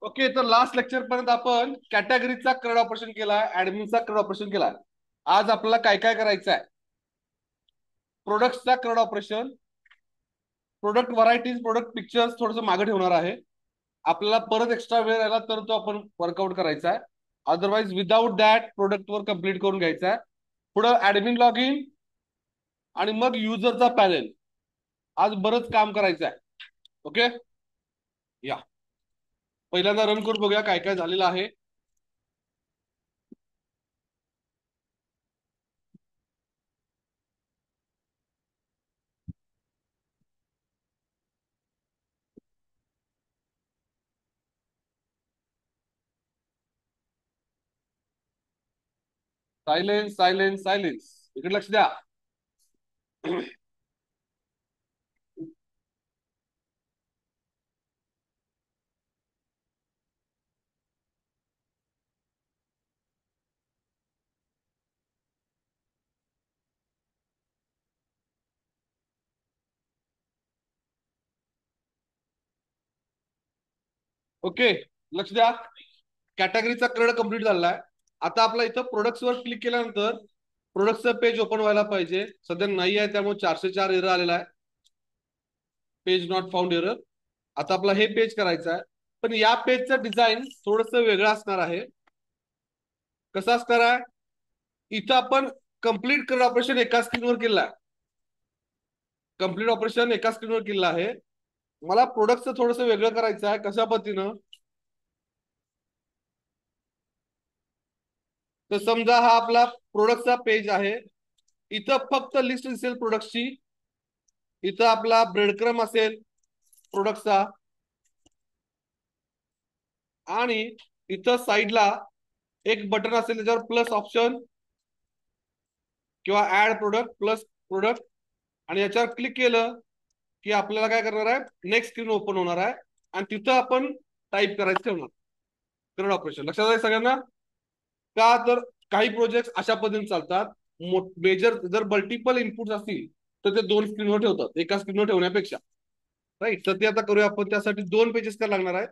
Okay, तर last lecture पर्यंत आपण कॅटेगरीचा क्रड ऑपरेशन केला, ऍडमिनचा क्रड ऑपरेशन केला. आज आपल्याला काय काय करायचं आहे? प्रोडक्टचा CRUD operation, product varieties, product pictures थोडस मागे ठेवणार आहे. आपल्याला परत एक्स्ट्रा वेळ राहिला तर तो आपण वर्कआउट करायचा आहे. अदरवाइज विदाउट दॅट प्रोडक्ट वर कम्प्लीट करून घ्यायचा आहे. पुढे ऍडमिन लॉग इन आणि मग युजरचा पॅनेल. आज बरंच काम करायचं आहे. ओके, या पहिल्यांदा रन करून बघूया काय काय झालेलं आहे. सायलेन्स सायलेन्स सायलेन्स, इकडे लक्ष द्या. ओके, लक्ष द्या. कॅटेगरीचा क्रड कम्प्लीट झाला आहे. आता आपला इथं प्रोडक्ट्स वर क्लिक केल्यानंतर प्रोडक्टचं पेज ओपन व्हायला पाहिजे. सध्या नाही आहे, त्यामुळे 404 एरर आलेला आहे. Page not found error. आता आपला हे पेज करायचं आहे, पण या पेजचं डिझाईन थोडस वेगळं असणार आहे. कसं असणार आहे? इथं आपण कम्प्लीट क्रड ऑपरेशन एका स्क्रीनवर केलं आहे. कम्प्लीट ऑपरेशन एका स्क्रीनवर केलं आहे. मला प्रोडक्टचं थोडस वेगळं करायचं आहे. कशा पद्धतीनं? तर समजा हा आपला प्रोडक्टचा पेज आहे. इथं फक्त लिस्ट दिसेल प्रोडक्टची. इथं आपला ब्रेडक्रम असेल प्रोडक्टचा, आणि इथं साईडला एक बटन असेल त्याच्यावर प्लस ऑप्शन किंवा ऍड प्रोडक्ट प्लस प्रोडक्ट, आणि याच्यावर क्लिक केलं की आपल्याला काय करणार आहे, नेक्स्ट स्क्रीन ओपन होणार आहे आणि तिथं आपण टाईप करायचं ठेवणार. क्रड ऑपरेशन लक्षात आहे सगळ्यांना? का तर काही प्रोजेक्ट अशा पद्धतीने चालतात. मेजर जर मल्टिपल इनपुट असतील तर ते दोन स्क्रीनवर ठेवतात, एका स्क्रीनवर ठेवण्यापेक्षा. राईट, तर ते आता करूया आपण. त्यासाठी दोन पेजेस करायला लागणार आहे.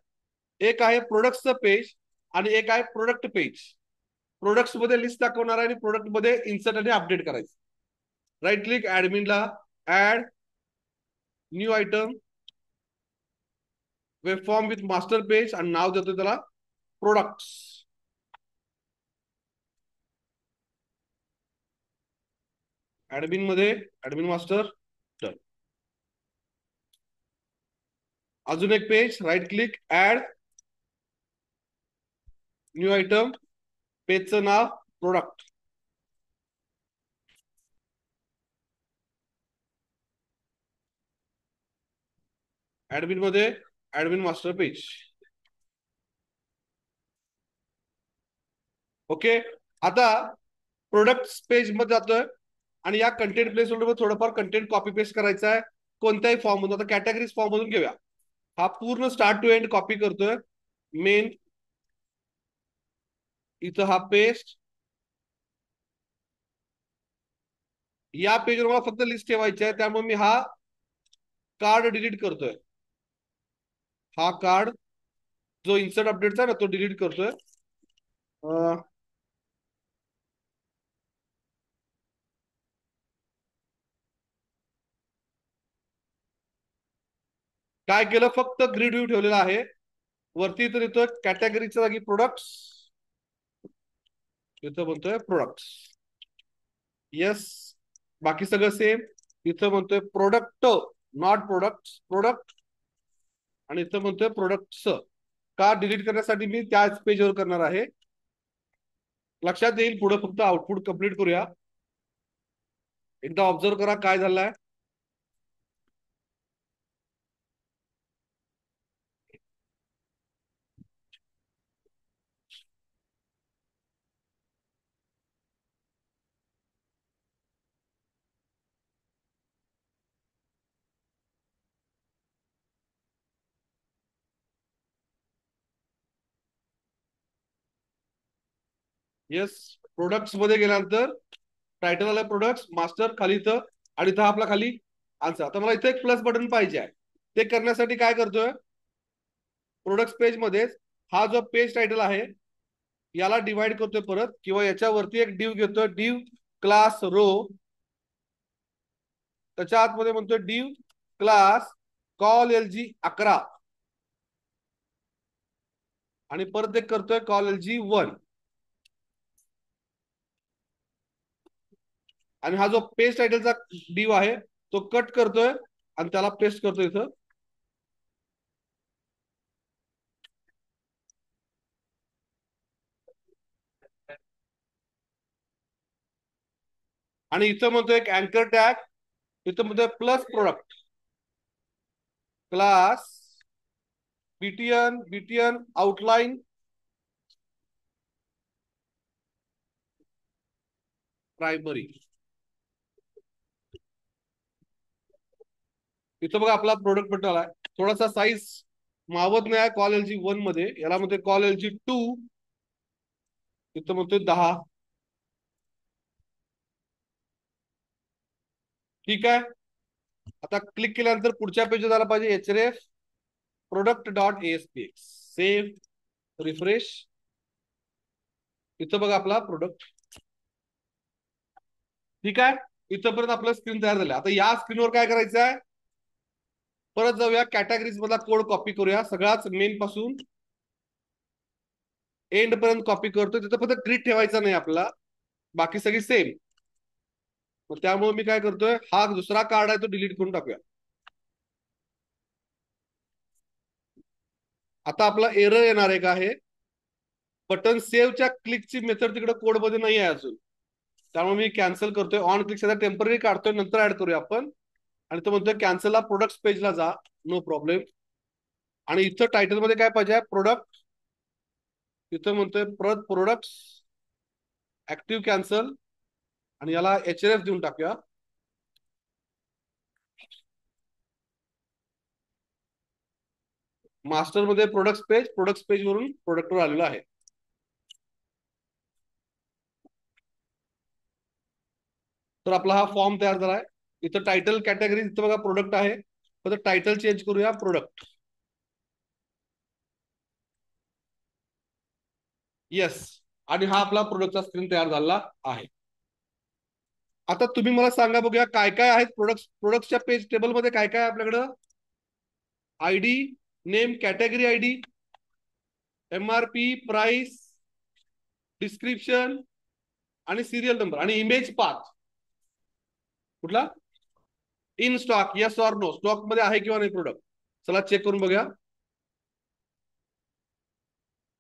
एक आहे प्रोडक्टचं पेज आणि एक आहे प्रोडक्ट पेज. प्रोडक्ट्स मध्ये लिस्ट दाखवणार आहे आणि प्रोडक्ट मध्ये इन्सर्ट आणि अपडेट करायचं. राईट क्लिक, ऍडमिनला add new item web form with master page, आणि नाव देतो त्याला प्रोडक्ट्स. ऍडमिन मध्ये ऍडमिन मास्टर. डन. अजून एक page, right click, add new item, पेजचं नाव प्रोडक्ट. ऍडमिन मध्ये ऍडमिन मास्टर पेज. ओके, आता प्रोडक्ट पेज मध्ये जातोय आणि या कंटेंट प्लेस मध्ये थोडंफार कंटेंट कॉपी पेस्ट करायचं आहे कोणत्याही फॉर्म मधून. आता कॅटेगरीज फॉर्म मधून घेऊया. हा पूर्ण स्टार्ट टू एंड कॉपी करतोय. मेन इथं हा पेस्ट. या पेजवर मला फक्त लिस्ट ठेवायची आहे, त्यामुळे मी हा कार्ड डिलीट करतोय. हा कार्ड जो इन्सर्ट अपडेटचा ना तो डिलीट करतोय. काय केलं, फक्त ग्रीड व्ह्यू ठेवलेला आहे. वरती तर इथं कॅटेगरीच्या जागी प्रोडक्ट्स, इथं म्हणतोय प्रोडक्ट्स. येस, बाकी सगळं सेम. इथं म्हणतोय प्रोडक्ट, नॉट प्रोडक्ट, प्रोडक्ट. आणि इथं म्हणतोय प्रोडक्ट्स. का डिलीट करण्यासाठी मी त्याच पेजवर करणार आहे. लक्षात येईल पुढे. फक्त आउटपुट कंप्लीट करूया. एकदा ऑब्झर्व करा काय झालंय. येस, प्रोडक्ट्स मध्ये गेल्यानंतर टायटल आलं प्रोडक्ट्स, मास्टर खाली इथं, आणि इथं आपला खाली आन्सर. आता मला इथं एक प्लस बटन पाहिजे आहे. ते करण्यासाठी काय करतोय, प्रोडक्ट पेज मध्ये हा जो पेज टायटल आहे याला डिवाइड करतोय परत, किंवा याच्यावरती एक डिव घेतोय, डिव क्लास रो, त्याच्या आतमध्ये म्हणतोय डिव क्लास कॉल LG 11, आणि परत एक करतोय कॉल LG 1, आणि हा जो पेज टायटलचा डिव आहे तो कट करतोय आणि त्याला पेस्ट करतोय इथं. आणि इथं म्हणतोय एक अँकर टॅग, इथं म्हणतोय plus product class BTN outline primary. इथं बघा आपला प्रोडक्ट बटन आहे, थोडासा साईज मावत नाही आहे कॉल LG 1 मध्ये, याला म्हणतोय कॉल LG 2, इथं म्हणतोय 10. ठीक आहे. आता क्लिक केल्यानंतर पुढच्या पेज झाला पाहिजे href product.aspx, सेव्ह, रिफ्रेश. इथं बघा आपला प्रोडक्ट. ठीक आहे, इथंपर्यंत आपलं स्क्रीन तयार झालं. आता या स्क्रीनवर काय करायचं आहे, परत जाऊया कॅटेगरीज मधला कोड कॉपी करूया, सगळाच मेन पासून एंड पर्यंत कॉपी करतोय. तिथं फक्त ग्रीड ठेवायचा नाही आपला, बाकी सगळी सेम. त्यामुळे मी काय करतोय, हा दुसरा कार्ड आहे तो डिलीट करून टाकूया. आता आपला एरर येणार आहे का आहे, बटन सेव्हच्या क्लिकची मेथड तिकडे कोड मध्ये नाही आहे अजून, त्यामुळे मी कॅन्सल करतोय. ऑन क्लिक सध्या टेम्पररी काढतोय, नंतर ऍड करूया आपण. आणि तो म्हणतोय कॅन्सलला प्रोडक्ट पेजला जा, नो प्रॉब्लेम. आणि इथं टायटल मध्ये काय पाहिजे, प्रोडक्ट. इथं म्हणतोय परत प्रोडक्ट ऍक्टिव्ह कॅन्सल, आणि याला href देऊन टाकूया. मास्टर मध्ये प्रोडक्ट पेज वरून प्रोडक्टवर आलेला आहे. तर आपला हा फॉर्म तयार झालाय. इथं टायटल कॅटेगरी, इथं बघा प्रोडक्ट आहे, फक्त टायटल चेंज करूया प्रोडक्ट. येस, आणि हा आपला प्रोडक्टचा स्क्रीन तयार झाला आहे. आता तुम्ही मला सांगा बघूया काय काय आहेत प्रोडक्टच्या पेज टेबल मध्ये, काय काय आहे आपल्याकडं. ID, name, category ID, MRP, price, description, आणि सिरियल नंबर, आणि इमेज पाथ. कुठला, in stock, yes or no, stock मध्ये आहे किंवा नाही प्रोडक्ट. चला चेक करून बघूया.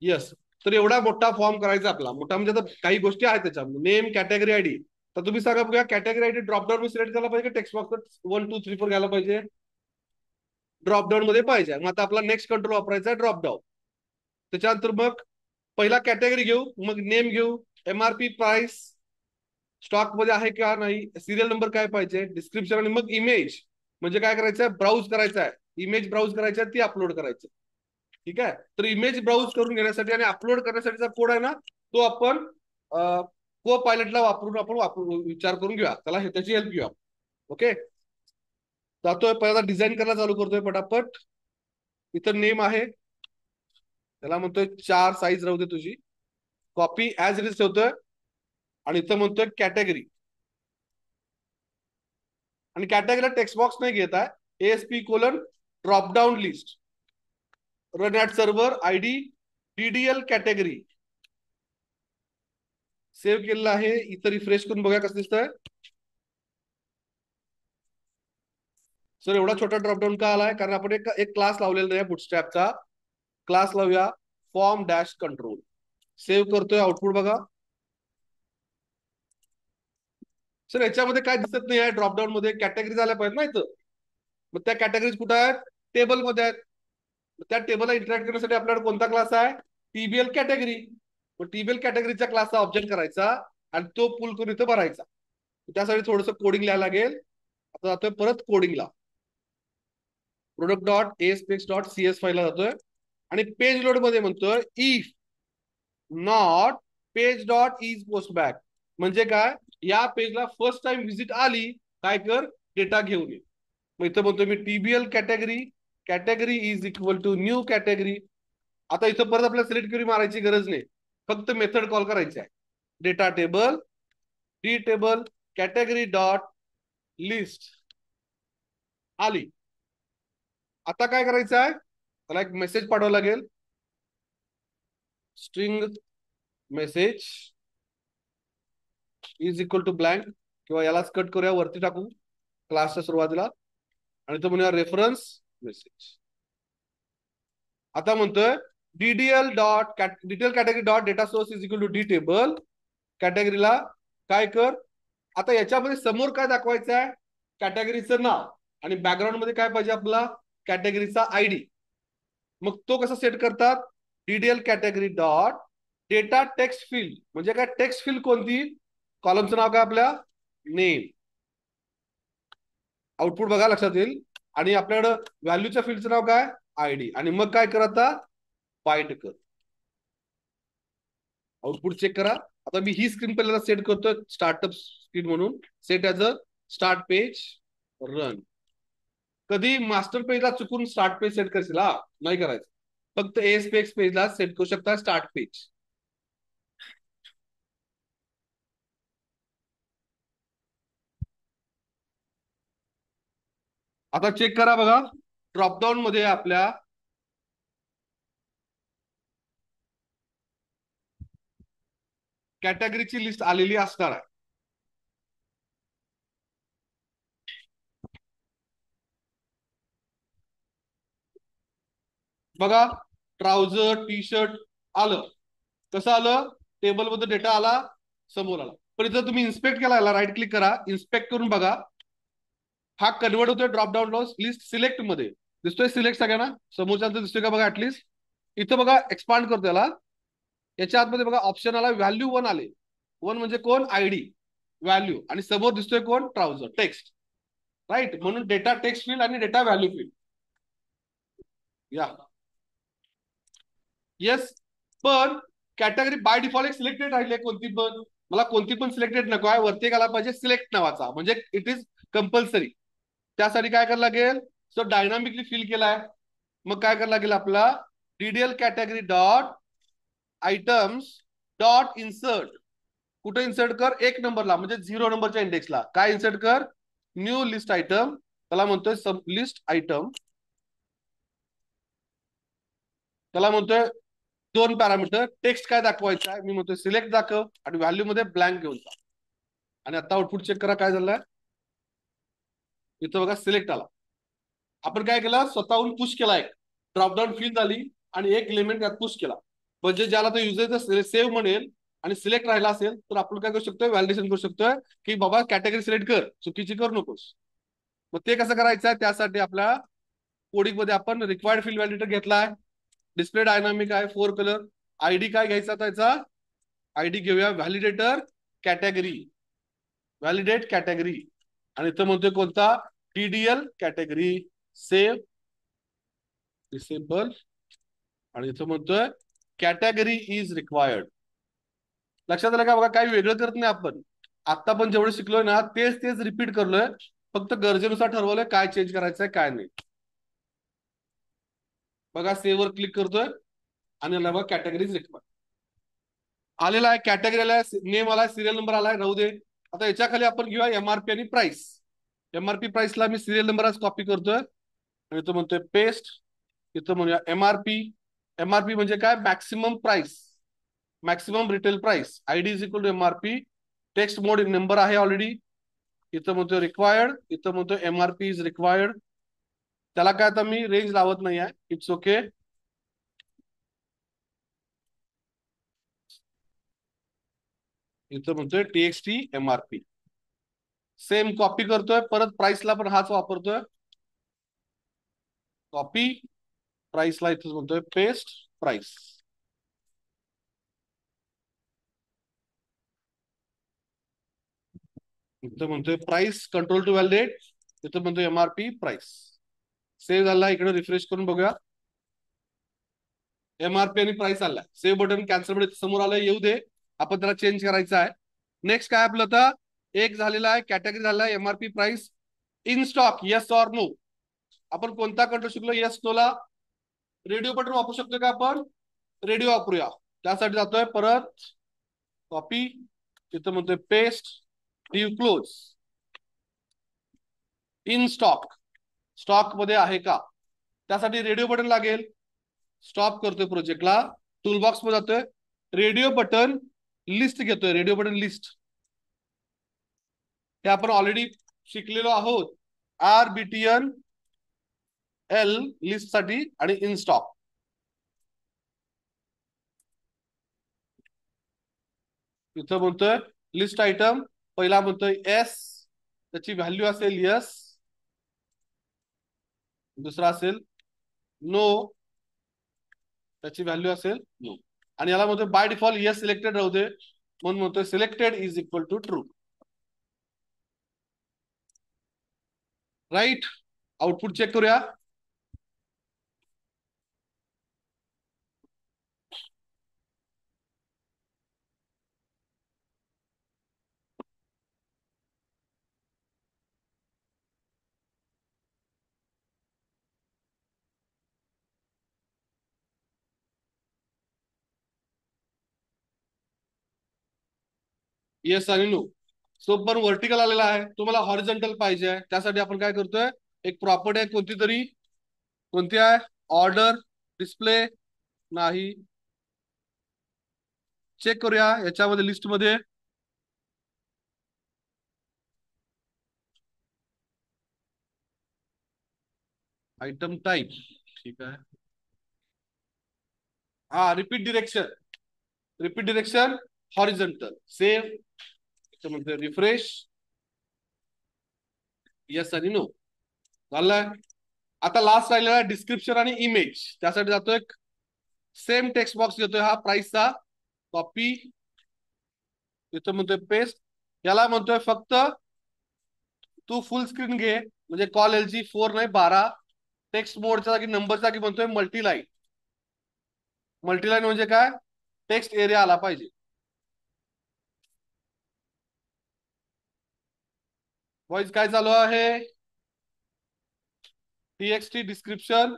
यस. तर एवढा मोठा फॉर्म करायचा आपला, मोठा म्हणजे आता काही गोष्टी आहेत त्याच्यामध्ये, नेम, कॅटेगरी आयडी. तर तुम्ही सांगा बघा, कॅटेगरी आयडी ड्रॉपडाऊन सिलेक्ट करायला पाहिजे, टेक्स्ट बॉक्स 1 2 3 4 घ्यायला पाहिजे, ड्रॉपडाऊन मध्ये पाहिजे. मग आता आपला नेक्स्ट कंट्रोल वापरायचा आहे ड्रॉपडाऊन. त्याच्यानंतर मग पहिला कॅटेगरी घेऊ, मग नेम घेऊ, MRP, प्राइस, स्टॉक मध्ये आहे का नाही, सिरियल नंबर काय पाहिजे, डिस्क्रिप्शन, आणि मग इमेज. म्हणजे काय करायचं आहे, ब्राउज करायचं आहे, इमेज ब्राउज करायची आहे, ती अपलोड करायची. ठीक आहे. तर इमेज ब्राउज करून घेण्यासाठी आणि अपलोड करण्यासाठीचा कोड आहे ना, तो आपण को पायलटला वापरून विचार करून घेऊया, त्याला त्याची हेल्प घेऊया. ओके, जातोय पहिला डिझाईन करायला चालू करतोय पटापट. इथं नेम आहे, त्याला म्हणतोय 4 साईज राहू दे तुझी, कॉपी ऍज इट इज ठेवतोय. आणि इथं म्हणतोय कॅटेगरी, आणि कॅटेगरीला टेक्स्ट बॉक्स नाही घेत आहे, ASP: dropdown list, run at server, ID, DDL category. Save केलेलं आहे. इथं रिफ्रेश करून बघा कसं दिसतंय. सर एवढा छोटा ड्रॉपडाऊन का आलाय, कारण आपण एक क्लास लावलेला नाही बुटस्ट्रॅपचा. क्लास लावूया, फॉर्म डॅश कंट्रोल. सेव्ह करतोय, आउटपुट बघा. सर याच्यामध्ये काय दिसत नाही आहे, ड्रॉपडाऊन मध्ये कॅटेगरी झाल्या पाहिजे ना इथं. मग त्या कॅटेगरीज कुठे आहेत, टेबल मध्ये आहेत. त्या टेबलला इंटरॅक्ट करण्यासाठी आपल्याकडे कोणता क्लास आहे, TBL कॅटेगरी. मग TBL कॅटेगरीच्या क्लासचा ऑब्जेक्ट करायचा आणि तो पुल करून इथं भरायचा. त्यासाठी थोडस कोडिंग लिहायला लागेल. आता जातोय परत कोडिंगला, product.aspx.cs फाईलला जातोय, आणि पेज लोड मध्ये म्हणतोय if not page dot is post back. म्हणजे काय, या पेजला फर्स्ट टाइम व्हिजिट आली, काय कर, डेटा घेऊन ये. मग इथं म्हणतोय मी TBL category, category is equal to new category, आता इथं परत आपल्याला सिलेक्ट क्वेरी मारायची गरज नाही, फक्त मेथड कॉल करायची आहे. Data table D table category dot list आली. आता काय करायचं आहे, मला एक मेसेज पाठवावा लागेल, string message is equal to blank, किंवा यालाच कट करूया, वरती टाकू क्लासच्या सुरुवातीला, आणि तो म्हणूया रेफरन्स मेसेज. आता म्हणतोय DDL dot detail category dot data source is equal to D table कॅटेगरीला काय कर. आता याच्यामध्ये समोर काय दाखवायचं आहे, कॅटेगरीचं नाव, आणि बॅकग्राऊंड मध्ये काय पाहिजे आपला, कॅटेगरीचा आयडी. मग तो कसा सेट करतात, DDL category dot data text field, म्हणजे काय टेक्स्ट फील्ड कोणती, कॉलमचं नाव काय आपल्या नेम. आउटपुट बघा लक्षात येईल. आणि आपल्याकडं व्हॅल्यूच्या फील्डचं नाव काय, आयडी. आणि मग काय कर, आता फाइंड कर, आउटपुट चेक करा. आता मी ही स्क्रीन पहिल्यांदा सेट करतोय स्टार्टअप स्क्रीन म्हणून, set as a start page run. कधी मास्टर पेजला चुकून स्टार्ट पेज सेट करशील, हा नाही करायचं, फक्त एएसपीएक्स पेजला सेट करू शकता स्टार्ट पेज. आता चेक करा बघा, ड्रॉपडाऊन मध्ये आपल्या कॅटेगरीची लिस्ट आलेली असणार आहे. बघा, ट्राउझर टी शर्ट आलं. कसं आलं, टेबलमध्ये डेटा आला, समोर आला. पण इथं तुम्ही इन्स्पेक्ट केला, याला राईट क्लिक करा, इन्स्पेक्ट करून बघा, हा कन्वर्ट होतोय ड्रॉपडाऊन लिस्ट सिलेक्ट मध्ये. दिसतोय सिलेक्ट सगळ्यांना, समोरच्या दिसतोय का बघा ऍटलीस्ट. इथं बघा एक्सपांड करतो याला, याच्या आतमध्ये बघा ऑप्शन आला, व्हॅल्यू 1 आले. 1 म्हणजे कोण, आयडी व्हॅल्यू, आणि समोर दिसतोय कोण, ट्राउझर टेक्स्ट, राईट. म्हणून डेटा टेक्स्ट फील्ड आणि डेटा व्हॅल्यू फील्ड. या येस, पण कॅटेगरी बाय डिफॉल्ट सिलेक्टेड राहिले, कोणती पण, मला कोणती पण सिलेक्टेड नको आहे, वरती एक आला पाहिजे सिलेक्ट नावाचा, म्हणजे इट इज कंपल्सरी. त्यासाठी काय करायला लागेल, सो डायनामिकली फिल केलाय. मग काय करायला लागेल आपला, DDL category dot items dot insert. कुठे इन्सर्ट कर, 1 नंबरला, म्हणजे 0 नंबरच्या इंडेक्सला. काय इन्सर्ट कर, न्यू लिस्ट आयटम, त्याला म्हणतोय सब लिस्ट आयटम, त्याला म्हणतोय 2 पॅरामीटर, टेक्स्ट काय दाखवायचं आहे, मी म्हणतोय सिलेक्ट दाखव, आणि व्हॅल्यू मध्ये ब्लँक घेऊन जा. आणि आता आउटपुट चेक करा काय झालंय, इथं बघा सिलेक्ट आला. आपण काय केलं, स्वतःहून पुश केला, एक ड्रॉपडाऊन फील झाली, आणि एक एलिमेंट यात पुश केला. म्हणजे ज्याला तो युजर सेव्ह म्हणेल आणि सिलेक्ट राहिला असेल, तर आपण काय करू शकतोय, व्हॅलिडेशन करू शकतोय, की बाबा कॅटेगरी सिलेक्ट कर, चुकीची करू नकोस. मग ते कसं करायचं आहे, त्यासाठी आपल्या कोडिंग मध्ये आपण रिक्वायर्ड फील्ड व्हॅलिडेटर घेतलाय, डिस्प्ले डायनामिक आहे, 4 कलर. आयडी काय घ्यायचा त्याचा, आयडी घेऊया व्हॅलिडेटर कॅटेगरी, व्हॅलिडेट कॅटेगरी. आणि इथं म्हणतोय कोणता, डीडीएल कॅटेगरी सेव्ह डिसेबल, आणि इथं म्हणतोय कॅटेगरी इज रिक्वायर्ड. लक्षात आलं का बघा, काही वेगळं करत नाही आपण. आता पण जेवढं शिकलोय ना, तेच तेच रिपीट करलोय, फक्त गरजेनुसार ठरवलंय काय चेंज करायचंय काय नाही. बघा सेव्ह वर क्लिक करतोय, आणि बघा कॅटेगरीज रिक्वायर्ड आलेला आहे, कॅटेगरी आलाय, नेम आलाय, सिरियल नंबर आलाय, राहू दे. आता याच्या खाली आपण घेऊया एमआरपी आणि प्राइस. एमआरपी प्राइसला मी सिरियल नंबर आज कॉपी करतोय, आणि इथं म्हणतोय पेस्ट. इथं म्हणूया एमआरपी. एमआरपी म्हणजे काय, maximum price, maximum retail price. ID is equal to MRP, text mode number आहे ऑलरेडी. इथं म्हणतोय रिक्वायर्ड, इथं म्हणतोय एमआरपी इज रिक्वायर्ड. त्याला काय आता मी रेंज लावत नाही आहे, इट्स ओके. इथं म्हणतोय टीएक्सटी एमआरपी. सेम कॉपी करतोय, परत प्राइसला पण हाच वापरतोय, कॉपी. प्राइसला इथं म्हणतोय पेस्ट प्राइस. इथं म्हणतोय प्राइस कंट्रोल टू व्हॅलिडेट, इथं म्हणतोय एमआरपी प्राइस. सेव्ह झाला, इकडे रिफ्रेश करून बघूया, एमआरपी आणि प्राइस आला. सेव्ह बटन कॅन्सल बटन समोर आलं, येऊ दे, आपण त्याला चेंज करायचं आहे. नेक्स्ट काय आपलं, आता एक झालेला आहे, कॅटेगरी झाला आहे, MRP price in stock, yes or no. आपण कोणता कंट्रोल शिकलो, येस नो ला रेडिओ बटन वापरू शकतो का आपण, रेडिओ वापरूया. त्यासाठी जातोय परत कॉपी, तिथं म्हणतोय पेस्ट, डिव क्लोज, इन स्टॉक, स्टॉक मध्ये आहे का, त्यासाठी रेडिओ बटन लागेल. स्टॉप करतोय प्रोजेक्टला, टूलबॉक्स मध्ये जातोय, रेडिओ बटन लिस्ट घेतोय, रेडिओ बटन लिस्ट. हे आपण ऑलरेडी शिकलेलो आहोत. RBTN L लिस्ट साठी आणि इन स्टॉक. इथं म्हणतोय लिस्ट आयटम, पहिला म्हणतोय S, त्याची व्हॅल्यू असेल यस, दुसरा असेल नो, त्याची व्हॅल्यू असेल नो, आणि याला म्हणतोय बाय डिफॉल्ट यस सिलेक्टेड राहू दे, म्हणून म्हणतोय selected is equal to true. Right. Output check करूया. येस आणि नो. सो पण व्हर्टिकल आलेला आहे, तुम्हाला हॉरिझॉन्टल पाहिजे आहे, त्यासाठी आपण काय करतोय, एक प्रॉपर्टी आहे कोणती तरी, कोणती आहे, ऑर्डर डिस्प्ले नाही. चेक करूया याच्यामध्ये लिस्ट मध्ये. आयटम टाइप ठीक आहे. हा repeat direction, repeat direction horizontal. Save म्हणते रिफ्रेश, येस आणि नो झालंय. आता लास्ट राहिलेला आहे डिस्क्रिप्शन आणि इमेज, त्यासाठी जातोय सेम टेक्स्ट बॉक्स घेतोय हा प्राइसचा, कॉपी, इथं म्हणतोय पेस्ट. याला म्हणतोय फक्त तू फुल स्क्रीन घे, म्हणजे कॉल LG 4 नाही 12, टेक्स्ट मोडच्या जागी नंबरच्या जागी म्हणतोय मल्टीलाईन. मल्टीलाईन म्हणजे काय, टेक्स्ट एरिया आला पाहिजे. वॉइस काय चालू आहे, TXT डिस्क्रिप्शन,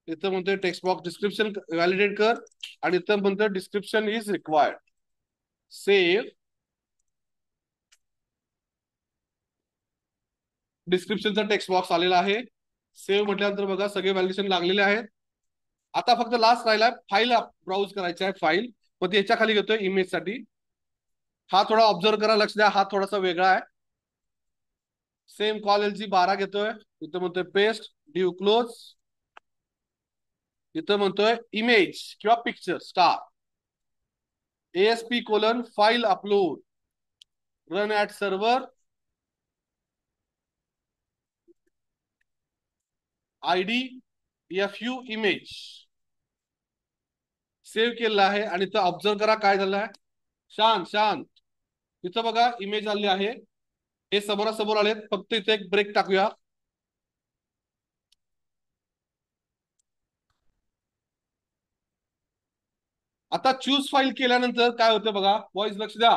इथं म्हणतोय टेक्स्ट बॉक्स डिस्क्रिप्शन व्हॅलिडेट कर, आणि इथं म्हणतोय डिस्क्रिप्शन इज रिक्वायर्ड. सेव्ह. डिस्क्रिप्शनचा टेक्स्ट बॉक्स आलेला आहे. सेव्ह म्हटल्यानंतर बघा सगळे व्हॅल्युएशन लागलेले आहेत. आता फक्त लास्ट राहिला फाईल ब्राउज करायची आहे, फाईल, मग याच्या खाली घेतोय इमेज साठी. हा थोडा ऑब्झर्व करा, लक्ष द्या, हा थोडासा वेगळा आहे. सेम कॉल LG 12 घेतोय, इथं म्हणतोय पेस्ट, डिव क्लोज, इथं म्हणतोय इमेज किंवा picture star, ASP: file upload, run at server, ID FU image. Save केलेला आहे, आणि इथं ऑब्झर्व करा काय झालं आहे, शांत शांत. इथं बघा इमेज आली आहे, हे समोरासमोर आले, फक्त इथे एक ब्रेक टाकूया. आता चूज फाईल केल्यानंतर काय होतं बघा, वॉइस लक्ष द्या.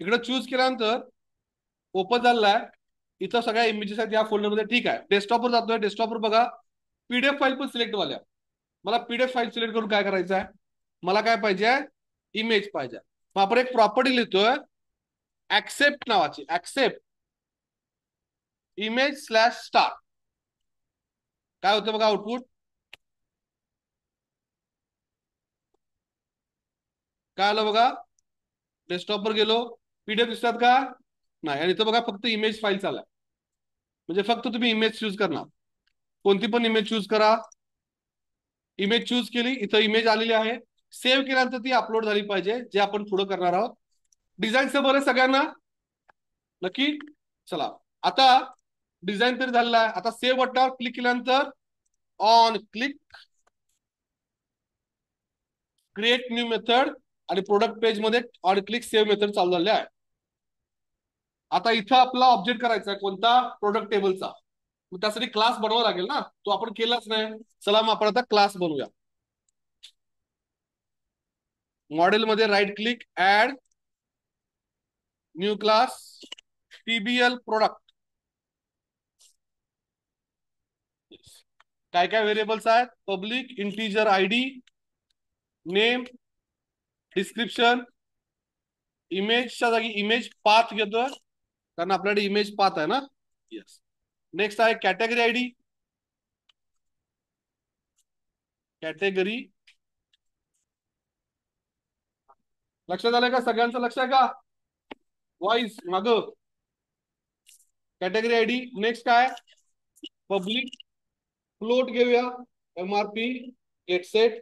इकडे चूज केल्यानंतर ओपन झालेला आहे, इथं सगळ्या इमेजेस आहेत या फोल्डरमध्ये, ठीक आहे. डेस्कटॉपवर जातोय, डेस्कटॉपवर बघा PDF फाईल पण सिलेक्ट व्हाल्या. मला PDF फाईल सिलेक्ट करून काय करायचं आहे, मला काय पाहिजे, इमेज पाहिजे. मग आपण एक प्रॉपर्टी लिहितोय ऍक्सेप्ट नावाची, ऍक्सेप्ट इमेज स्लॅश स्टार. काय होतं बघा आउटपुट, काय आलं बघा, डेस्कटॉपवर गेलो, PDF दिसतात का, नाही, आणि इथं बघा फक्त इमेज फाईल चालू, म्हणजे फक्त तुम्ही इमेज चूज करणार, कोणती पण इमेज चूज करा. इमेज चूज केली, इथं इमेज आलेली आहे. सेव्ह केल्यानंतर ती अपलोड झाली पाहिजे, जे आपण पुढे करणार आहोत. डिझाईनचं बरं सगळ्यांना नक्की. चला आता डिझाईन तरी झालेला आहे. आता सेव्ह बटनावर क्लिक केल्यानंतर on click create new method, आणि प्रोडक्ट पेज मध्ये ऑन क्लिक सेव्ह मेथड चालू झाले आहे. आता इथं आपला ऑब्जेक्ट करायचा आहे कोणता, प्रोडक्ट टेबलचा. मग त्यासाठी क्लास बनवावा लागेल ना, तो आपण केलाच नाही. चला मग आपण आता क्लास बनवूया. मॉडेल मध्ये right click, add new class, TBL product. काय काय व्हेरिएबल्स आहेत? Public integer ID, name, description, इमेजच्या जागी इमेज पाथ घेतोय कारण आपल्याकडे इमेज पाथ आहे ना. येस. नेक्स्ट आहे कॅटेगरी आयडी, कॅटेगरी. लक्षात आलंय का? सगळ्यांचं लक्ष आहे का? वॉइस माग. Category ID. नेक्स्ट काय? पब्लिक फ्लोट घेऊया. MRP, get set,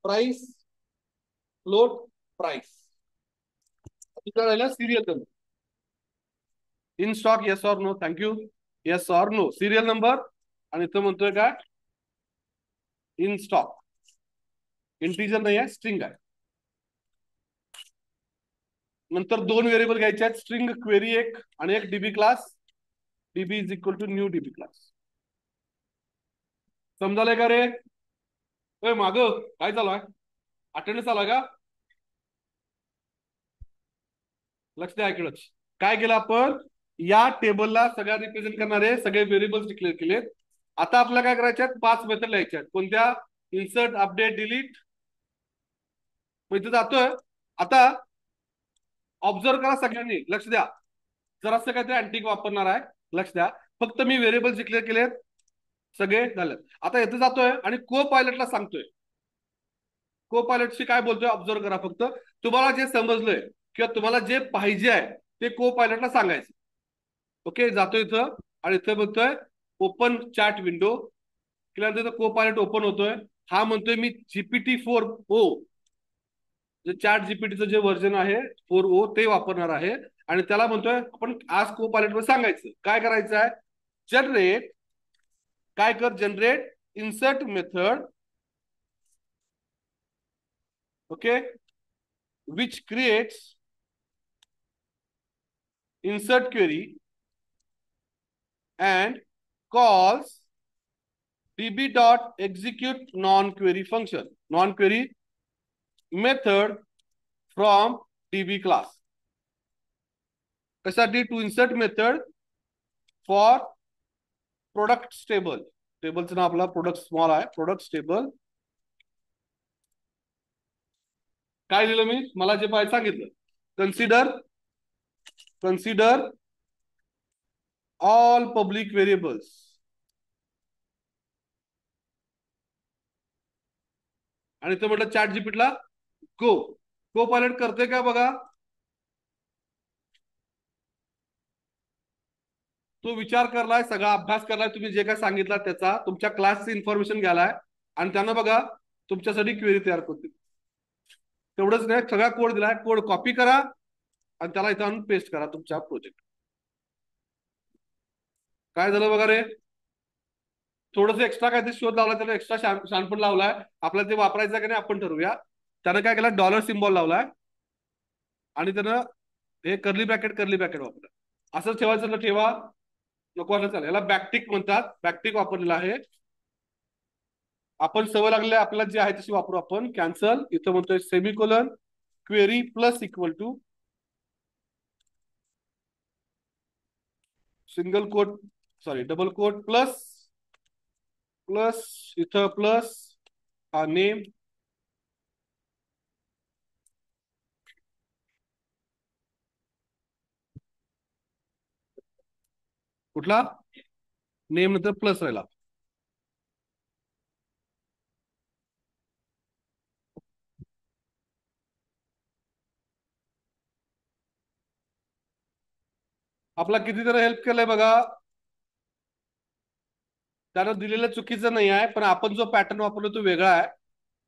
price, float, price. राहिला serial number. In stock yes or no. Thank you. Yes or no. Serial number आणि इथं म्हणतोय काय? In stock. इंटिजर नाही आहे, स्ट्रिंग आहे. नंतर दोन व्हेरिएबल घ्यायचे आहेत, स्ट्रिंग क्वेरी एक आणि एक DB class. DB is equal to new DB class. समजालंय का रे? माग काय चालू आहे? अटेंडन्स आला का? लक्ष द्या इकडच. काय केलं आपण? या टेबलला सगळ्या रिप्रेझेंट करणारे सगळे व्हेरिएबल्स डिक्लेअर केलेत. आता आपल्याला काय करायचे आहेत? 5 मेथड लिहायच्या आहेत. कोणत्या? Insert, update, delete. इथे जातोय. आता ऑब्झर्व करा सगळ्यांनी, लक्ष द्या. जरासं काहीतरी अँटिक वापरणार आहे, लक्ष द्या. फक्त मी व्हेरिएबल्स डिक्लेअर केलेत, सगळे झालेत. आता इथे जातोय आणि को पायलटला सांगतोय. को पायलटशी काय बोलतोय ऑब्झर्व करा. फक्त तुम्हाला जे समजलंय किंवा तुम्हाला जे पाहिजे आहे ते को पायलटला सांगायचं. ओके. जातो इथं आणि इथं म्हणतोय ओपन चॅट विंडो. केल्यानंतर को पायलट ओपन होतोय. हा म्हणतोय मी GPT-4o, जे चॅट जीपीटीचं जे व्हर्जन आहे 4o ते वापरणार आहे. आणि त्याला म्हणतोय आपण आज को पायलट वर सांगायचं काय करायचं आहे. जनरेट, काय कर, generate insert method. Okay. Which creates insert query and calls db.execute non-query function, non-query method from db class. कशासाठी? To insert method for product table. टेबलचं नाव आपला प्रोडक्ट स्मॉल आहे. Product table. काय दिलं मी? मला जे पाहिजे सांगितलं. consider all public variables आणि तो म्हटलं चॅट जीपीटीला को पायलट करते का बघा. तो विचार करलाय, सगळा अभ्यास करलाय, तुम्ही जे काय सांगितलं त्याचा, तुमच्या क्लासची इन्फॉर्मेशन घ्यालाय आणि त्यांना बघा तुमच्यासाठी क्वेरी तयार करते. तेवढंच नाही, सगळा कोड दिलाय. कोड कॉपी करा आणि त्याला इथं आणून पेस्ट करा तुमच्या प्रोजेक्ट. काय झालं बघा रे? थोडस एक्स्ट्रा काहीतरी शोध लावला, त्याला एक्स्ट्रा शानपण लावलाय. आपल्याला ते वापरायचं की नाही आपण ठरवूया. त्यानं काय केलं? डॉलर सिम्बॉल लावलाय आणि त्यानं हे कर्ली ब्रॅकेट वापरलं. असंच ठेवायचं तर ठेवा, नको असं चालेल. याला बॅकटिक म्हणतात. बॅकटिक वापरलेला आहे. आपण सवय लागलेली आपल्याला जी आहे तशी वापरू आपण. कॅन्सल. इथं म्हणतोय semicolon query plus equal to single quote, sorry double quote, plus इथं प्लस हा नेम. कुठला नेम? नंतर प्लस राहिला. आपला किती जण हेल्प केलंय बघा. त्यानं दिलेलं चुकीचं नाही आहे, पण आपण जो पॅटर्न वापरलो तो वेगळा आहे,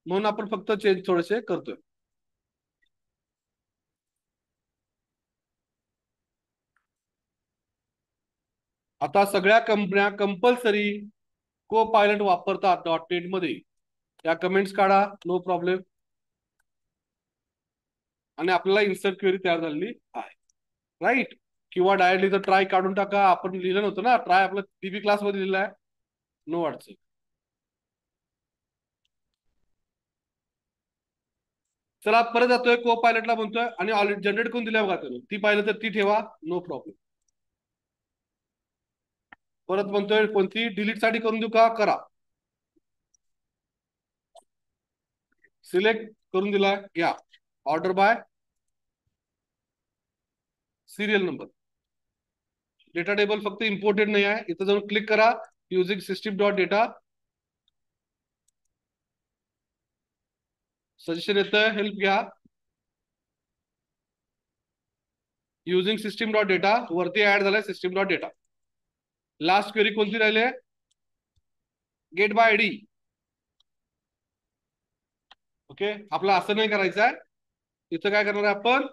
म्हणून आपण फक्त चेंज थोडेसे करतोय. आता सगळ्या कंपन्या कंपल्सरी को पायलट वापरतात .NET मध्ये. या कमेंट्स काढा, नो प्रॉब्लेम. आणि आपल्याला इन्सर्ट क्वेरी तयार झालेली आहे, राईट. किंवा डायरेक्टली तर ट्राय काढून टाका. आपण लिहिलं नव्हतं ना ट्राय, आपलं डीबी क्लास मध्ये लिहिलं आहे. नो अडचण. चला परत जातोय को पायलटला म्हणतोय आणि ऑलरेडी जनरेट करून दिल्या बघा त्यानं. ती पाहिलं तर ती ठेवा, नो प्रॉब्लेम. परत म्हणतोय कोणती डिलीट साठी करून देऊ का? करा. सिलेक्ट करून दिला, घ्या order by serial number. Data table फक्त इम्पोर्टेड नाही आहे, इथं जाऊन क्लिक करा, using system dot data, suggestion येतं, हेल्प घ्या, युजिंग सिस्टीम डॉट डेटा वरती ऍड झालाय system dot data. Last query कोणती राहिली? Gate by ID. ओके, आपलं असं नाही करायचं आहे, इथं काय करणार आहे आपण,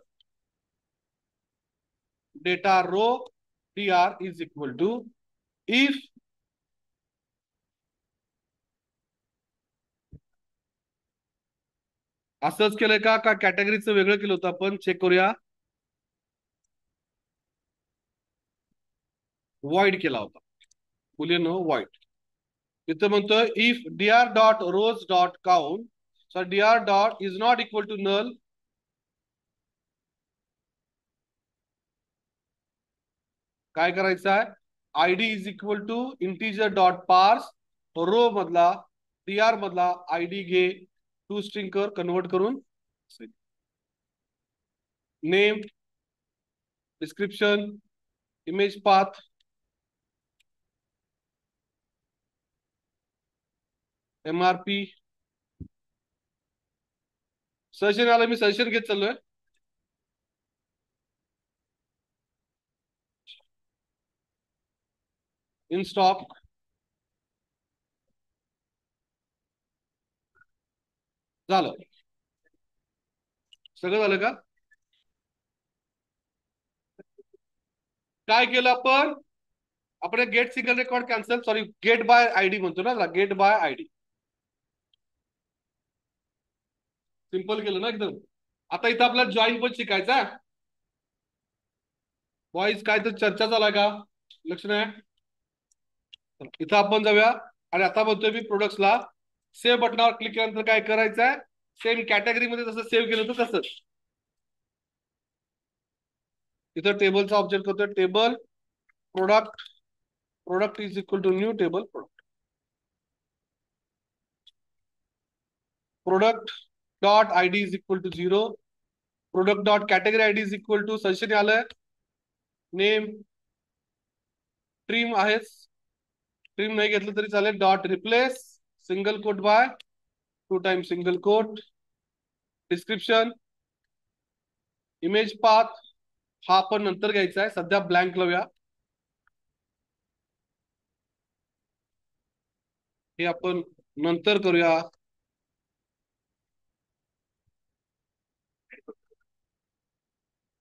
data row tr is equal to if असंच केलंय का कॅटेगरीचं वेगळं केलं होतं आपण, चेक करूया. वॉइड केला होता, बुलियन वॉइड. इथं म्हणतोय if dr dot rows dot count, so dr dot is not equal to null, काय करायचं आहे, ID is equal to integer dot parse, row मधला dr मधला आयडी घे, टू स्ट्रिंग कर कन्वर्ट करून, name, description, image path, MRP. Suggestion आलं, मी सजेशन घेत चाललोय. इन स्टॉक झालं, सगळं झालं का? काय केलं आपण, आपण get single record cancel, sorry get by ID म्हणतो ना, गेट बाय आयडी, सिंपल केलं ना एकदम. आता इथं आपल्याला जॉईन पण शिकायचा. बॉईज काय तर चर्चा झाला का, लक्ष नाही. इथं आपण जाऊया, आणि आता म्हणतोय मी प्रोडक्ट्सला सेव्ह बटनावर क्लिक केल्यानंतर काय करायचं आहे, सेम कॅटेगरी मध्ये जसं सेव्ह केलं होतं तसंच इथं टेबलचा ऑब्जेक्ट करतोय, table product, product is equal to new table product, product dot ID is equal to 0, product dot category ID is equal to, suggestion आलंय, नेम, ट्रिम आहेच, ट्रिम नाही घेतलं तरी चालेल, dot replace single quote by two time single quote, description, image path हा आपण नंतर घ्यायचा आहे, सध्या ब्लँक लावूया, हे आपण नंतर करूया.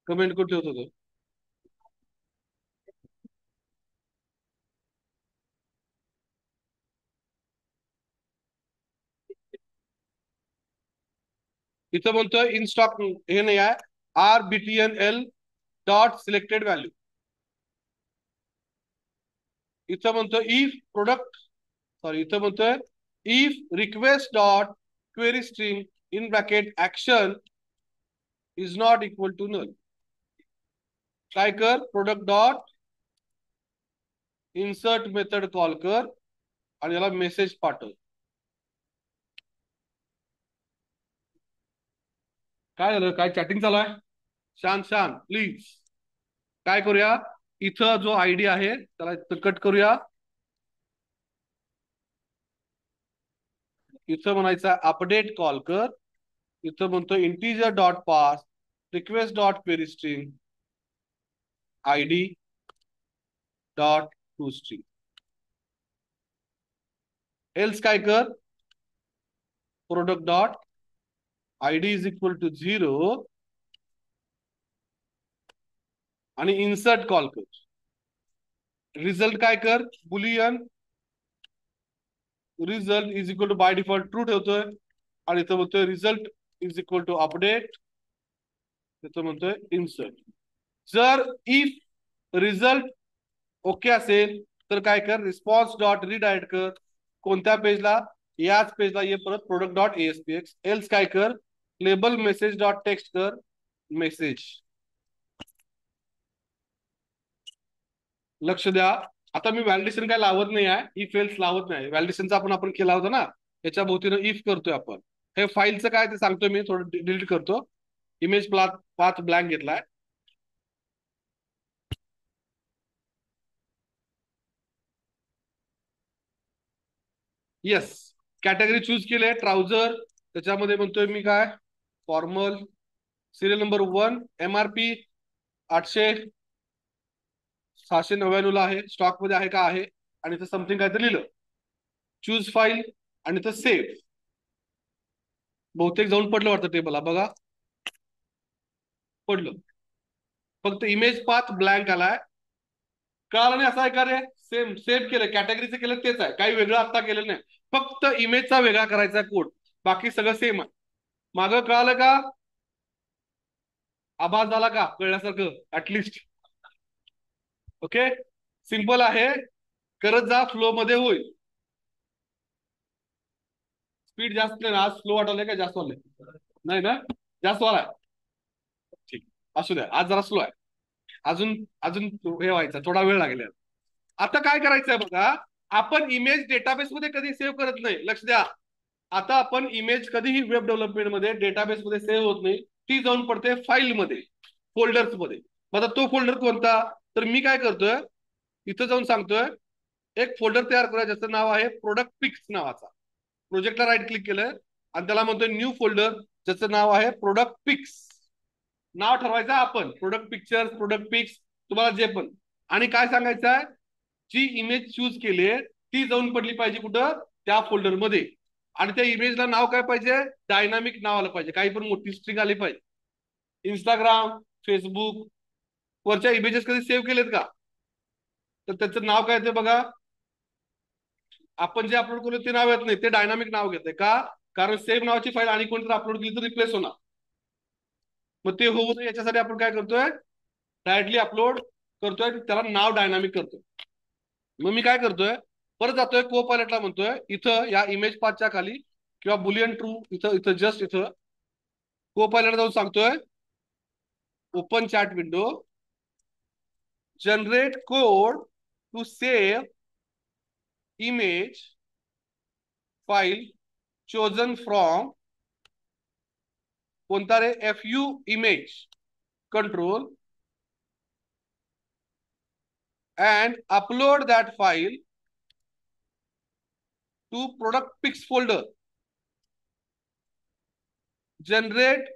कमेंट कुठे होत होतं, इथं म्हणतोय इन स्टॉक हे नाही आहे, RBTNL डॉट सिलेक्टेड व्हॅल्यू. इथं म्हणतोय इफ प्रोडक्ट, सॉरी इथं म्हणतोय if request dot query string in bracket action is not equal to null, काय कर, product dot insert method call कर आणि याला मेसेज पाठव. काय झालं, काय चॅटिंग चालू आहे, शांत शांत प्लीज. काय करूया, इथं जो आयडी आहे त्याला कट करूया, इथं म्हणायचं अपडेट कॉल कर, इथं म्हणतो integer dot parse request dot query string ID dot to string, else काय कर, product dot ID is equal to 0 आणि इन्सर्ट कॉल कर, रिझल्ट काय कर, boolean result is equal to by default true ठेवतोय, आणि इथं म्हणतोय result is equal to update, इथं म्हणतोय इन्सर्ट. जर इफ रिझल्ट ओके असेल तर काय कर, रिस्पॉन्स डॉट रिडायरेक्ट कर, कोणत्या पेजला, याच पेजला ये परत, प्रोडक्ट डॉट ASPX. एल्स काय कर, लेबल मेसेज डॉट टेक्स्ट कर, मेसेज. लक्ष द्या, आता मी व्हॅलिडेशन काय लावत नाही आहे, इफ एल्स लावत नाही, व्हॅलिडेशनचा आपण केला होता ना, याच्या भोवतीनं इफ करतोय आपण. हे फाईलचं काय ते सांगतो मी, थोडं डिलीट करतो. इमेज पाथ ब्लँक घेतलाय. येस, कॅटेगरी चूज केले ट्राउझर. त्याच्यामध्ये म्हणतोय मी काय, फॉर्मल, सिरियल नंबर 1, MRP 699 ला आहे, स्टॉक मध्ये आहे का आहे, आणि इथं समथिंग काय तर लिहिलं. चूज फाईल आणि इथं सेव्ह. बहुतेक जाऊन पडलं वाटतं टेबलला, बघा पडलं. फक्त इमेज पाथ ब्लँक आलाय. कळालं नाही असं आहे का रे? सेम सेम केलं, कॅटेगरीचं केलं तेच आहे, काही वेगळं आता केलं नाही. फक्त इमेजचा वेगळा करायचा कोड, बाकी सगळं सेम आहे. मागं कळालं का? आभास झाला का कळल्यासारखं ऍटलिस्ट? ओके, सिंपल आहे. करत जा, फ्लो मध्ये होईल. स्पीड जास्त नाही ना आज? स्लो वाटवलंय का जास्त वाटलंय? नाही ना, जास्त वाला आहे. ठीक, असू द्या, आज जरा स्लो आहे. अजून अजून हे व्हायचं, थोडा वेळ लागेल. आता काय करायचंय बघा, आपण इमेज डेटाबेस मध्ये कधी सेव्ह करत नाही, लक्ष द्या. आता आपण इमेज कधीही वेब डेव्हलपमेंट मध्ये डेटाबेस मध्ये सेव्ह होत नाही, ती जाऊन पडते फाईल मध्ये, फोल्डर्स मध्ये. आता तो फोल्डर कोणता? तर मी काय करतोय, इथं जाऊन सांगतोय एक फोल्डर तयार करूया ज्याचं नाव आहे प्रोडक्ट पिक्स नावाचा. प्रोजेक्टला राईट क्लिक केलं आणि त्याला म्हणतोय न्यू फोल्डर, ज्याचं नाव आहे प्रोडक्ट पिक्स. नाव ठरवायचं आपण, प्रोडक्ट पिक्चर्स, प्रोडक्ट पिक्स, तुम्हाला जे पण. आणि काय सांगायचं आहे, जी इमेज चूज केली ती जाऊन पडली पाहिजे कुठं, त्या फोल्डर मध्ये. आणि त्या इमेजला नाव काय पाहिजे, डायनामिक नाव आलं पाहिजे, काही पण मोठी स्ट्रिंग आली पाहिजे. इंस्टाग्राम, फेसबुक वरच्या इमेजेस कधी सेव्ह केलेत का? तर त्याचं नाव काय ते बघा. आपण जे अपलोड करू ते नाव येत नाही, ते डायनामिक नाव घेते का? कारण सेव्ह नावाची फाईल आणि कोणतरी अपलोड केली तर रिप्लेस होणार. मग ते होऊ नये याच्यासाठी आपण काय करतोय, डायरेक्टली अपलोड करतोय, त्याला नाव डायनामिक करतोय. मग मी काय करतोय, परत जातोय को पायलटला, म्हणतोय इथं या इमेज पाथच्या खाली किंवा बुलियन ट्रू, इथं इथं जस्ट इथं को पायलट जाऊन सांगतोय open chat window, generate code to save image file chosen from कोणता रे, FU image control and upload that file to product pics folder. Generate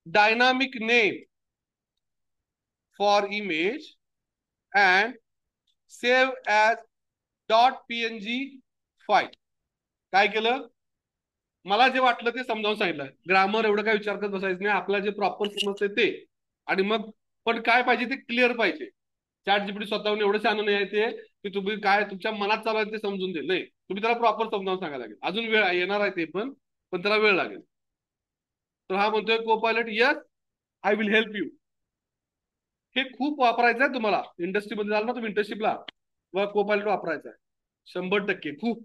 dynamic name for image and save as .png file. काय केलं, मला जे वाटलं ते समजावून सांगितलं. ग्रामर एवढं काय विचार करत बसायचं नाही, आपला जे प्रॉपर समजते ते. आणि मग पण काय पाहिजे ते क्लिअर पाहिजे. चॅट जीपीटी स्वतःहून एवढं छान नाही ते की तुम्ही काय तुमच्या मनात चालू आहे ते समजून दे, नाही, तुम्ही त्याला प्रॉपर समजावून सांगायला लागेल. अजून वेळ येणार आहे ते पण त्याला वेळ लागेल. तर हा म्हणतोय को pilot, yes I will help you. हे खूप वापरायचं आहे तुम्हाला, इंडस्ट्रीमध्ये जाल ना तुम्ही इंटर्नशिपला, व को पायलट वापरायचा आहे 100%. खूप.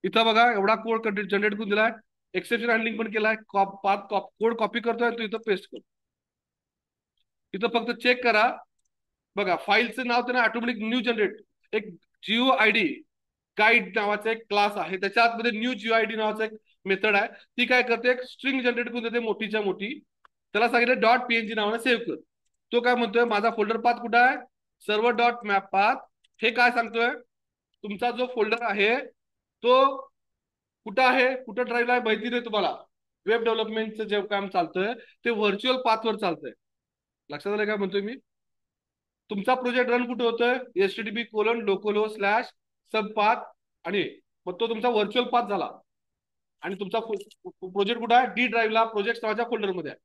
इथं बघा एवढा कोड जनरेट करून दिलाय, एक्सेप्शन हँडलिंग पण केलाय, कोड कॉपी करतोय तो इथं पेस्ट करतो. इथं फक्त चेक करा, बघा फाईलचं नाव त्यांना ऑटोमॅटिक न्यू जनरेट, एक जिओ आयडी गाईड नावाचा एक क्लास आहे, त्याच्या आतमध्ये न्यू जिओ आयडी नावाचा एक मेथड आहे. ती काय करते, एक स्ट्रिंग जनरेट करून देते मोठीच्या मोठी. त्याला सांगितलं .png नावाने सेव्ह कर. तो काय म्हणतोय, माझा फोल्डर पाथ कुठं आहे, सर्व्हर डॉट मॅप पाथ. हे काय सांगतोय, तुमचा जो फोल्डर आहे तो कुठं आहे, कुठं ड्राईव्हला आहे माहिती नाही तुम्हाला. वेब डेव्हलपमेंटचं जे काम चालतंय ते व्हर्च्युअल पाथवर चालतंय. लक्षात आलं काय म्हणतोय मी? तुमचा प्रोजेक्ट रन कुठे होतोय, HTTP://सब पाथ, आणि मग तो तुमचा व्हर्च्युअल पाथ झाला. आणि तुमचा प्रोजेक्ट कुठे आहे, डी ड्राईव्हला प्रोजेक्ट नावाच्या फोल्डरमध्ये आहे.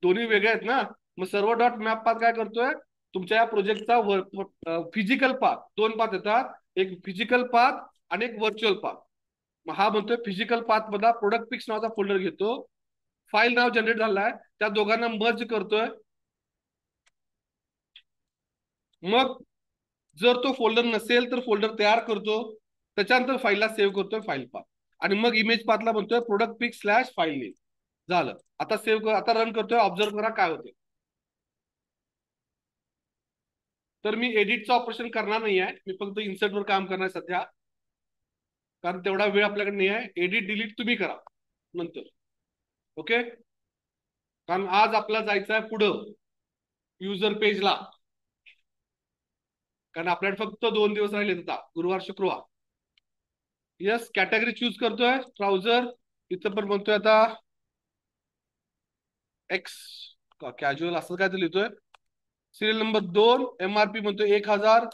दोन्ही वेगळे आहेत ना. मग सर्व डॉट मॅप पाथ काय करतोय, तुमच्या या प्रोजेक्टचा फिजिकल पाथ, दोन पाथ येतात, एक फिजिकल पाथ आणि एक व्हर्च्युअल पाथ. मग हा म्हणतोय फिजिकल पाथ मधला प्रोडक्ट पिक्स नावाचा फोल्डर घेतो, फाईल नाव जनरेट झालाय त्या दोघांना मर्ज करतोय. मग जर तो फोल्डर नसेल तर फोल्डर तयार करतो, त्याच्यानंतर फाईलला सेव्ह करतोय फाईल पाथ. आणि मग इमेज पाथला म्हणतोय प्रोडक्ट पिक्स स्लॅश फाईल नेम. झालं, आता सेव्ह कर, आता रन करतोय, ऑब्झर्व करा काय होते. तर मी एडिटचं ऑपरेशन करणार नाही आहे, मी फक्त इन्सर्ट वर काम करणार सध्या. कारण तेवढा वेळ आपल्याकडे नाही आहे. एडिट डिलीट तुम्ही करा नंतर. ओके, कारण आज आपल्याला जायचं आहे पुढं युजर पेजला, कारण आपल्याकडे फक्त 2 दिवस राहिले आता, गुरुवार शुक्रवार. यस, कॅटेगरी चूज करतोय ट्राउझर. इथं पण म्हणतोय आता एक्स कॅज्युअल असं काय लिहितोय. सिरियल नंबर 2, MRP म्हणतोय 1000,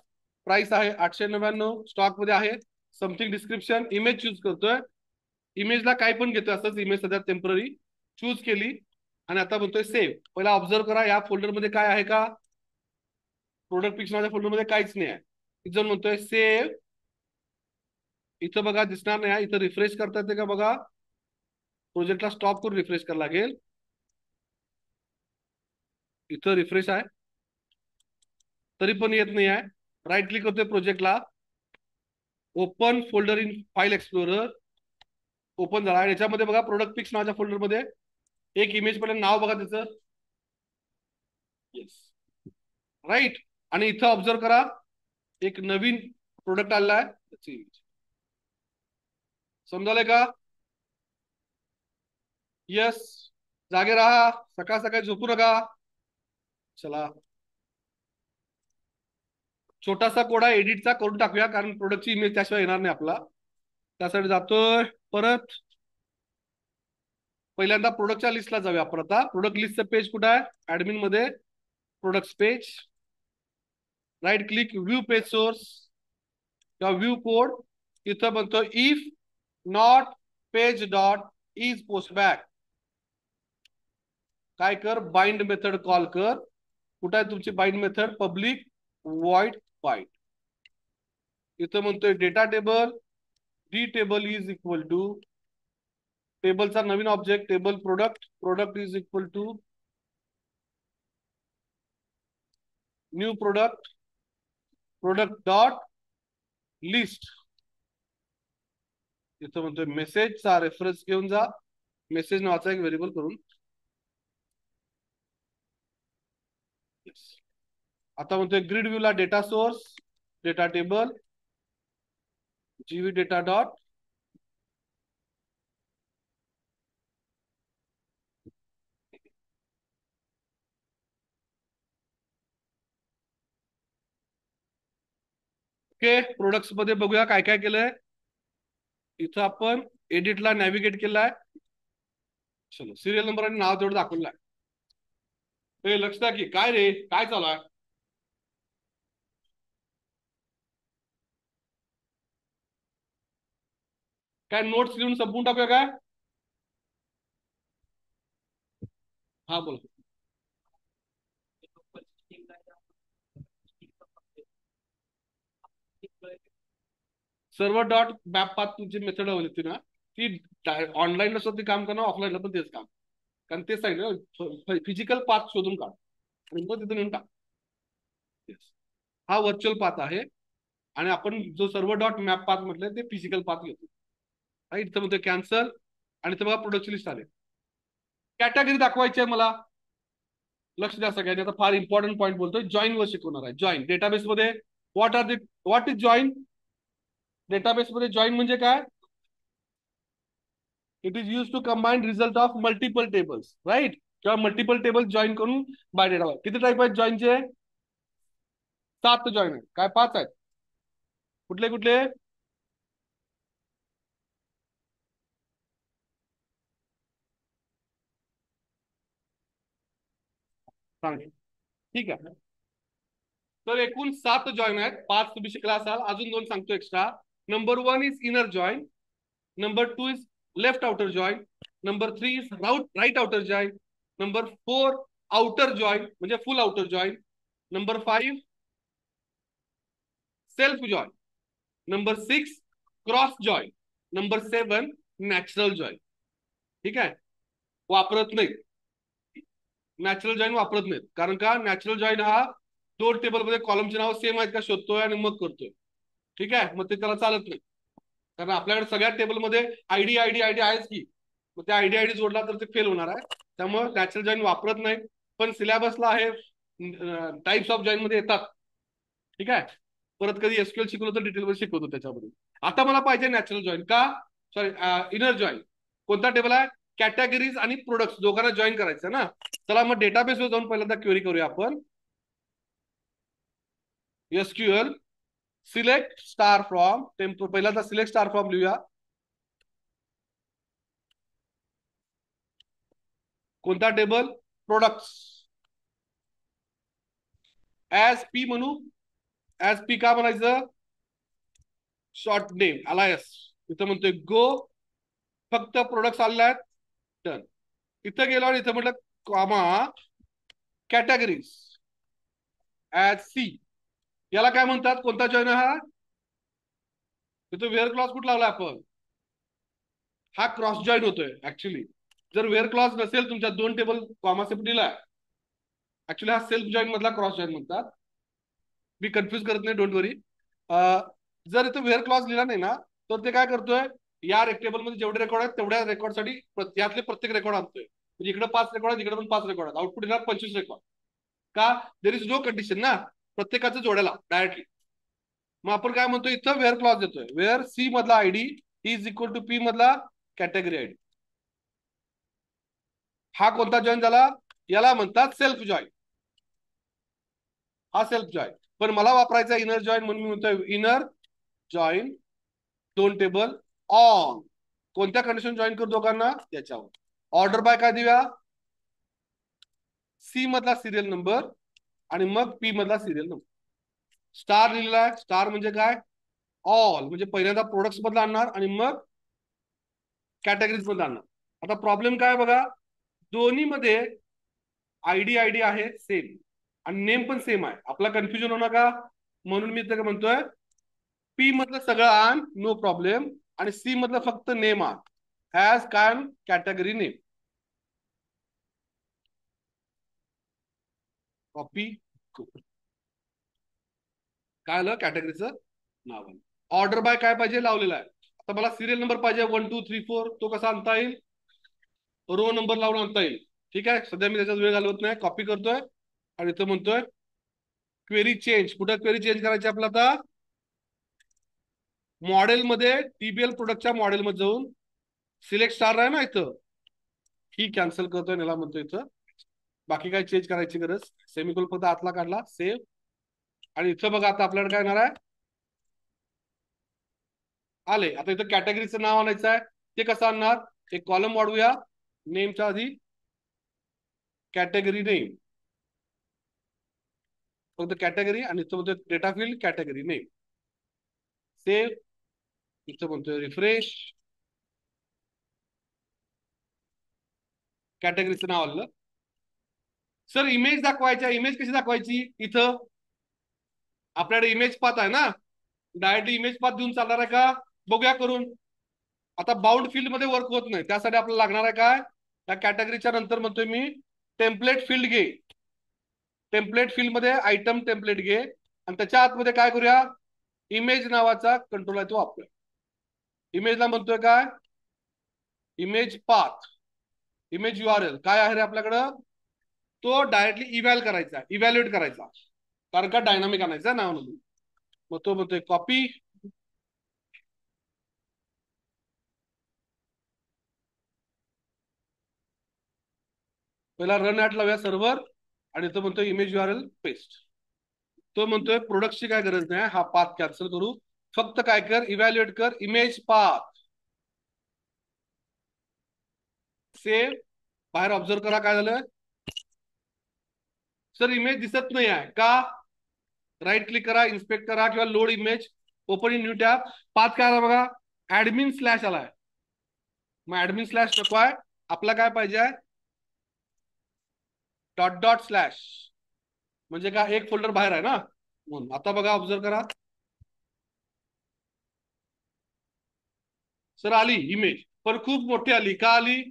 प्राइस आहे 899, स्टॉक मध्ये आहे. समथिंग डिस्क्रिप्शन, इमेज चूज करतोय. इमेजला काय पण घेतोय, असंच इमेज सध्या टेम्पररी चूज केली. आणि आता म्हणतोय सेव्ह. पहिला ऑब्झर्व करा या फोल्डर मध्ये काय आहे का. प्रोडक्ट पिक्स नावाच्या फोल्डर मध्ये काहीच नाही आहे. इथं म्हणतोय सेव्ह. इथं बघा दिसणार नाही, इथं रिफ्रेश करता येते का बघा. प्रोजेक्टला स्टॉप करून रिफ्रेश करायला लागेल. इथं रिफ्रेश आहे तरी पण येत नाही आहे. राईट क्लिक होते प्रोजेक्टला, open folder in file explorer. Open झाला. याच्यामध्ये बघा प्रोडक्ट पिक्स नावाच्या फोल्डर मध्ये एक इमेज पण नाव बघा त्याचं. Yes, right. आणि इथं ऑब्झर्व करा एक नवीन प्रोडक्ट आलेला आहे, त्याची इमेज. समजाले का. यस, जागे राहा, सकाळ सकाळी झोपू नका. चला, छोटासा कोडा एडिटचा करून टाकूया, कारण प्रोडक्टची इमेज त्याशिवाय येणार नाही आपला. त्यासाठी जातोय परत. पहिल्यांदा प्रोडक्टच्या लिस्टला जाऊया आपण. आता प्रोडक्ट लिस्टचं पेज कुठं आहे, ऍडमिन मध्ये product page. Right click, view page source किंवा व्ह्यू कोड. इथं म्हणतो if not page dot is post back. काय कर, बाइंड मेथड कॉल कर. कुठं आहे तुमची bind method, public void bind. इथं म्हणतोय data table, D table is equal to टेबलचा नवीन object table product. Product is equal to new product. Product dot list. इथं म्हणतोय मेसेजचा रेफरन्स घेऊन जा. मेसेज नावाचा एक व्हेरिएबल करून. आता म्हणतोय ग्रिड व्ह्यू ला डेटा सोर्स, डेटा टेबल, जीवी डेटा डॉट. ओके, प्रोडक्ट्स मध्ये बघूया काय काय केलंय. इथं आपण एडिटला नॅव्हिगेट केलाय. चलो, सिरियल नंबर आणि नाव तेवढं दाखवलं आहे. हे लक्ष द्या की काय रे, काय चालू आहे. काय नोट्स लिहून संपवून टाकूया काय. हा बोला. सर्व्हर डॉट मॅप पाथ तुमची मेथड होती ना, ती ऑनलाईन नसतं ते काम करणं, ऑफलाईनला पण तेच काम. कारण तेच सांगितलं फिजिकल पाथ शोधून काढ आणि तो तिथे नेऊन टाक. हा व्हर्च्युअल पाथ आहे. आणि आपण जो सर्व्हर डॉट मॅप पाथ म्हटलं ते फिजिकल पाथ घेतो. राईट, इथं म्हणतो कॅन्सल. आणि इथं बघा प्रोडक्टची लिस्ट आले. कॅटेगरी दाखवायची आहे मला. लक्ष द्या सगळ्यांनी, आता फार इम्पॉर्टंट पॉईंट बोलतोय. जॉईन वर शिकवणार आहे. जॉईन डेटाबेस मध्ये व्हॉट इज जॉईन. डेटाबेस मध्ये जॉईन म्हणजे काय. It is use to combine result of multiple tables. Right, किंवा मल्टिपल टेबल जॉईन करून बाय डेटा. किती टाईप आहेत जॉईनचे. 7 जॉईन आहेत. काय 5 आहेत. कुठले कुठले. सांग. ठीक आहे, तर एकूण 7 जॉईन आहेत. 5 तुम्ही शिकला असाल, अजून 2 सांगतो extra. Number 1 is inner join. Number 2 is left outer join. Number 3 is right outer join. Number 4 outer join म्हणजे full outer join. Number 5 self join. Number 6 cross join. Number 7 natural join. ठीक आहे, वापरत नाही. नॅचरल जॉईन वापरत नाहीत, कारण का natural join हा 2 टेबल मध्ये कॉलमचे नाव सेम आहेत का शोधतोय आणि मग करतोय. ठीक आहे, मग ते त्याला चालत नाही. कारण आपल्याकडे सगळ्या टेबलमध्ये आयडी आयडी आयडी आहेच की, मग त्या आयडी आयडी जोडला तर ते फेल होणार आहे. त्यामुळे नॅचरल जॉईन वापरत नाही. पण सिलेबसला आहे, टाइप्स ऑफ जॉईन मध्ये येतात. ठीक आहे, परत कधी एसक्यूएल शिकवलं तर डिटेलमध्ये शिकवतो त्याच्यामध्ये. आता मला पाहिजे नॅचरल जॉईन का सॉरी इनर जॉईन. कोणता टेबल आहे? कॅटेगरीज आणि प्रोडक्ट्स दोघांना जॉईन करायचं ना. चला मग डेटाबेसवर जाऊन पहिल्यांदा क्वेरी करूया आपण. एसक्यूएल सिलेक्ट स्टार फ्रॉम पहिल्यांदा सिलेक्ट स्टार फ्रॉम लिहूया. कोणता टेबल? प्रोडक्ट्स. ऍज पी म्हणू. ऍज पी का म्हणायचं? Short name अलायस. इथं म्हणतोय गो, फक्त प्रोडक्ट्स आलेले आहेत. डन. इथं गेलो आणि इथं म्हटलं कॉमा कॅटेगरीज ऍज सी. याला काय म्हणतात? कोणता जॉईन हा? इथं वेअर क्लॉज कुठं लावला आपण? हा क्रॉस जॉईन होतोय ऍक्च्युली. जर वेअर क्लॉज नसेल तुमच्या दोन टेबल कॉमा सेपटीला, ऍक्च्युली हा सेल्फ जॉईन मधला क्रॉस जॉईन म्हणतात. मी कन्फ्युज करत नाही, डोंट वरी. जर इथं वेअर क्लॉज लिहिला नाही ना तर ते काय करतोय, या टेबल मध्ये जेवढे रेकॉर्ड आहेत तेवढ्या रेकॉर्ड साठी यातले प्रत्येक रेकॉर्ड आणतोय. म्हणजे इकडे 5 रेकॉर्ड आहेत, इकडे पण 5 रेकॉर्ड आहेत. आउटपुट येणार 25 रेकॉर्ड. का? देर इज नो कंडिशन ना, प्रत्येकाचं जोड्याला डायरेक्टली. मग आपण काय म्हणतो इथं वेअर क्लॉज देतोय. वेअर सी मधला ID is equal to P मधला कॅटेगरी आयडी. हा कोणता जॉईन झाला? याला म्हणतात सेल्फ जॉईन. हा सेल्फ जॉईन. पण मला वापरायचा इनर जॉईन म्हणून मी म्हणतोय इनर जॉईन दोन टेबल ऑन. कोणत्या कंडिशन जॉईन करतो दोघांना? याच्यावर. ऑर्डर बाय काय देऊया? सी मधला सिरियल नंबर आणि मग पी मधला सिरियल नंबर. स्टार लिहिलेला आहे. स्टार म्हणजे काय? ऑल. म्हणजे पहिल्यांदा प्रोडक्ट्स मधला आणणार आणि मग कॅटेगरीज मध्ये आणणार. आता प्रॉब्लेम काय बघा, दोन्ही मध्ये आयडी आहे सेम आणि नेम पण सेम आहे. आपला कन्फ्युजन होणार का? म्हणून मी इथे म्हणतोय पी मधलं सगळं आण, नो प्रॉब्लेम, आणि सी मधलं फक्त नेम आण ऍज काय कॅटेगरी नेम. कॉपी. काय आलं? कॅटेगरीचं नाव आलं. ऑर्डर बाय काय पाहिजे? लावलेला आहे. आता मला सिरियल नंबर पाहिजे 1 2 3 4. तो कसा आणता येईल? रो नंबर लावून आणता येईल. ठीक आहे, सध्या मी त्याच्यात वेळ घालवत नाही. कॉपी करतोय आणि इथं म्हणतोय क्वेरी चेंज. कुठं क्वेरी चेंज करायची आपल्याला? आता मॉडेलमध्ये टीबीएल प्रोडक्टच्या मॉडेलमध्ये जाऊन सिलेक्ट स्टार आहे ना इथं, ही कॅन्सल करतोय. याला म्हणतोय इथं बाकी काय चेंज करायची गरज. सेमिकोल फक्त आतला काढला, सेव्ह. आणि इथं बघा आता आपल्याकडे काय येणार आहे? आले. आता इथं कॅटेगरीचं नाव आणायचं आहे. ते कसं आणणार? एक कॉलम वाढवूया नेमच्या आधी, कॅटेगरी नेम, फक्त कॅटेगरी, आणि इथं म्हणतोय data field category name. Save. इथं म्हणतोय रिफ्रेश. कॅटेगरीचं नाव आलं. सर इमेज दाखवायच्या. इमेज कशी दाखवायची? इथं आपल्याकडे इमेज पाथ आहे ना, डायरेक्टली इमेज पाथ देऊन चालणार आहे का? बघूया करून. आता बाउंड फील्ड मध्ये वर्क होत नाही, त्यासाठी आपल्याला लागणार आहे काय? या कॅटेगरीच्या नंतर म्हणतोय मी टेम्पलेट फील्ड घे. टेम्पलेट फील्ड मध्ये आयटम टेम्पलेट घे आणि त्याच्या आतमध्ये काय करूया? इमेज नावाचा कंट्रोल आहे तो वापरूया. इमेजला म्हणतोय काय? इमेज पाथ, इमेज URL काय आहे रे आपल्याकडं? तो डायरेक्टली इव्हॅल्युएट करायचा, कारण का डायनामिक आणायचा नावामध्ये. मग तो म्हणतोय कॉपी. पहिला रन ऍट लावूया सर्व्हर आणि तो म्हणतोय इमेज URL पेस्ट. तो म्हणतोय प्रोडक्टची काय गरज नाही, हा पाथ कॅन्सल करू. फक्त काय कर? इव्हॅल्युएट कर इमेज पाथ. सेव्ह. बाहेर ऑब्झर्व करा काय झालं. सर इमेज दिसत नाही आहे का? राईट क्लिक करा, इन्स्पेक्ट करा किंवा load image, open in new tab. Path काय आला बघा? ऍडमिन स्लॅश आलाय. मग ऍडमिन स्लॅश नको आहे, आपला काय पाहिजे? Dot dot slash. म्हणजे काय? एक फोल्डर बाहेर आहे ना म्हणून. आता बघा, ऑब्झर्व करा. सर आली इमेज, पण खूप मोठी आली. का आली?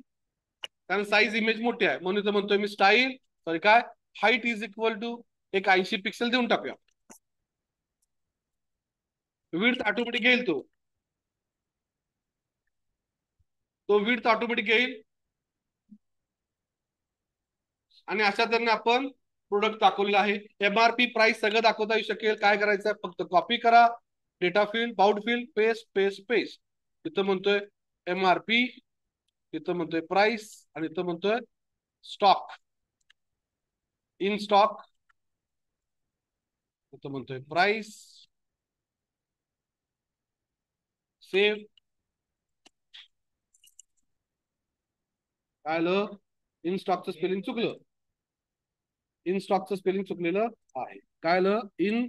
कारण साईज इमेज मोठी आहे म्हणून. इथं म्हणतोय मी स्टाईल सॉरी काय हाईट इज इक्वल टू एक 80 पिक्सल देऊन टाकूया. विड्थ ऑटोमॅटिक घेईल तो विड्थ ऑटोमॅटिक घेईल. आणि अशा तऱ्हेने आपण प्रोडक्ट दाखवलेला आहे. MRP प्राइस सगळं दाखवता येऊ शकेल. काय करायचं, फक्त कॉपी करा, data field, bound field, paste paste paste. इथं म्हणतोय MRP, इथं म्हणतोय प्राइस, आणि इथं म्हणतोय स्टॉक, इन स्टॉक, इथं म्हणतोय प्राइस, सेव्ह. काय आलं, इन स्टॉकचं स्पेलिंग चुकलं, इन स्टॉकचं स्पेलिंग चुकलेलं आहे. काय आलं, इन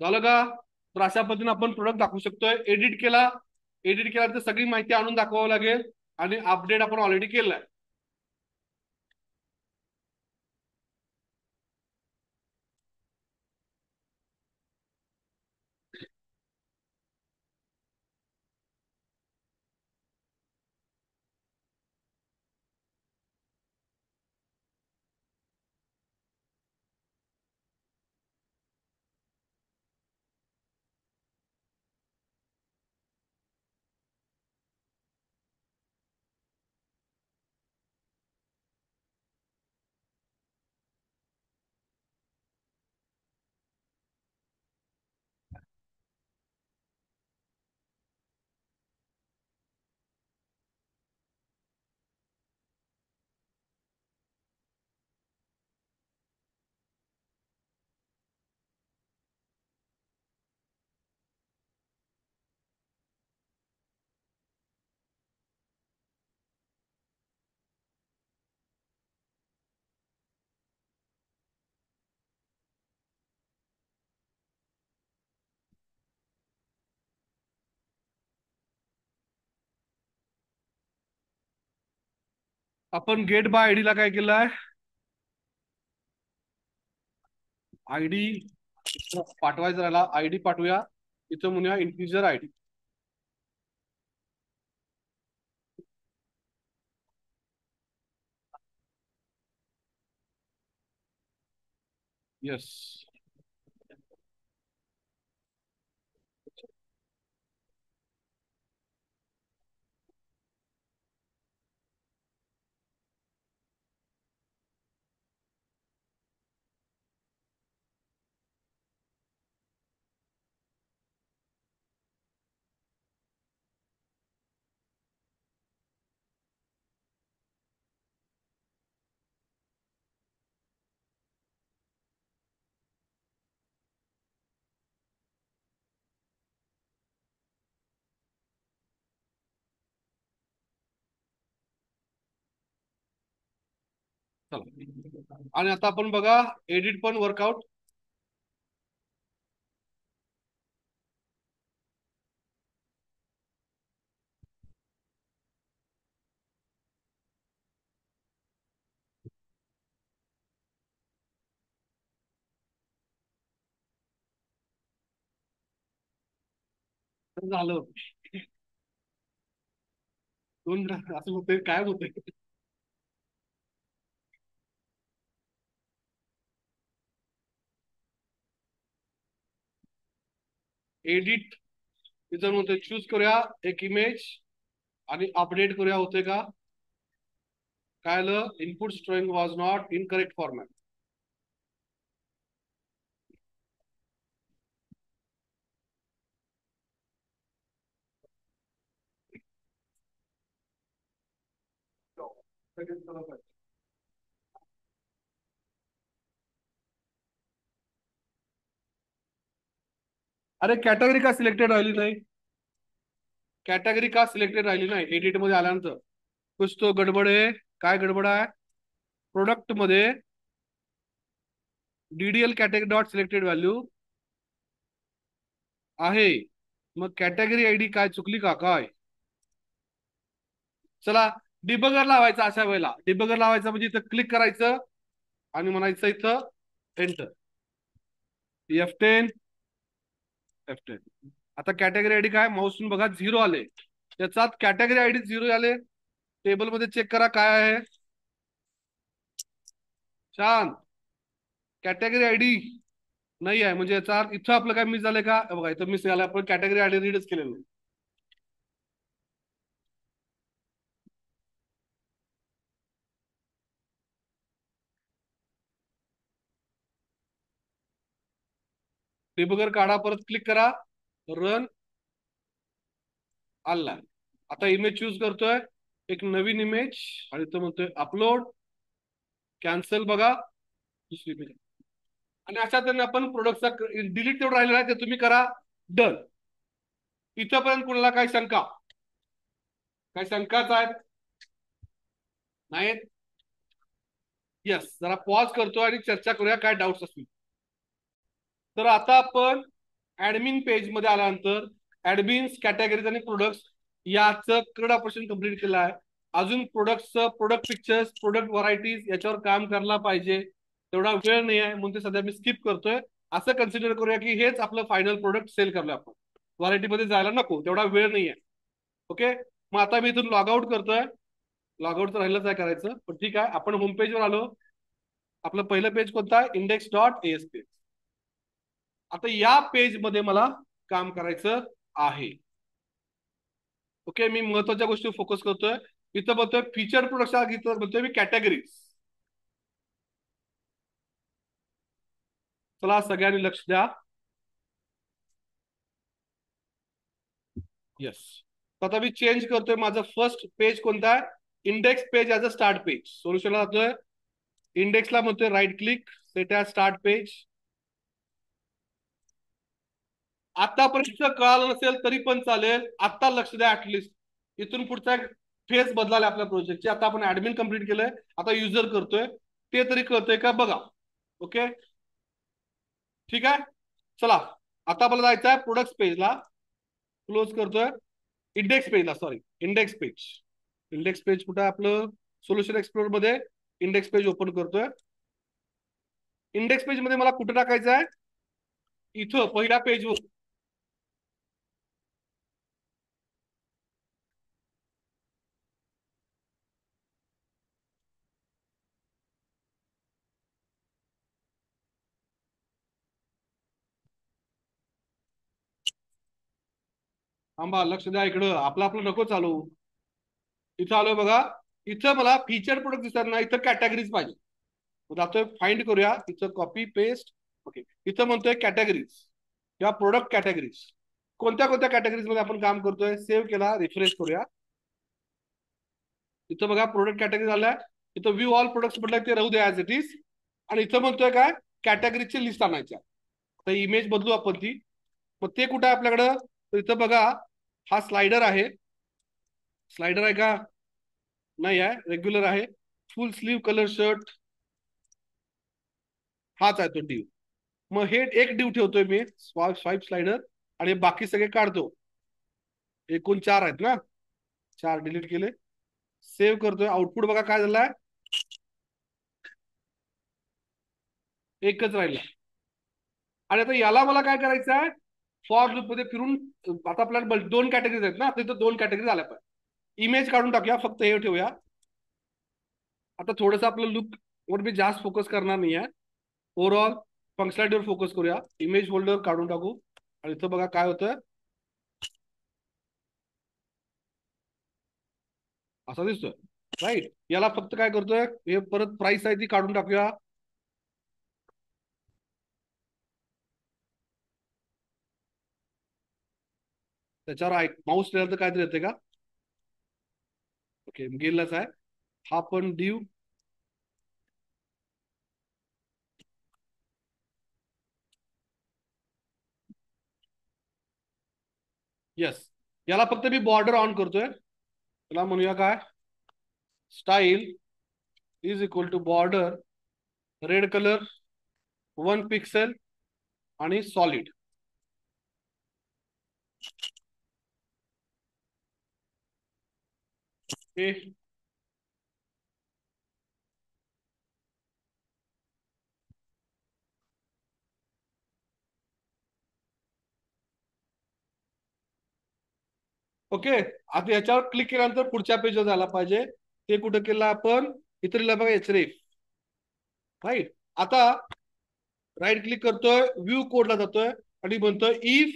झालं का. तर अशा पद्धतीने आपण प्रोडक्ट दाखवू शकतोय. एडिट केला तर सगळी माहिती आणून दाखवावं लागेल, आणि अपडेट आपण ऑलरेडी केलाय. आपण गेट बाय आयडी ला काय केलंय, आयडी पाठवायचं राहिला, आयडी पाठवूया. इथं म्हणूया इंटिजर आयडी. येस, चला. आणि आता आपण बघा, एडिट पण वर्कआउट. झालं, दोन असं होतंय, काय होतंय. एडिट, इथं म्हणतोय चूज करूया एक इमेज, आणि अपडेट करूया. होते का, काय आलं, input string was not in correct format. अरे कॅटेगरी का सिलेक्टेड राहिली नाही, कॅटेगरी का सिलेक्टेड राहिली नाही एडिट मध्ये आल्यानंतर. कुछ तो गडबड आहे. काय गडबड आहे, प्रोडक्ट मध्ये DDL category dot selected value आहे, मग कॅटेगरी आयडी काय चुकली का काय. चला, डिबगर लावायचा. अशा वेळेला डिबगर लावायचं म्हणजे इथं क्लिक करायचं, आणि म्हणायचं इथं एंटर, F10 F10. आता कॅटेगरी आयडी काय, माऊसून बघा 0 आले, त्याच्यात कॅटेगरी आयडी 0 आले. टेबल मध्ये चेक करा काय आहे, छान, कॅटेगरी आयडी नाही आहे. म्हणजे याचा अर्थ इथं आपलं काय मिस झालंय का, बघा इथं मिस झालं, आपण कॅटेगरी आयडी रीडच केलेलं नाही. डिबगर काढा, परत क्लिक करा, रन आला. आता इमेज चूज करतोय, एक नवीन इमेज, आणि तो म्हणतोय अपलोड, कॅन्सल, बघा दुसरी इमेज. आणि अशा तऱ्हेने आपण प्रोडक्टचा डिलीट तेवढं राहिलेला आहे ते तुम्ही करा, डन. इथंपर्यंत कुणाला काही शंका, काही शंकाच आहेत? नाहीत? यस, जरा पॉज करतो आणि चर्चा करूया काय डाऊट्स असतील. तर आता आपण ऍडमिन पेज मध्ये आल्यानंतर ऍडमिन्स, कॅटेगरीज आणि प्रोडक्ट्स याचं क्रेड ऑपरेशन कंप्लीट केलं आहे. अजून प्रोडक्टचं, प्रोडक्ट पिक्चर्स, प्रोडक्ट व्हरायटीज याच्यावर काम करायला पाहिजे, तेवढा वेळ नाही आहे म्हणून ते सध्या मी स्किप करतोय. असं कन्सिडर करूया की हेच आपलं फायनल प्रोडक्ट सेल करलोय आपण, व्हरायटी मध्ये जायला नको, तेवढा वेळ नाही आहे. ओके, मग आता मी इथून लॉग आउट करतोय. लॉग आउट तर राहिलंच आहे करायचं, पण ठीक आहे. आपण होम पेजवर आलो. आपलं पहिलं पेज कोणतं आहे? index.asp. आता या पेज मध्ये मला काम करायचं आहे. ओके, मी महत्वाच्या गोष्टी फोकस करतोय. इथं बोलतोय फीचर प्रोडक्ट, इथं बोलतोय मी कॅटेगरीज. चला सगळ्यांनी लक्ष द्या. येस, आता मी चेंज करतोय. माझं फर्स्ट पेज कोणतं आहे? Index page as a start page. सोल्युशनला जातोय, इंडेक्सला म्हणतोय right click, set as start page. आतापर्यंत कळालं नसेल तरी पण चालेल, आता लक्ष द्या. ऍटलिस्ट इथून पुढचा फेज बदलाय आपल्या प्रोजेक्टची. आता आपण ऍडमिन कंप्लीट केलंय, आता युजर करतोय, ते तरी कळतंय का बघा. ओके, ठीक आहे. चला, आता मला जायचं आहे प्रोडक्ट पेजला. क्लोज करतोय. इंडेक्स पेजला, sorry, index page. Index page कुठं आहे आपलं? सोल्युशन एक्सप्लोर मध्ये इंडेक्स पेज ओपन करतोय. इंडेक्स पेज मध्ये मला कुठं टाकायचं आहे? इथं पहिल्या पेजवर. थांबा, लक्ष द्या इकडं, आपलं आपलं नको चालू. इथं आलोय बघा. इथं मला फीचर प्रोडक्ट दिसतात ना, इथं कॅटेगरीज पाहिजे. जातोय, फाइंड करूया, इथं कॉपी पेस्ट. ओके, इथं म्हणतोय कॅटेगरीज किंवा प्रोडक्ट कॅटेगरीज. कोणत्या कोणत्या कॅटेगरीज मध्ये आपण काम करतोय? सेव्ह केला, रिफ्रेश करूया. इथं बघा प्रोडक्ट कॅटेगरी झालाय. इथं व्ह्यू ऑल प्रोडक्ट्स म्हटलं ते राहू द्या ऍज इट इज. आणि इथं म्हणतोय काय? कॅटेगरीची लिस्ट आणायच्या. तर इमेज बदलू आपण ती. मग ते कुठं आहे आपल्याकडं? तर इथं बघा, हा स्लाइडर आहे. स्लाइडर आहे का? नाही आहे, रेग्युलर आहे. फुल स्लीव कलर शर्ट, हाच आहे तो डिव. मग हे एक डिव ठेवतोय मी, स्वाईप स्लाइडर, आणि बाकी सगळे काढतो. एकूण 4 आहेत ना, 4 डिलीट केले. सेव्ह करतोय. आउटपुट बघा काय झालाय, एकच राहिला. आणि आता याला मला काय करायचं आहे? फॉर लूप मध्ये फिरून, आता आपल्याला 2 कॅटेगरीज आहेत ना, तिथं 2 कॅटेगरी आल्या पाहिजे. इमेज काढून टाकूया, फक्त हे ठेवूया. आता थोडंसं आपलं लूप वर मी जास्त फोकस करणार नाही आहे. ओव्हरऑल फंक्शनॅलिटीवर फोकस करूया. इमेज होल्डर काढून टाकू, आणि इथं बघा काय होतं, असा दिसतोय. राईट, याला फक्त काय करतोय, हे परत प्राइस आहे ती काढून टाकूया. त्याच्यावर माऊस तर काहीतरी येते का? ओके, गेलाच आहे. हा पण डिव. येस, याला फक्त मी बॉर्डर ऑन करतोय. त्याला म्हणूया काय, style is equal to border, red colour 1 pixel आणि सॉलिड. Okay, okay. आता याच्यावर क्लिक केल्यानंतर पुढच्या पेजवर जायला पाहिजे. ते कुठं केलं आपण? इथे लिहिलं बघा, एचरेफ. राईट, आता राईट क्लिक करतोय, व्ह्यू कोडला जातोय, आणि म्हणतोय if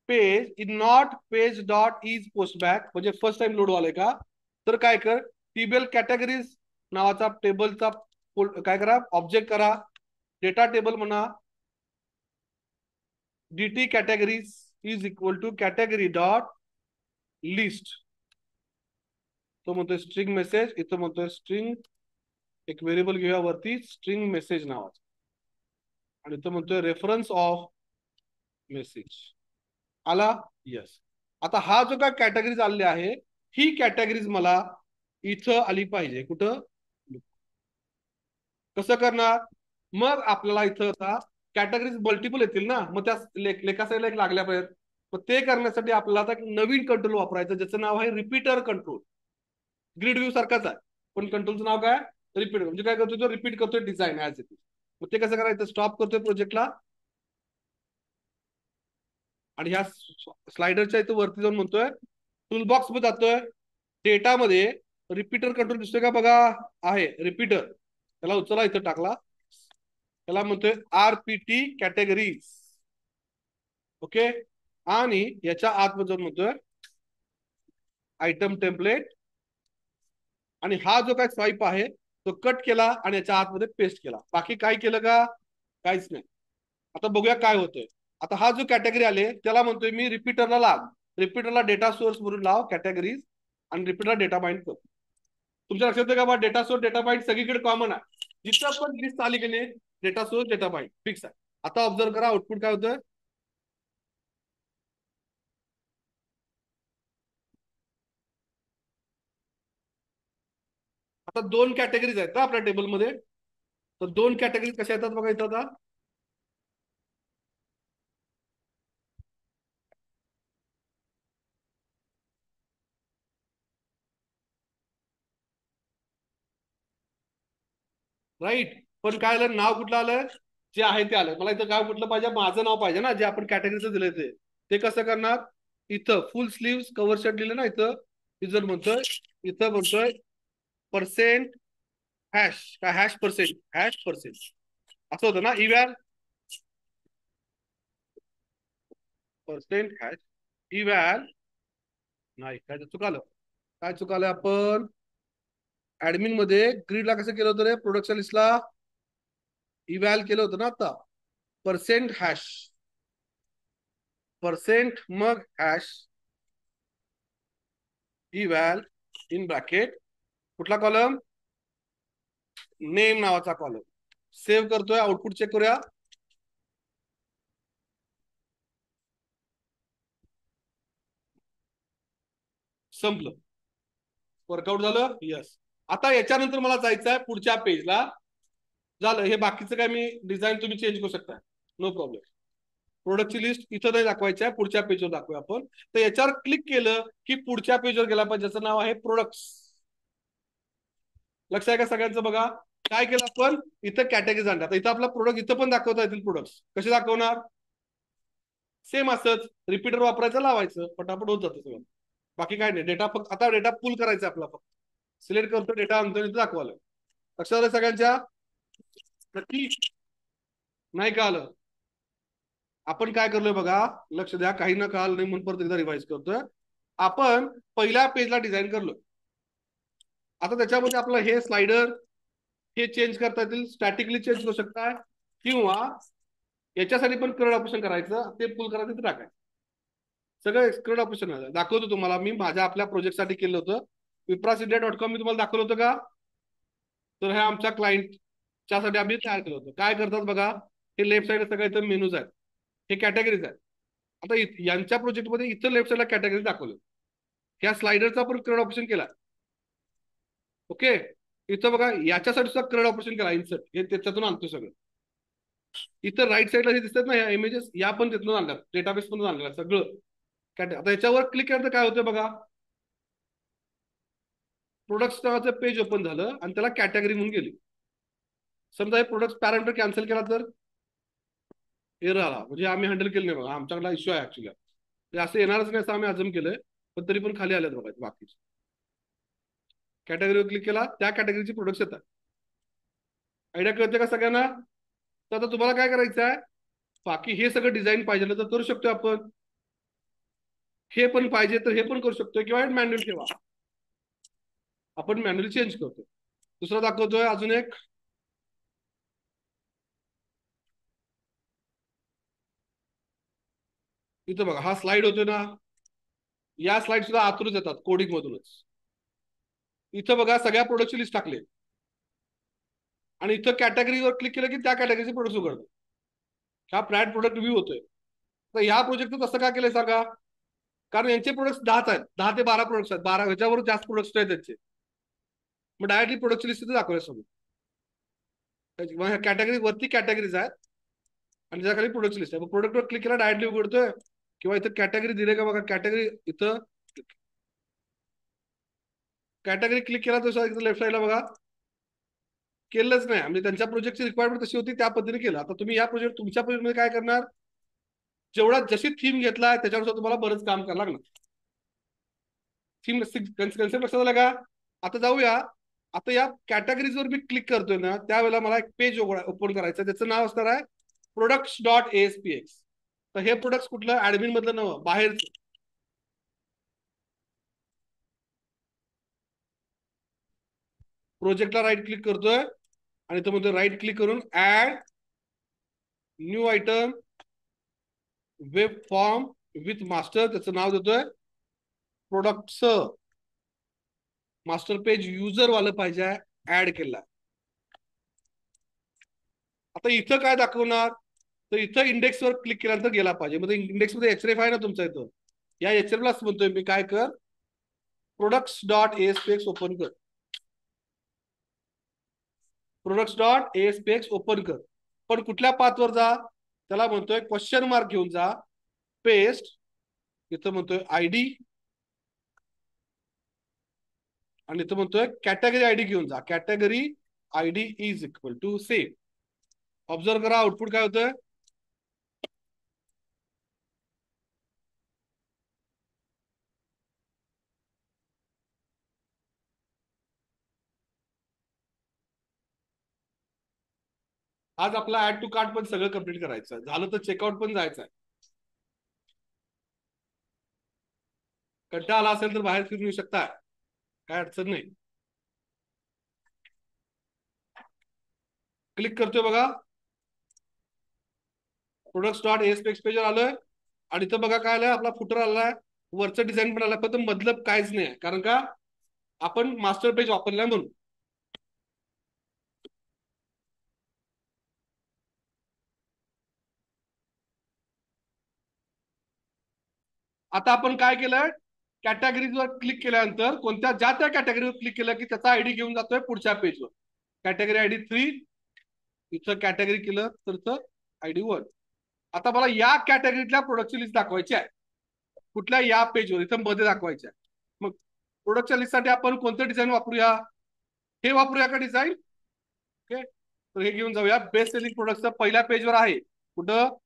page is not page dot is post back, म्हणजे फर्स्ट टाइम लोड आलाय का, तर काय कर, टेबल कॅटेगरीज नावाचा टेबलचा काय करा, ऑब्जेक्ट करा, डेटा टेबल म्हणा. dt categories is equal to category dot list. तो म्हणतोय स्ट्रिंग मेसेज, इथं म्हणतोय स्ट्रिंग, एक व्हेरिएबल घेऊया वरती स्ट्रिंग मेसेज नावाचं, आणि इथं म्हणतोय रेफरन्स ऑफ मेसेज. आला? यस. आता हा जो काय कॅटेगरीज आलेली आहे, ही कॅटेगरीज मला इथं आली पाहिजे. कुठं? कसं करणार? मग आपल्याला इथं आता कॅटेगरीज मल्टिपल येतील ना, मग त्या लेखा साईडला एक लागल्या पाहिजेत. मग ते करण्यासाठी आपल्याला आता एक नवीन कंट्रोल वापरायचं, ज्याचं नाव आहे रिपीटर कंट्रोल. ग्रिड व्ह्यू सारखाच आहे, पण कंट्रोलचं नाव काय? रिपीट. म्हणजे काय करतोय तो? रिपीट करतोय डिझाईन ऍज इट इज. मग ते कसं करायचं? स्टॉप करतोय प्रोजेक्टला, आणि ह्या स्लायडरच्या इथं वरती जाऊन म्हणतोय टूलबॉक्स मध्ये जातोय, डेटामध्ये रिपीटर कंट्रोल दिसतोय का बघा? आहे रिपीटर. त्याला उचला, इथं टाकला. त्याला म्हणतोय आरपीटी कॅटेगरीज. ओके. आणि याच्या आतमध्ये जाऊन म्हणतोय आयटम टेम्पलेट, आणि हा जो काय स्वाईप आहे तो कट केला आणि याच्या आतमध्ये पेस्ट केला. बाकी काय केलं का? काहीच नाही. आता बघूया काय होतंय. आता हा जो कॅटेगरी आले त्याला म्हणतोय मी रिपीटरला लाव. रिपीटरला डेटा सोर्स म्हणून लाव कॅटेगरीज, आणि रिपीटरला डेटा बाइंड कर. तुमच्या लक्षात येतं का बा? डेटा सोर्स डेटा बाइंड सगळीकडे कॉमन आहे. जिथं पण लिस्ट आली की नाही, data source data bind fix आहे. आता ऑब्झर्व करा आउटपुट काय होतं. आता दोन कॅटेगरीज आहेत ना आपल्या टेबलमध्ये. तर दोन कॅटेगरीज कशा येतात बघा इथं. आता राईट. पण काय आलं? नाव कुठलं आलं? जे आहे ते आलं. मला इथं काय कुठलं पाहिजे? माझं नाव पाहिजे ना, जे आपण कॅटेगरीचं दिलंय ते. ते कसं करणार? इथं फुल स्लीव्स कव्हर शर्ट दिलं ना, इथं इथं म्हणतोय, इथं म्हणतोय पर्सेंट हॅश, काय हॅश पर्सेंट, हॅश पर्सेंट असं होतं ना. इव्हॅल पर्सेंट हॅश इव्हॅल. नाही, काय चुकालं? काय चुकालं? आपण ऍडमिन मध्ये ग्रीडला कसं केलं होतं रे? प्रोडक्शन लिस्टला इव्हॅल केलं होतं ना. आता पर्सेंट हॅश, पर्सेंट मग हॅश इव्हॅल इन ब्रॅकेट, कुठला कॉलम? नेम नावाचा कॉलम. सेव्ह करतोय, आउटपुट चेक करूया. संपलं. वर्कआउट झालं. यस. आता याच्यानंतर मला जायचं आहे पुढच्या पेजला. झालं हे बाकीचं काय, मी डिझाईन तुम्ही चेंज करू शकता, नो प्रॉब्लेम. प्रोडक्टची लिस्ट इथं नाही दाखवायची आहे, पुढच्या पेजवर दाखवूया आपण. तर याच्यावर क्लिक केलं की पुढच्या पेजवर गेला पाहिजे, ज्याचं नाव आहे प्रोडक्ट्स. लक्ष आहे का सगळ्यांचं? बघा काय केलं आपण, इथं कॅटेगरीज आणल्या. इथं आपला प्रोडक्ट इथं पण दाखवता येतील. प्रोडक्ट्स कसे दाखवणार? सेम असंच, रिपीटर वापरायचं, लावायचं, पटापट होत जातं सगळं. बाकी काय नाही. डेटा फक्त आता डेटा पुल करायचा आपला, फक्त सिलेक्ट करतो डेटा आणतो, इथं दाखवायला. लक्षात आलं सगळ्यांच्या? नक्की नाही का आलं? आपण काय करलोय बघा, लक्ष द्या. काही ना कळालं नाही म्हणून परत एकदा रिवाइज करतोय. आपण पहिल्या पेजला डिझाईन करलो. आता त्याच्यामध्ये आपलं हे स्लाइडर हे चेंज करता येतील, स्टॅटिकली चेंज करू शकताय, किंवा याच्यासाठी पण कर्ड ऑपरेशन करायचं, ते पुल करायचं, ते टाकायचं. सगळं कर्ड ऑपरेशन दाखवतो तुम्हाला. मी माझ्या आपल्या प्रोजेक्टसाठी केलं होतं. विप्रास.इंडिया.com मी तुम्हाला दाखवलं होतं का? तर हे आमच्या क्लायंटच्या साठी आम्ही तयार केलं होतं. काय करतात बघा, हे लेफ्ट साईड सगळं इथं मेनूज आहेत, हे कॅटेगरीज आहेत. आता यांच्या प्रोजेक्टमध्ये इथं लेफ्ट साईडला कॅटेगरी दाखवलं. ह्या स्लाइडरचा पण कर्ड ऑपरेशन केला. ओके. इथं बघा याच्यासाठी सुद्धा कर्ड ऑपरेशन केला, इन्सर्ट, हे त्याच्यातून आणतो सगळं. इथं राईट साईडला जे दिसतात ना ह्या इमेजेस, या पण तिथून आणल्यात, डेटाबेस मधून आणलं सगळं. आता याच्यावर क्लिक केलं तर काय होतं बघा, प्रोडक्ट्स नावाचं पेज ओपन झालं आणि त्याला कॅटेगरी म्हणून गेली. समजा हे प्रोडक्ट पॅरामीटर कॅन्सल केला तर एरर आला, म्हणजे आम्ही हँडल केलं नाही बघा, आमच्याकडला इश्यू आहे ऍक्च्युली. असं येणारच नाही असं आम्ही अजूम केलंय, पण तरी पण खाली आलेत बघा बाकीचे. कॅटेगरीवर क्लिक केला, त्या कॅटेगरीची प्रोडक्ट्स येतात. आयडिया कळते का सगळ्यांना? तर आता तुम्हाला काय करायचं आहे, बाकी हे सगळं डिझाईन पाहिजे तर करू शकतो आपण. हे पण पाहिजे तर हे पण करू शकतो, किंवा मॅन्युअल ठेवा, आपण मॅन्युअली चेंज करतो. दुसरा दाखवतोय अजून एक. इथं बघा हा स्लाइड होतो ना, या स्लाइड सुद्धा आतूनच येतात कोडिंग मधूनच. इथं बघा सगळ्या प्रोडक्टची लिस्ट टाकली आणि इथं कॅटेगरीवर क्लिक केलं की त्या कॅटेगरीचे प्रोडक्ट उघडतो. हा ब्रँड प्रोडक्ट व्ह्यू होतोय. तर ह्या प्रोजेक्ट असं का केलंय सांगा, कारण यांचे प्रोडक्ट्स 10 आहेत, 10 ते 12 प्रोडक्ट्स आहेत, 12 ह्याच्यावर जास्त प्रोडक्ट्स आहेत त्यांचे. मग डायरेक्टली प्रोडक्टची लिस्ट दाखवल्या समोर. ह्या कॅटेगरी वरती कॅटेगरीज आहेत आणि त्याच्याखाली प्रोडक्टची लिस्ट आहे. मग प्रोडक्टवर क्लिक केला डायरेक्टली उघडतोय, किंवा इथं कॅटेगरी दिले का बघा, कॅटेगरी इथं कॅटेगरी क्लिक केला तर इथं लेफ्ट साईडला बघा केलंच नाही, म्हणजे त्यांच्या प्रोजेक्टची रिक्वायरमेंट तशी होती त्या पद्धतीने केलं. आता तुम्ही या प्रोजेक्ट तुमच्या प्रोजेक्टमध्ये काय करणार, जेवढा जशी थीम घेतला त्याच्यानुसार तुम्हाला बरंच काम करावं लागणार. थीम कन्सेप्ट लक्षात आलं का? आता जाऊया. आता या कॅटेगरीजवर मी क्लिक करतोय ना, त्यावेळेला मला एक पेज ओपन करायचं, त्याचं नाव असणार आहे products.aspx. तर हे प्रोडक्ट कुठलं, ऍडमिन मधलं नवं, बाहेरचं. प्रोजेक्टला राईट क्लिक करतोय आणि तो म्हणतोय राईट क्लिक करून add new item web form with master, त्याचं नाव देतोय प्रोडक्ट्स. मास्टर पेज युजर वालं पाहिजे, ऍड केला. आता इथं काय दाखवणार, तर इथं इंडेक्सवर क्लिक केल्यानंतर गेला पाहिजे. म्हणजे इंडेक्स मध्ये एचरेफ आहे ना तुमचा, इथं या एचरेफलाच म्हणतोय मी काय कर, products.aspx ओपन कर. products.aspx ओपन कर. पण कुठल्या पाथवर जा, त्याला म्हणतोय क्वेश्चन मार्क घेऊन जा, पेस्ट, इथं म्हणतोय आयडी, आणि इथं म्हणतोय कॅटेगरी आयडी घेऊन जा, category ID is equal to save. Observe करा आउटपुट काय होतंय. आज आपला ऍड टू कार्ट पण सगळं कंप्लीट करायचं झालं, तर चेकआउट पण जायचं आहे. कंटाळा आला असेल तर बाहेर फिरून येऊ शकता, काय अडचण नाही. क्लिक करतोय बघा, products.aspx पेजवर आलोय आणि इथं बघा काय आलंय, आपला फुटर आलाय, वरचं डिझाईन पण आलाय, पण मधलं काहीच नाही, कारण का आपण मास्टर पेज वापरलाय म्हणून. आता आपण काय केलंय, कॅटेगरीजवर क्लिक केल्यानंतर कोणत्या ज्या त्या कॅटेगरीवर क्लिक केलं की त्याचा आयडी घेऊन जातोय पुढच्या पेजवर. कॅटेगरी आयडी 3, इथं कॅटेगरी केलं तर इथं आयडी 1. आता मला या कॅटेगरीतल्या प्रोडक्टची लिस्ट दाखवायची आहे, कुठल्या या पेजवर इथं मध्ये दाखवायची आहे. मग प्रोडक्टच्या लिस्टसाठी आपण कोणतं डिझाईन वापरूया, हे वापरूया का डिझाईन. ओके, तर हे घेऊन जाऊया. बेस्ट सेलिंग प्रोडक्टचं पहिल्या पेजवर आहे, कुठं,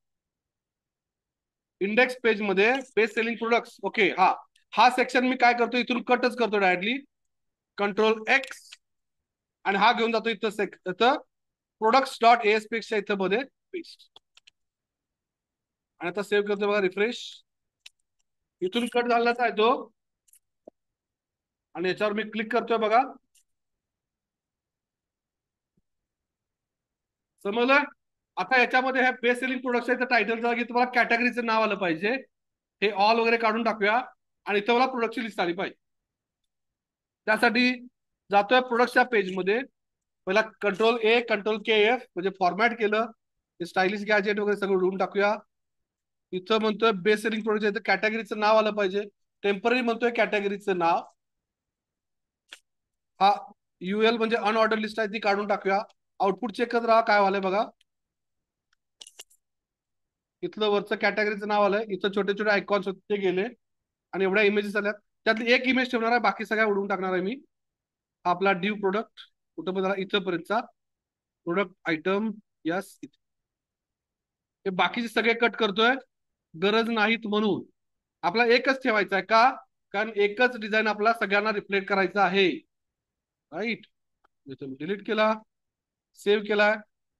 इंडेक्स पेज मध्ये बेस्ट सेलिंग प्रोडक्ट्स. ओके, हा हा सेक्शन मी काय करतो, इथून कटच करतो डायरेक्टली, कंट्रोल एक्स, आणि हा घेऊन जातो इथं products.aspx च्या इथं मध्ये पेस्ट, आणि आता सेव्ह करतो बघा, रिफ्रेश. इथून कट झालाच आहे तो, आणि याच्यावर मी क्लिक करतोय बघा, समजलं. आता याच्यामध्ये हे बेस्ट सेलिंग प्रोडक्टच्या टायटलच्या जागी तुम्हाला कॅटेगरीचं नाव आलं पाहिजे. हे ऑल वगैरे काढून टाकूया आणि इथं मला प्रोडक्टची लिस्ट आली पाहिजे. त्यासाठी जातोय प्रोडक्टच्या पेजमध्ये, पहिला कंट्रोल ए कंट्रोल के एफ म्हणजे फॉर्मॅट केलं, स्टायलिश गॅजेट वगैरे सगळं उडवून टाकूया. इथं म्हणतोय बेस्ट सेलिंग प्रोडक्ट, इथं कॅटेगरीचं नाव आलं पाहिजे. टेम्पररी म्हणतोय कॅटेगरीचं नाव, हा युएल म्हणजे अनऑर्डर लिस्ट आहे ती काढून टाकूया. आउटपुट चेक करत राहा काय वालंय बघा. इथलं वरचं कॅटेगरीचं नाव आलंय, इथं छोटे छोटे आयकॉन्स होते ते गेले, आणि एवढ्या इमेजेस आल्यात, त्यातली एक इमेज ठेवणार आहे, बाकी सगळ्या उडवून टाकणार आहे मी. आपला ड्यू प्रोडक्ट कुठं पण झाला, इथं पर्यंतचा प्रोडक्ट आयटम, यस. हे बाकीचे सगळे कट करतोय, गरज नाहीत म्हणून. आपला एकच ठेवायचा आहे का, कारण एकच डिझाईन आपला सगळ्यांना रिफ्लेक्ट करायचा आहे, राईट. इथं डिलीट केला, सेव्ह केलाय,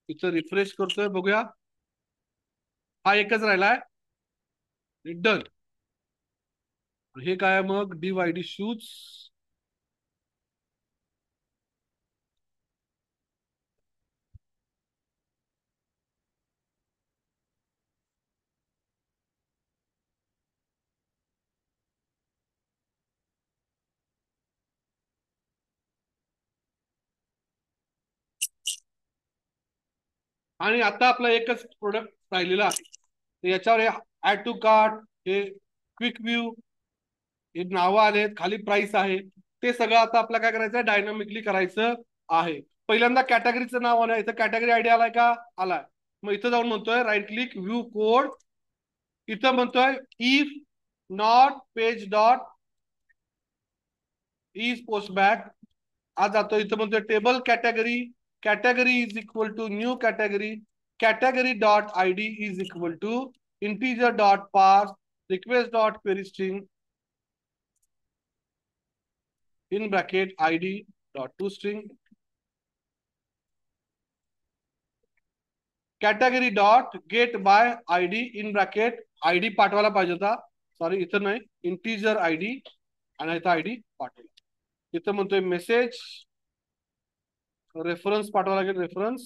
इथं रिफ्रेश करतोय, बघूया, हा एकच राहिलाय, डन. हे काय मग, डिवायडी शूज, आणि आता आपला एकच प्रोडक्ट राहिलेला आहे. तर याच्यावर हे ऍड टू कार्ट, हे क्विक व्ह्यू, हे नावं आलेत, खाली प्राइस आहे, ते सगळं आता आपल्याला काय करायचं, डायनामिकली करायचं आहे. पहिल्यांदा कॅटेगरीचं नाव आलं, इथं कॅटेगरी आयडी आलाय का, आलाय. मग इथं जाऊन म्हणतोय राईट क्लिक व्ह्यू कोड, इथं म्हणतोय if not page dot is post back, आज जातो इथं म्हणतोय table category, category is equal to new category, category dot I D is equal to integer dot parse request dot query string in bracket id dot to string category dot get by id in bracket id पाठवायला पाहिजे होता, sorry इथं नाही, integer id आणि इथं id पाठवला. इथं म्हणतोय मेसेज रेफरन्स पाठवायला लागेल, रेफरन्स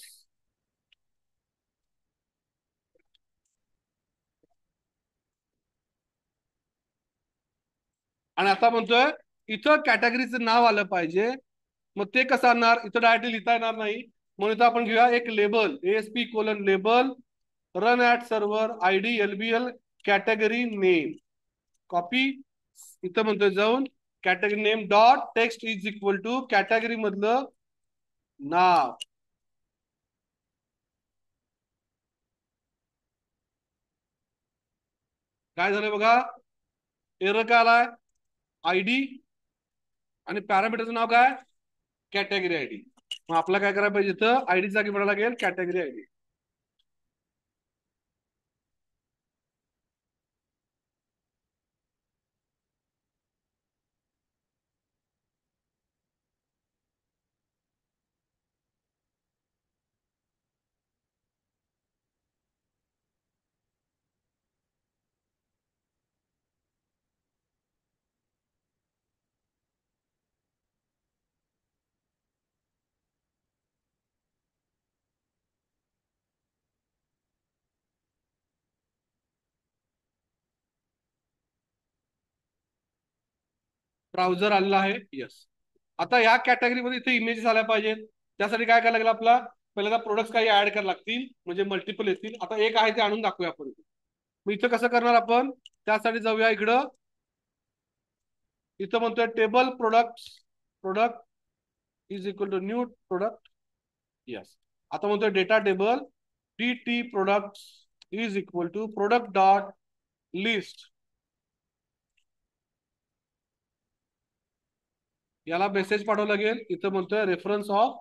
आणि आता म्हणतोय इथं कॅटेगरीचं नाव आलं पाहिजे. मग ते कसं आणणार, इथं डायरेक्टली लिहिता येणार नाही, म्हणून इथं आपण घेऊया एक label ASP colon label run at server ID LBL category name, copy, इथं म्हणतोय जाऊन category name dot text is equal to category मधलं नाव. काय झालं बघा, एरर काय आलाय, आयडी आणि पॅरामीटरचं नाव काय, कॅटेगरी आयडी. मग आपला काय करायला पाहिजे, इथं आयडी जागी म्हणायला लागेल कॅटेगरी आयडी. ब्राउझर आलेला आहे, यस. आता या कॅटेगरीमध्ये इथे इमेजेस आल्या पाहिजेत, त्यासाठी काय करायला लागेल, आपला पहिल्यांदा प्रोडक्ट्स काही ऍड करायला लागतील, म्हणजे मल्टिपल येतील. आता एक आहे ते आणून दाखवूया आपण. मग इथं कसं करणार आपण, त्यासाठी जाऊया इकडं, इथं म्हणतोय table product, product is equal to new product, yes. आता म्हणतोय data table dt product is equal to product dot list, याला मेसेज पाठवावं लागेल, इथं म्हणतोय रेफरन्स ऑफ,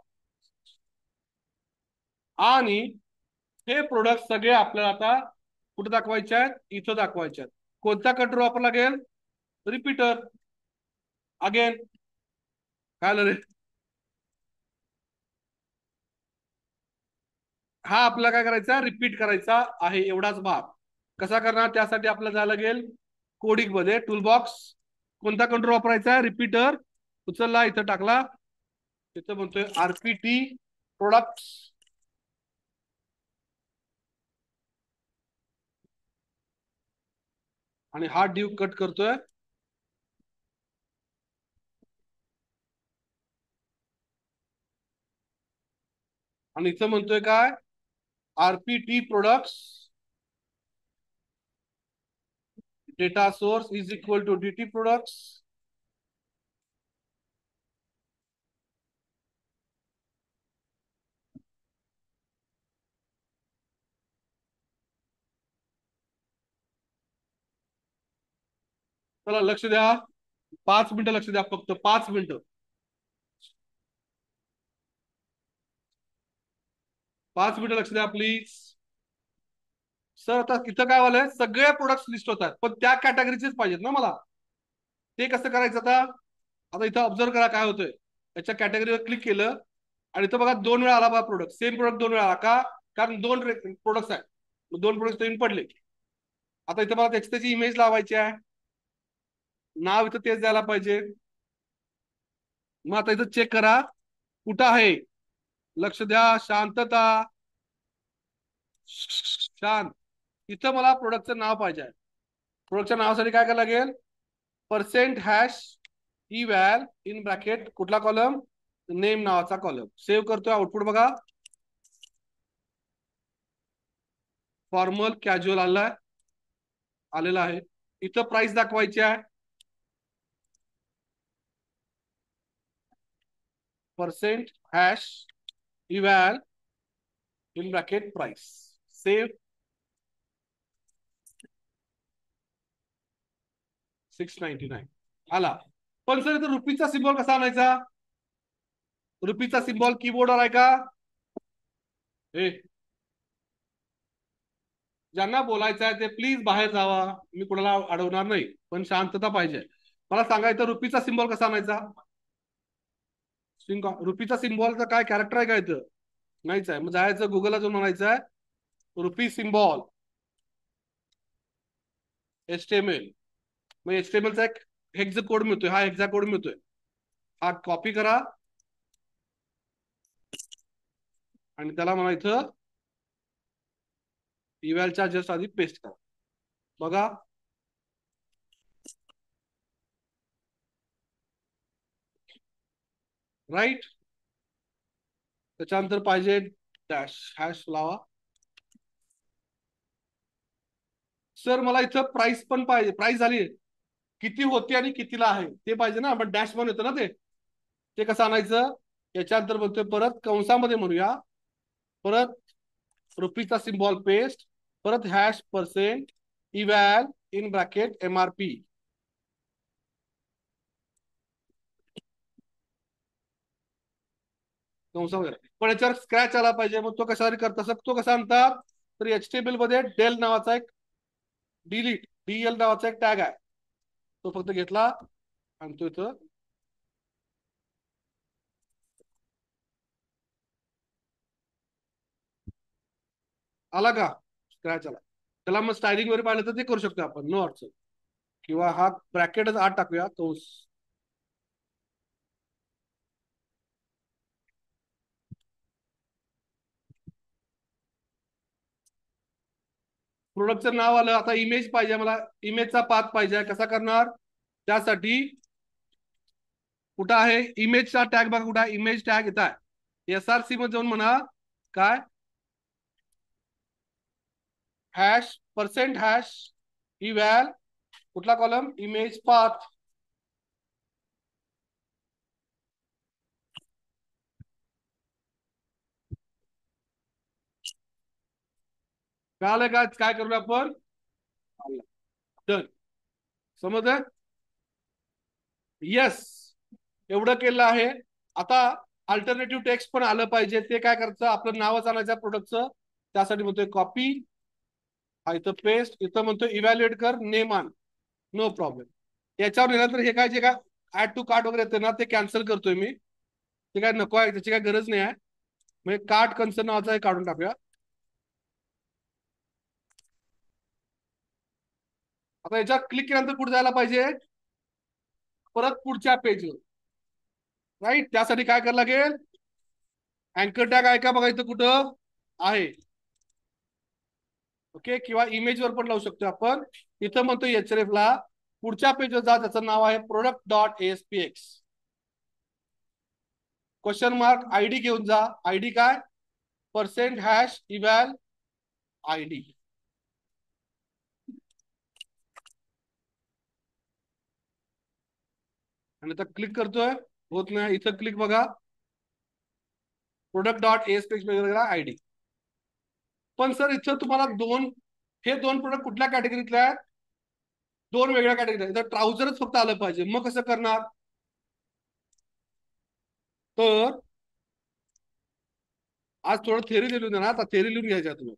आणि हे प्रोडक्ट सगळे आपल्याला आता कुठे दाखवायचे आहेत, इथं दाखवायचे आहेत. कोणता कंट्रोल वापरावा लागेल, रिपीटर, अगेन, काय रे, हा आपल्याला काय करायचा, रिपीट करायचा आहे, एवढाच भाग. कसा करणार, त्यासाठी आपल्याला जायला लागेल कोडिंग मध्ये, टूल बॉक्स, कोणता कंट्रोल वापरायचा आहे, रिपीटर, उचलला इथं टाकला, इथं म्हणतोय RPT प्रोडक्ट्स, आणि हा डिव कट करतोय, आणि इथं म्हणतोय काय, RPT products data source is equal to DT products, चला लक्ष द्या, 5 मिनिटं लक्ष द्या, फक्त 5 मिनिटं, 5 मिनिटं लक्ष द्या प्लीज. सर आता इथं काय झालंय, सगळे प्रोडक्ट्स लिस्ट होत आहेत, पण त्या कॅटेगरीचेच पाहिजेत ना मला, ते कसं करायचं आता. आता इथं ऑब्झर्व करा काय होतंय, याच्या कॅटेगरीवर क्लिक केलं आणि इथं बघा 2 वेळा आला बघा प्रोडक्ट, सेम प्रोडक्ट 2 वेळा आला का, कारण 2 प्रोडक्ट्स आहेत, 2 प्रोडक्ट्स नवीन पडले. आता इथं मला त्याची इमेज लावायची आहे, नाव इथं तेच द्यायला पाहिजे. मग आता इथं चेक करा कुठं आहे, लक्ष द्या, शांतता, शांत. इथं मला प्रोडक्टचं नाव पाहिजे आहे, प्रोडक्टच्या नावासाठी काय करायला लागेल, %# eval इन ब्रॅकेट कुठला कॉलम, नेम नावाचा कॉलम, सेव्ह करतोय, आउटपुट बघा, फॉर्मल कॅज्युअल आलेला आहे. इथं प्राइस दाखवायची आहे, percent hash eval in bracket price, save 699 आला. पण सर इथं रुपीचा सिम्बॉल कसा आणायचा? रुपीचा सिम्बॉल कीबोर्डवर आहे का? ज्यांना बोलायचं आहे ते प्लीज बाहेर जावा, मी कुणाला अडवणार नाही, पण शांतता पाहिजे. मला सांगायचं रुपीचा सिम्बॉल कसा आणायचा? रुपीचा सिम्बॉलचा काय कॅरेक्टर आहे का इथं? नाहीच आहे. मग जायचं गुगलला जाऊन म्हणायचं आहे रुपी सिम्बॉल HTML. मग HTML चा एक हेक्स कोड मिळतोय, हा हेक्सा कोड मिळतोय, हा कॉपी करा आणि त्याला म्हणायचं इव्हॅलच्या जस्ट आधी पेस्ट करा. बघा राईट. त्याच्यानंतर पाहिजे डॅश हॅश लावा. सर मला इथं प्राइस पण पाहिजे, प्राइस झाली किती होती आणि कितीला आहे ते पाहिजे ना, पण डॅश पण येतं ना, ते कसं आणायचं? याच्यानंतर म्हणतोय परत कंसामध्ये म्हणूया, परत रुपीचा सिम्बॉल पेस्ट, परत hash percent eval in bracket MRP. कंसामध्ये पण याच्यावर स्क्रॅच आला पाहिजे. मग तो कशावर करता, तो कसा आणतात? तर HTML मध्ये डेल नावाचा एक DL नावाचा एक टॅग आहे, तो फक्त घेतला आणि तो इथं आला का? स्क्रॅच आला. त्याला मग स्टायलिंग वगैरे पाहिलं तर ते करू शकतो आपण, नो अडचण. किंवा हा ब्रॅकेटच आत टाकूया, कंस. प्रोडक्टचं नाव आलं. आता इमेज पाहिजे मला, इमेजचा पाथ पाहिजे. कसा करणार? त्यासाठी कुठं आहे इमेजचा टॅग? बघा कुठं आहे इमेज टॅग, येत आहे SRC मध्ये जाऊन म्हणा काय हॅश पर्सेंट हॅश इव्हॅल, कुठला कॉलम? Image path. कळालं का? काय करूया आपण? डन. समजलं? येस, एवढं केलं आहे. आता अल्टरनेटिव्ह टेक्स्ट पण आलं पाहिजे. ते काय करायचं? आपलं नावच आणायचं प्रोडक्टचं. त्यासाठी म्हणतोय कॉपी, हा इथं पेस्ट, इथं म्हणतोय इव्हॅल्युएट कर, नेम आण, नो प्रॉब्लेम. याच्यावर नंतर हे काय जे काय ऍड टू कार्ट वगैरे येतं ना, ते कॅन्सल करतोय मी. ते काय नको आहे, त्याची काय गरज नाही आहे. म्हणजे कार्ट कन्सर्न नावाचा हे काढून टाकूया. आता याच्यावर क्लिक केल्यानंतर कुठे जायला पाहिजे? परत पुढच्या पेजवर, राईट. त्यासाठी काय करायला लागेल? अँकर टॅग आहे का बघा इथं कुठं आहे? ओके. किंवा इमेज वर पण लावू शकतो आपण. इथं म्हणतो HRF ला पुढच्या पेजवर जा, त्याचं नाव आहे product.aspx. क्वेश्चन मार्क ID घेऊन जा. ID काय? Percent hash eval ID. आणि आता क्लिक करतोय, होत नाही. इथं क्लिक बघा, product.aspx ID. पण सर इथं तुम्हाला हे दोन प्रोडक्ट कुठल्या कॅटेगरीतले आहेत? दोन वेगळ्या कॅटेगरी. इथं ट्राउझरच फक्त आलं पाहिजे. मग कसं करणार? तर आज थोडं थेरी लिहून द्या ना, आता थेरी लिहून घ्यायच्या तुम्ही.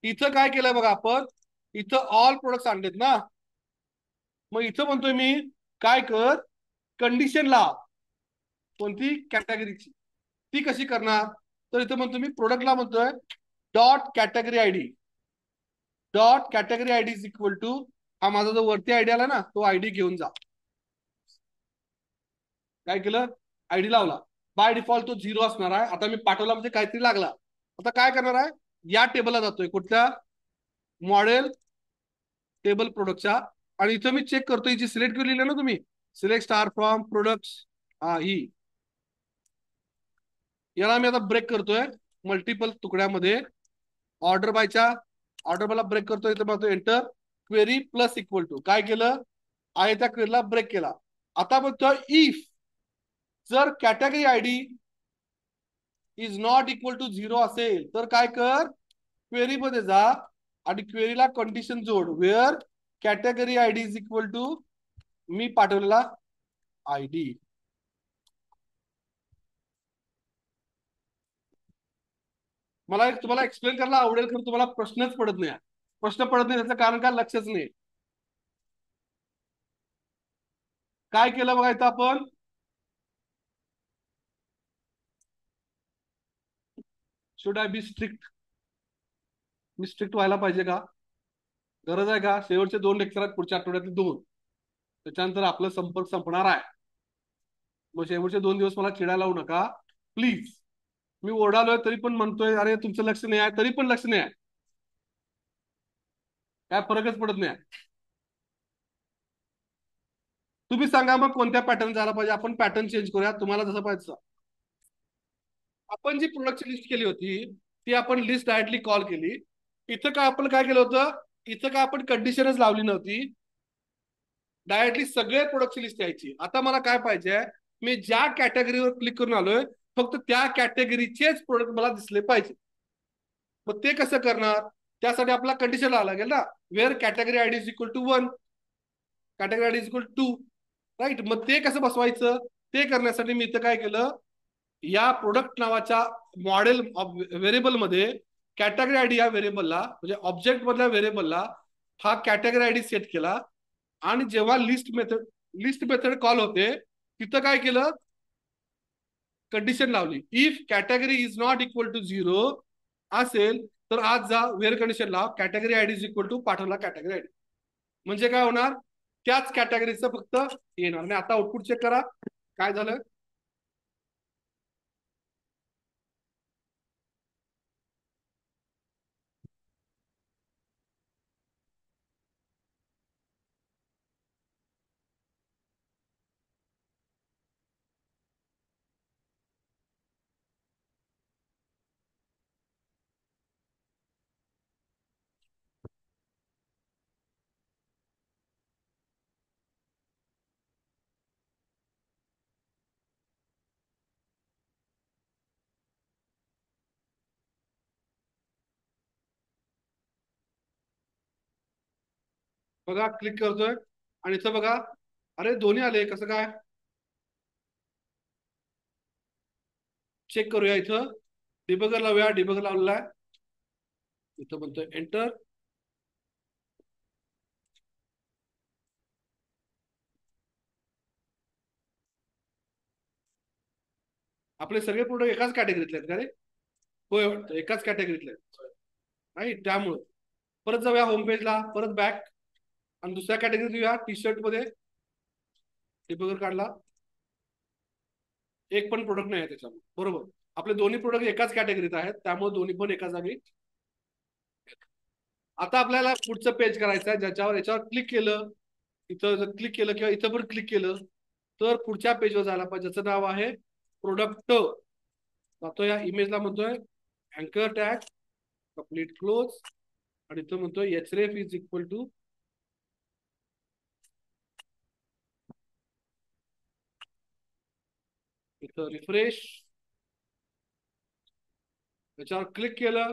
इथं काय केलंय बघा आपण, इथं ऑल प्रोडक्ट्स आणलेत ना. मग इथं म्हणतोय मी काय कर, कंडिशन लाव कोणती कॅटेगरीची. ती कशी करणार? तर इथं म्हणतो मी प्रोडक्टला म्हणतोय dot category ID is equal to, हा माझा जो वरती आयडी आला ना, तो आयडी घेऊन जा. काय केलं? आयडी लावला. बाय डिफॉल्ट तो 0 असणार आहे. आता मी पाठवला म्हणजे काहीतरी लागला. आता काय करणार आहे? या टेबलला जातोय, कुठल्या? मॉडेल टेबल प्रोडक्टच्या. आणि इथं मी चेक करतोय, जी सिलेक्ट केलेली ना तुम्ही, सिलेक्ट स्टार फ्रॉम प्रोडक्ट्स, हा ही, याला मी आता ब्रेक करतोय. मल्टिपल तुकड्यामध्ये ऑर्डर मला ब्रेक करतो, इथे म्हणतो enter query plus equal to काय केलं आहे त्या क्वेरीला ब्रेक केला. आता म्हणतो इफ जर category ID is not equal to 0 असेल तर काय कर, क्वेरी मध्ये जा आणि क्वेरीला कंडिशन जोड where category ID is equal to मी पाठवलेला आयडी. मला एक तुम्हाला एक्सप्लेन करायला आवडेल, पण तुम्हाला प्रश्नच पडत नाही. प्रश्न पडत नाही त्याचं कारण काय, लक्षच नाही. काय केलं बघा इथं आपण, should I be strict, me strict व्हायला पाहिजे का, गरज आहे का? शेवटचे 2 लेक्चर आहेत, पुढच्या आठवड्यातले 2, त्याच्यानंतर आपला संपर्क संपणार आहे. मग शेवटचे 2 दिवस मला चिडायला लावू नका प्लीज. मी ओरडालोय तरी पण म्हणतोय अरे तुमचं लक्ष नाही आहे, तरी पण लक्ष नाही आहे, काय फरकच पडत नाही. तुम्ही सांगा मग कोणत्या पॅटर्न जायला पाहिजे, आपण पॅटर्न चेंज करूया तुम्हाला जसं पाहिजे. आपण जी प्रोडक्टची लिस्ट केली होती ती आपण लिस्ट डायरेक्टली कॉल केली. इथं काय आपण काय केलं होतं, इथं काय आपण कंडिशनच लावली नव्हती, डायरेक्टली सगळे प्रोडक्टची लिस्ट यायची. आता मला काय पाहिजे, मी ज्या कॅटेगरीवर क्लिक करून आलोय फक्त त्या कॅटेगरीचेच प्रोडक्ट मला दिसले पाहिजे. मग ते कसं करणार, त्यासाठी आपला कंडिशन लावा लागेल ना, where category ID is equal to 1, category ID is equal to 2, right. मग ते कसं बसवायचं, ते करण्यासाठी मी इथं काय केलं, या प्रोडक्ट नावाच्या मॉडेल व्हेरिएबल मध्ये कॅटेगरी आयडी या व्हेरिएबलला म्हणजे ऑब्जेक्ट मधल्या व्हेरिएबलला हा कॅटेगरी आयडी सेट केला. आणि जेव्हा लिस्ट मेथड कॉल होते तिथं काय केलं, कंडिशन लावली, if category is not equal to 0 असेल तर आज जा वेअर कंडिशन लाव category ID is equal to पाठवला कॅटेगरी आयडी. म्हणजे काय होणार, त्याच कॅटेगरीचं फक्त येणार. आणि आता आउटपुट चेक करा काय झालं. बघा क्लिक करतोय आणि इथं बघा अरे दोन्ही आले, कसं काय, चेक करूया. इथं डिबगर लावूया, डिबगर लावलेला आहे. इथं म्हणतोय एंटर, आपले सगळे प्रोडक्ट एकाच कॅटेगरीतले आहेत का रे, होय एकाच कॅटेगरीतले आहेत, राईट. त्यामुळे परत जाऊया होम पेजला, परत बॅक आणि दुसऱ्या कॅटेगरीत येऊया, टी शर्ट मध्ये डिबगर काढला, एक पण प्रोडक्ट नाही आहे त्याच्यामध्ये, बरोबर. आपले दोन्ही प्रोडक्ट एकाच कॅटेगरीत आहेत त्यामुळे दोन्ही पण एका जागी. आता आपल्याला पुढचं पेज करायचं आहे, याच्यावर क्लिक केलं, इथं जर क्लिक केलं किंवा इथं पण क्लिक केलं तर पुढच्या पेजवर जायला पाहिजे, ज्याचं नाव आहे प्रोडक्ट. जातो या इमेजला म्हणतोय अँकर टॅग कंप्लीट क्लोज आणि इथं म्हणतोय एचरेफ इज इक्वल टू, इथं रिफ्रेश, त्याच्यावर क्लिक केलं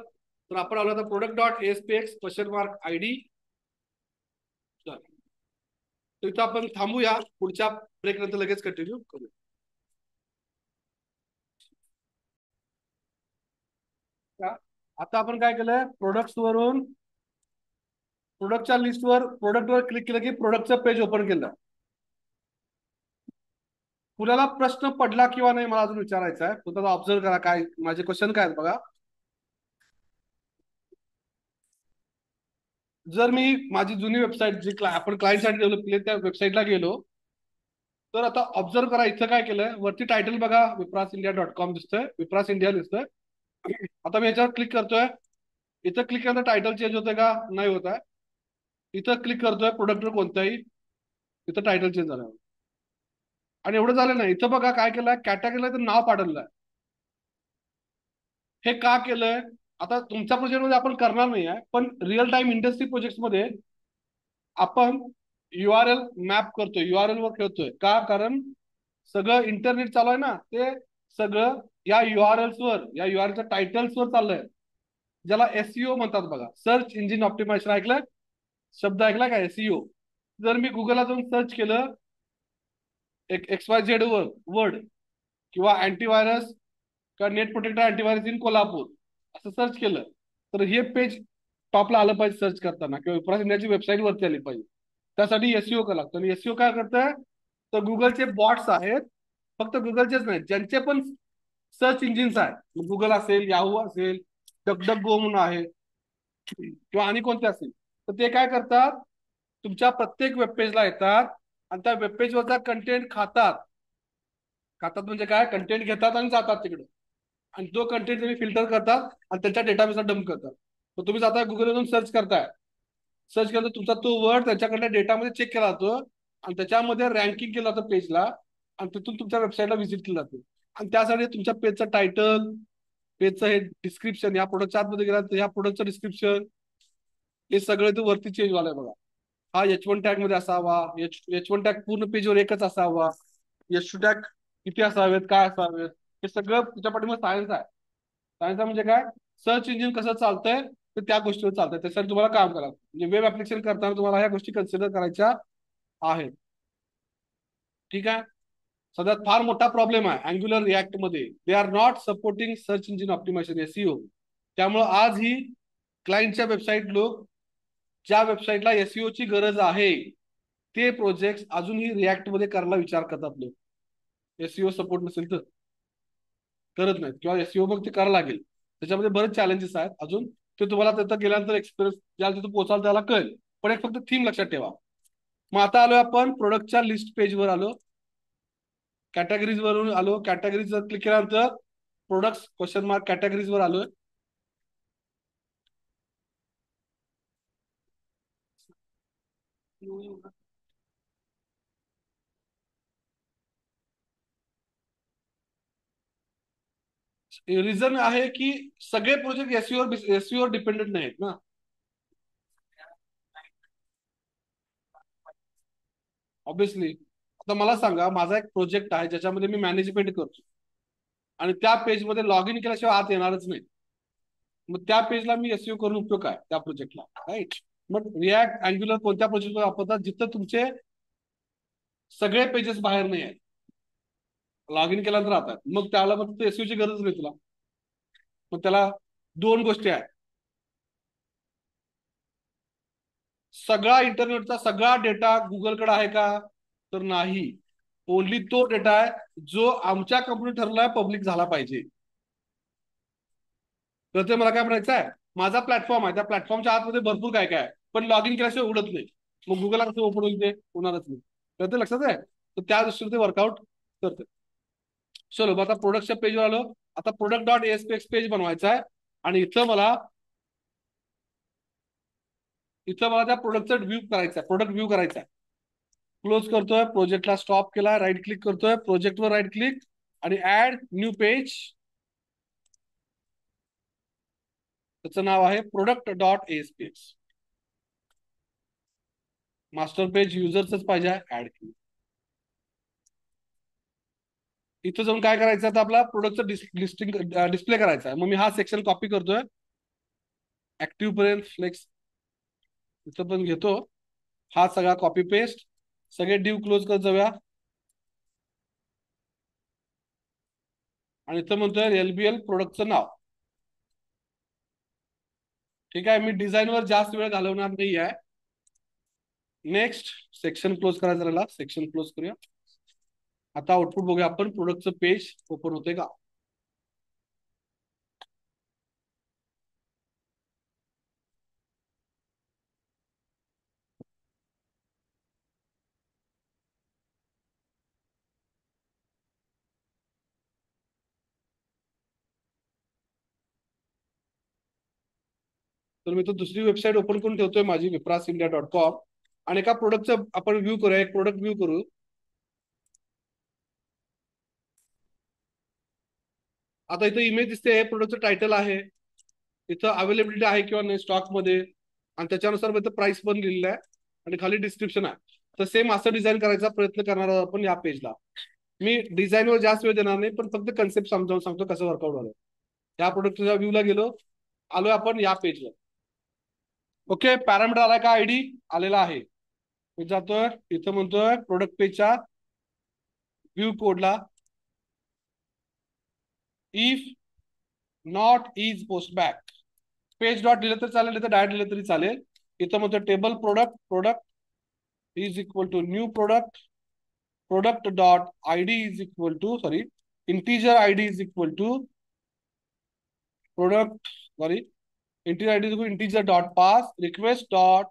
तर आपण आलो आता product dot SPX question mark ID. तर इथं आपण थांबूया, पुढच्या ब्रेक नंतर लगेच कंटिन्यू करू. आता आपण काय केलंय, प्रोडक्ट्स वरून प्रोडक्टच्या लिस्टवर प्रोडक्टवर क्लिक केलं की प्रोडक्टचं पेज ओपन केलं. कुणाला प्रश्न पडला किंवा नाही मला अजून विचारायचा आहे, तुम्हाला ऑब्झर्व करा काय माझे क्वेश्चन काय आहेत बघा. जर मी माझी जुनी वेबसाईट जी आपण क्लायंटसाठी डेव्हलप केली त्या वेबसाईटला गेलो तर आता ऑब्झर्व करा इथं काय केलंय, वरती टायटल बघा viprasindia.com दिसतंय, विप्रास इंडिया दिसतंय. आता मी याच्यावर क्लिक करतोय, इथं क्लिक केलं टायटल चेंज होतंय का, नाही होत आहे. इथं क्लिक करतोय प्रोडक्टवर कोणत्याही, इथं टायटल चेंज झालं. आणि एवढं झालं नाही, इथं बघा काय केलंय, कॅटेगरीला तर नाव पाठवलंय, हे का केलंय? आता तुमच्या प्रोजेक्ट मध्ये आपण करणार नाही आहे, पण रिअल टाइम इंडस्ट्री प्रोजेक्ट मध्ये आपण URL मॅप करतोय, URL वर खेळतोय का? कारण सगळं इंटरनेट चालू आहे ना, ते सगळं या URLs वर, या URLच्या टायटल्स वर चाललंय, ज्याला SEO म्हणतात बघा, सर्च इंजिन ऑप्टिमायझेशन. ऐकलंय शब्द? ऐकलाय का SEO? जर मी गुगलला जाऊन सर्च केलं XYZ वर्ड किंवा अँटीव्हायरस किंवा net protector antivirus in Kolhapur असं सर्च केलं, तर हे पेज टॉपला आलं पाहिजे सर्च करताना, किंवा विप्रास इंडियाची वेबसाईट वरती आली पाहिजे. त्यासाठी SEO का लागतं. आणि SEO काय करतंय? तर गुगलचे बॉट्स आहेत, फक्त गुगलचेच नाहीत, ज्यांचे पण सर्च इंजिन्स आहेत, गुगल असेल, याहू असेल, डक गो म्हणून आहे, किंवा आणि कोणते असतील, तर ते काय करतात, तुमच्या प्रत्येक वेबपेजला येतात आणि त्या वेबपेजवरचा कंटेंट खातात. खातात म्हणजे काय? कंटेंट घेतात आणि जातात तिकडे, आणि तो कंटेंट तुम्ही फिल्टर करतात आणि त्यांच्या डेटाबेसला डंप करतात. तर तुम्ही जाता गुगलवरून सर्च करताय, सर्च केलं तुमचा तो वर्ड त्यांच्याकडल्या डेटामध्ये चेक केला जातो आणि त्याच्यामध्ये रँकिंग केलं जातं पेजला, आणि तिथून तुमच्या वेबसाईटला व्हिजिट केलं जाते. आणि त्यासाठी तुमच्या पेजचं टायटल, पेजचं हे डिस्क्रिप्शन, या प्रोडक्टच्या आतमध्ये गेला तर या प्रोडक्टचं डिस्क्रिप्शन, हे सगळं ते वरती चेंज झालंय बघा. हा H1 टॅग मध्ये असावा, H1 टॅग पूर्ण पेजवर एकच असावा, H2 टॅग किती असावेत, काय असावेत, हे सगळं तुझ्या पाठीमध्ये सायन्स आहे. सायन्स म्हणजे काय? सर्च इंजिन कसं चालतंय तर त्या गोष्टीवर चालतंय, त्यासाठी तुम्हाला काम करावं. म्हणजे वेब ऍप्लिकेशन करताना तुम्हाला ह्या गोष्टी कन्सिडर करायच्या आहेत. ठीक आहे. सगळ्यात फार मोठा प्रॉब्लेम आहे अँग्युलर रिॲक्ट मध्ये, they are not supporting search engine optimisation, SEO. त्यामुळे आज ही क्लायंटच्या वेबसाईट, लोक ज्या वेबसाईटला SEO ची गरज आहे ते प्रोजेक्ट अजूनही रिॲक्ट मध्ये करायला विचार करतात लोक. SEO सपोर्ट नसेल तर करत नाहीत, किंवा SEO मग ते करावं लागेल. त्याच्यामध्ये बरेच चॅलेंजेस आहेत अजून, ते तुम्हाला तिथं गेल्यानंतर एक्सपिरियन्स ज्याला तिथं पोहोचाल त्याला कळेल. पण एक फक्त थीम लक्षात ठेवा. मग आता आलोय आपण प्रोडक्टच्या लिस्ट पेजवर आलो, कॅटेगरीज वरून आलो. कॅटेगरीज क्लिक केल्यानंतर प्रोडक्ट क्वेश्चन मार्क कॅटेगरीज वर आलोय. रिझन आहे की सगळे प्रोजेक्ट SEO वर डिपेंडेंट नाहीत ना. ऑब्विसली. आता मला सांगा, माझा एक प्रोजेक्ट आहे ज्याच्यामध्ये मी मॅनेजमेंट करतो, आणि त्या पेजमध्ये लॉग इन केल्याशिवाय आत येणारच नाही. मग त्या पेजला मी SEO करून उपयोग काय त्या प्रोजेक्टला? राईट. मग रिॲक्ट अँग्युलर कोणत्या प्रोजेक्टवर वापरतात? जिथं तुमचे सगळे पेजेस बाहेर नाही आहेत, लॉग इन केल्यानंतर राहतात, मग त्याला मग SEO ची गरज नाही तुला. मग त्याला दोन गोष्टी आहेत. सगळा इंटरनेटचा सगळा डेटा गुगलकडे आहे का? तर नाही. ओनली तो डेटा आहे जो आमच्या कंपनी ठरलाय पब्लिक झाला पाहिजे. तर ते मला काय म्हणायचं आहे, माझा प्लॅटफॉर्म आहे, त्या प्लॅटफॉर्मच्या आतमध्ये भरपूर काय काय आहे, पण लॉग इन केल्याशिवाय उघडत नाही. मग गुगलला कसं ओपन होईल? ते होणारच नाही. तर ते लक्षात आहे. तर त्या दृष्टीने ते वर्कआउट करते. चलो, मग आता प्रोडक्टच्या पेजवर आलो. आता product.aspx पेज बनवायचा आहे, आणि इथं मला त्या प्रोडक्टचा व्ह्यू करायचा आहे, प्रोडक्ट व्ह्यू करायचा आहे. क्लोज करतोय, प्रोजेक्टला स्टॉप केला, राईट क्लिक करतोय, प्रोजेक्टवर राईट क्लिक आणि ऍड न्यू पेज. त्याचं नाव आहे product.aspx. मास्टर पेज युजरच पाहिजे, ऍड केलं. इथं जाऊन काय करायचं, आता आपला प्रोडक्टचं लिस्टिंग डिस्प्ले करायचा आहे. मग मी हा सेक्शन कॉपी करतोय, ऍक्टिव्ह पर्यंत फ्लेक्स इथं पण घेतो, हा सगळा कॉपी पेस्ट, सगळे डिव क्लोज करत जाऊया. आणि इथं म्हणतोय LBL प्रोडक्टचं नाव. ठीक आहे, मी डिझाईनवर जास्त वेळ घालवणार नाही आहे. नेक्स्ट सेक्शन क्लोज करायचं राहिला, सेक्शन क्लोज करूया. आता आउटपुट बघूया आपण, प्रोडक्टचं पेज ओपन होते का? तर मी तो दुसरी वेबसाईट ओपन करून ठेवतोय माझी, viprasindia.com, आणि एका प्रोडक्टचं आपण व्ह्यू करूया, एक प्रोडक्ट व्ह्यू करू. आता इथं इमेज दिसते, प्रोडक्टचं टायटल आहे, इथं अवेलेबिलिटी आहे किंवा नाही स्टॉक मध्ये, आणि त्याच्यानुसार इथं प्राइस पण लिहिलेलं आहे आणि खाली डिस्क्रिप्शन आहे. तर सेम असं डिझाईन करायचा प्रयत्न करणार आहोत आपण या पेजला. मी डिझाईनवर जास्त वेळ देणार नाही, पण फक्त कन्सेप्ट समजावून सांगतो कसं वर्कआउट झालं. या प्रोडक्टच्या व्ह्यूला गेलो, आलोय आपण या पेजवर. ओके, पॅरामीटर आलाय का, आयडी आलेला आहे. मी जातोय इथं, म्हणतोय प्रोडक्ट पेजच्या व्ह्यू कोडला, if not is post back, page dot दिलं तर चालेल, इथं डायरेक्ट दिलं तरी चालेल. इथं म्हणतो table product, product is equal to new product, product dot ID is equal to, sorry, integer ID is equal to product, sorry, integer ID is equal integer dot parse request dot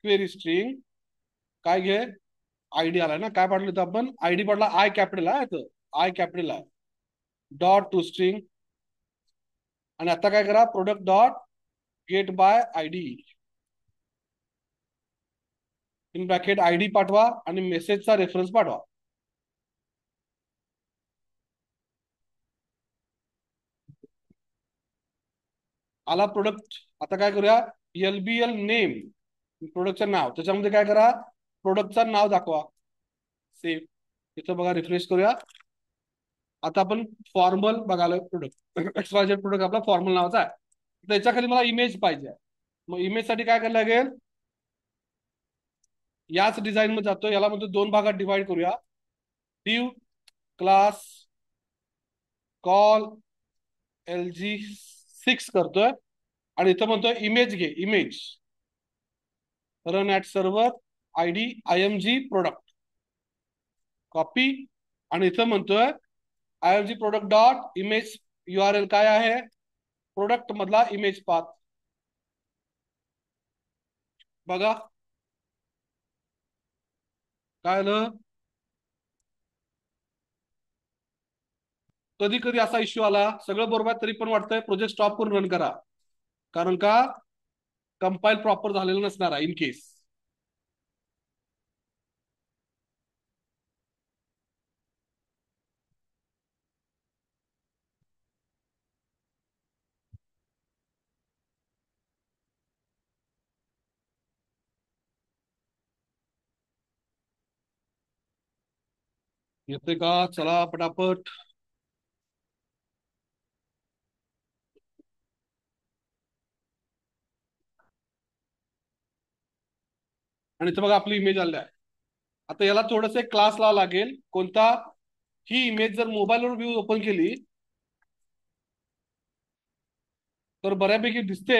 query string. काय घे, ID आलाय ना, काय पाडलं होतं आपण, ID पाडला I capital आहे, इथं आय कॅपिटल आहे, डॉट टू स्ट्रिंग. आणि आता काय करा, product dot get by ID, in bracket ID पाठवा आणि मेसेजचा रेफरन्स पाठवा. आला प्रोडक्ट. आता काय करूया, एलबीएल नेम, प्रोडक्टचं नाव, त्याच्यामध्ये काय करा, प्रोडक्टचं नाव दाखवा, सेव्ह. इथं बघा, रिफ्रेश करूया. आता आपण फॉर्मल बघायला, प्रोडक्ट एक्सवायझेड प्रोडक्ट आपला फॉर्मल नावाचा आहे. त्याच्या खाली मला इमेज पाहिजे, मग इमेज साठी काय करायला लागेल, याच डिझाईन मध्ये जातो, याला म्हणतो दोन भागात डिवाइड करूया. डिव क्लास कॉल LG6 करतोय, आणि इथं म्हणतोय इमेज घे, image run at server ID IMG product, copy. आणि इथं म्हणतोय IMG product dot image URL काय आहे, प्रोडक्ट मधला इमेज पाथ. बघा काय आलं. कधी कधी असा इश्यू आला, सगळं बरोबर तरी पण वाटतंय प्रोजेक्ट स्टॉप करून रन करा, कारण का कंपाईल प्रॉपर झालेलं नसणार आहे इन केस. येते का, चला पटापट. आणि इथं बघा आपली इमेज आली आहे. आता याला थोडस क्लास लावा लागेल, कोणता, ही इमेज जर मोबाईलवर व्ह्यू ओपन केली तर बऱ्यापैकी दिसते,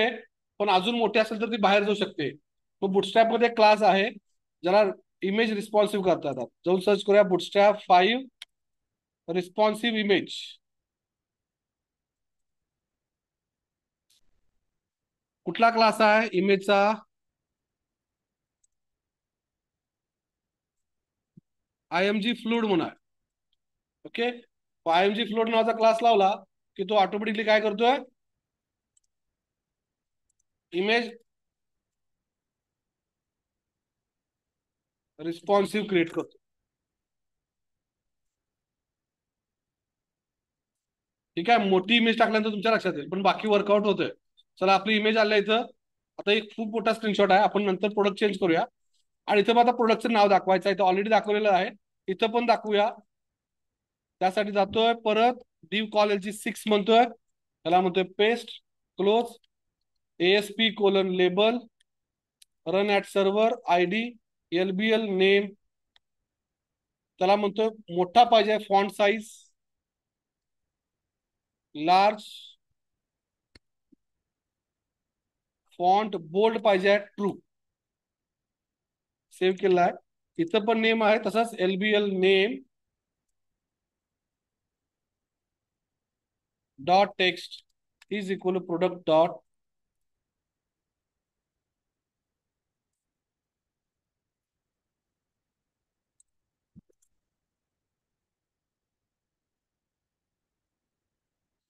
पण अजून मोठी असेल तर ती बाहेर जाऊ शकते. मग बुटस्ट्रॅप मध्ये क्लास आहे ज्याला इमेज रिस्पॉन्सिव्ह करता येतात. जाऊन सर्च करूया बुटस्ट्रॅप 5 रिस्पॉन्सिव्ह इमेज. कुठला क्लास आहे इमेजचा, IMG फ्लूड म्हणून आहे. ओके, IMG फ्लोट नावाचा क्लास लावला की तो ऑटोमॅटिकली काय करतोय, इमेज रिस्पॉन्सिव्ह क्रिएट करतो. ठीक आहे, मोठी इमेज टाकल्यानंतर तुमच्या लक्षात येईल, पण बाकी वर्कआउट होतोय. चला आपली इमेज आल्या इथं. आता एक खूप मोठा स्क्रीनशॉट आहे, आपण नंतर प्रोडक्ट चेंज करूया. आणि इथं आता प्रोडक्टचं नाव दाखवायचं आहे, इथं ऑलरेडी दाखवलेलं आहे, इथं पण दाखवूया. त्यासाठी जातोय परत, डिव कॉल LG6 म्हणतोय, त्याला म्हणतोय paste close ASP:label run at server ID LBL name. त्याला म्हणतोय मोठा पाहिजे font size, large, font bold पाहिजे, ट्रू. सेव्ह केला आहे. इथं पण नेम आहे तसाच, LBL name dot text is equal to product dot.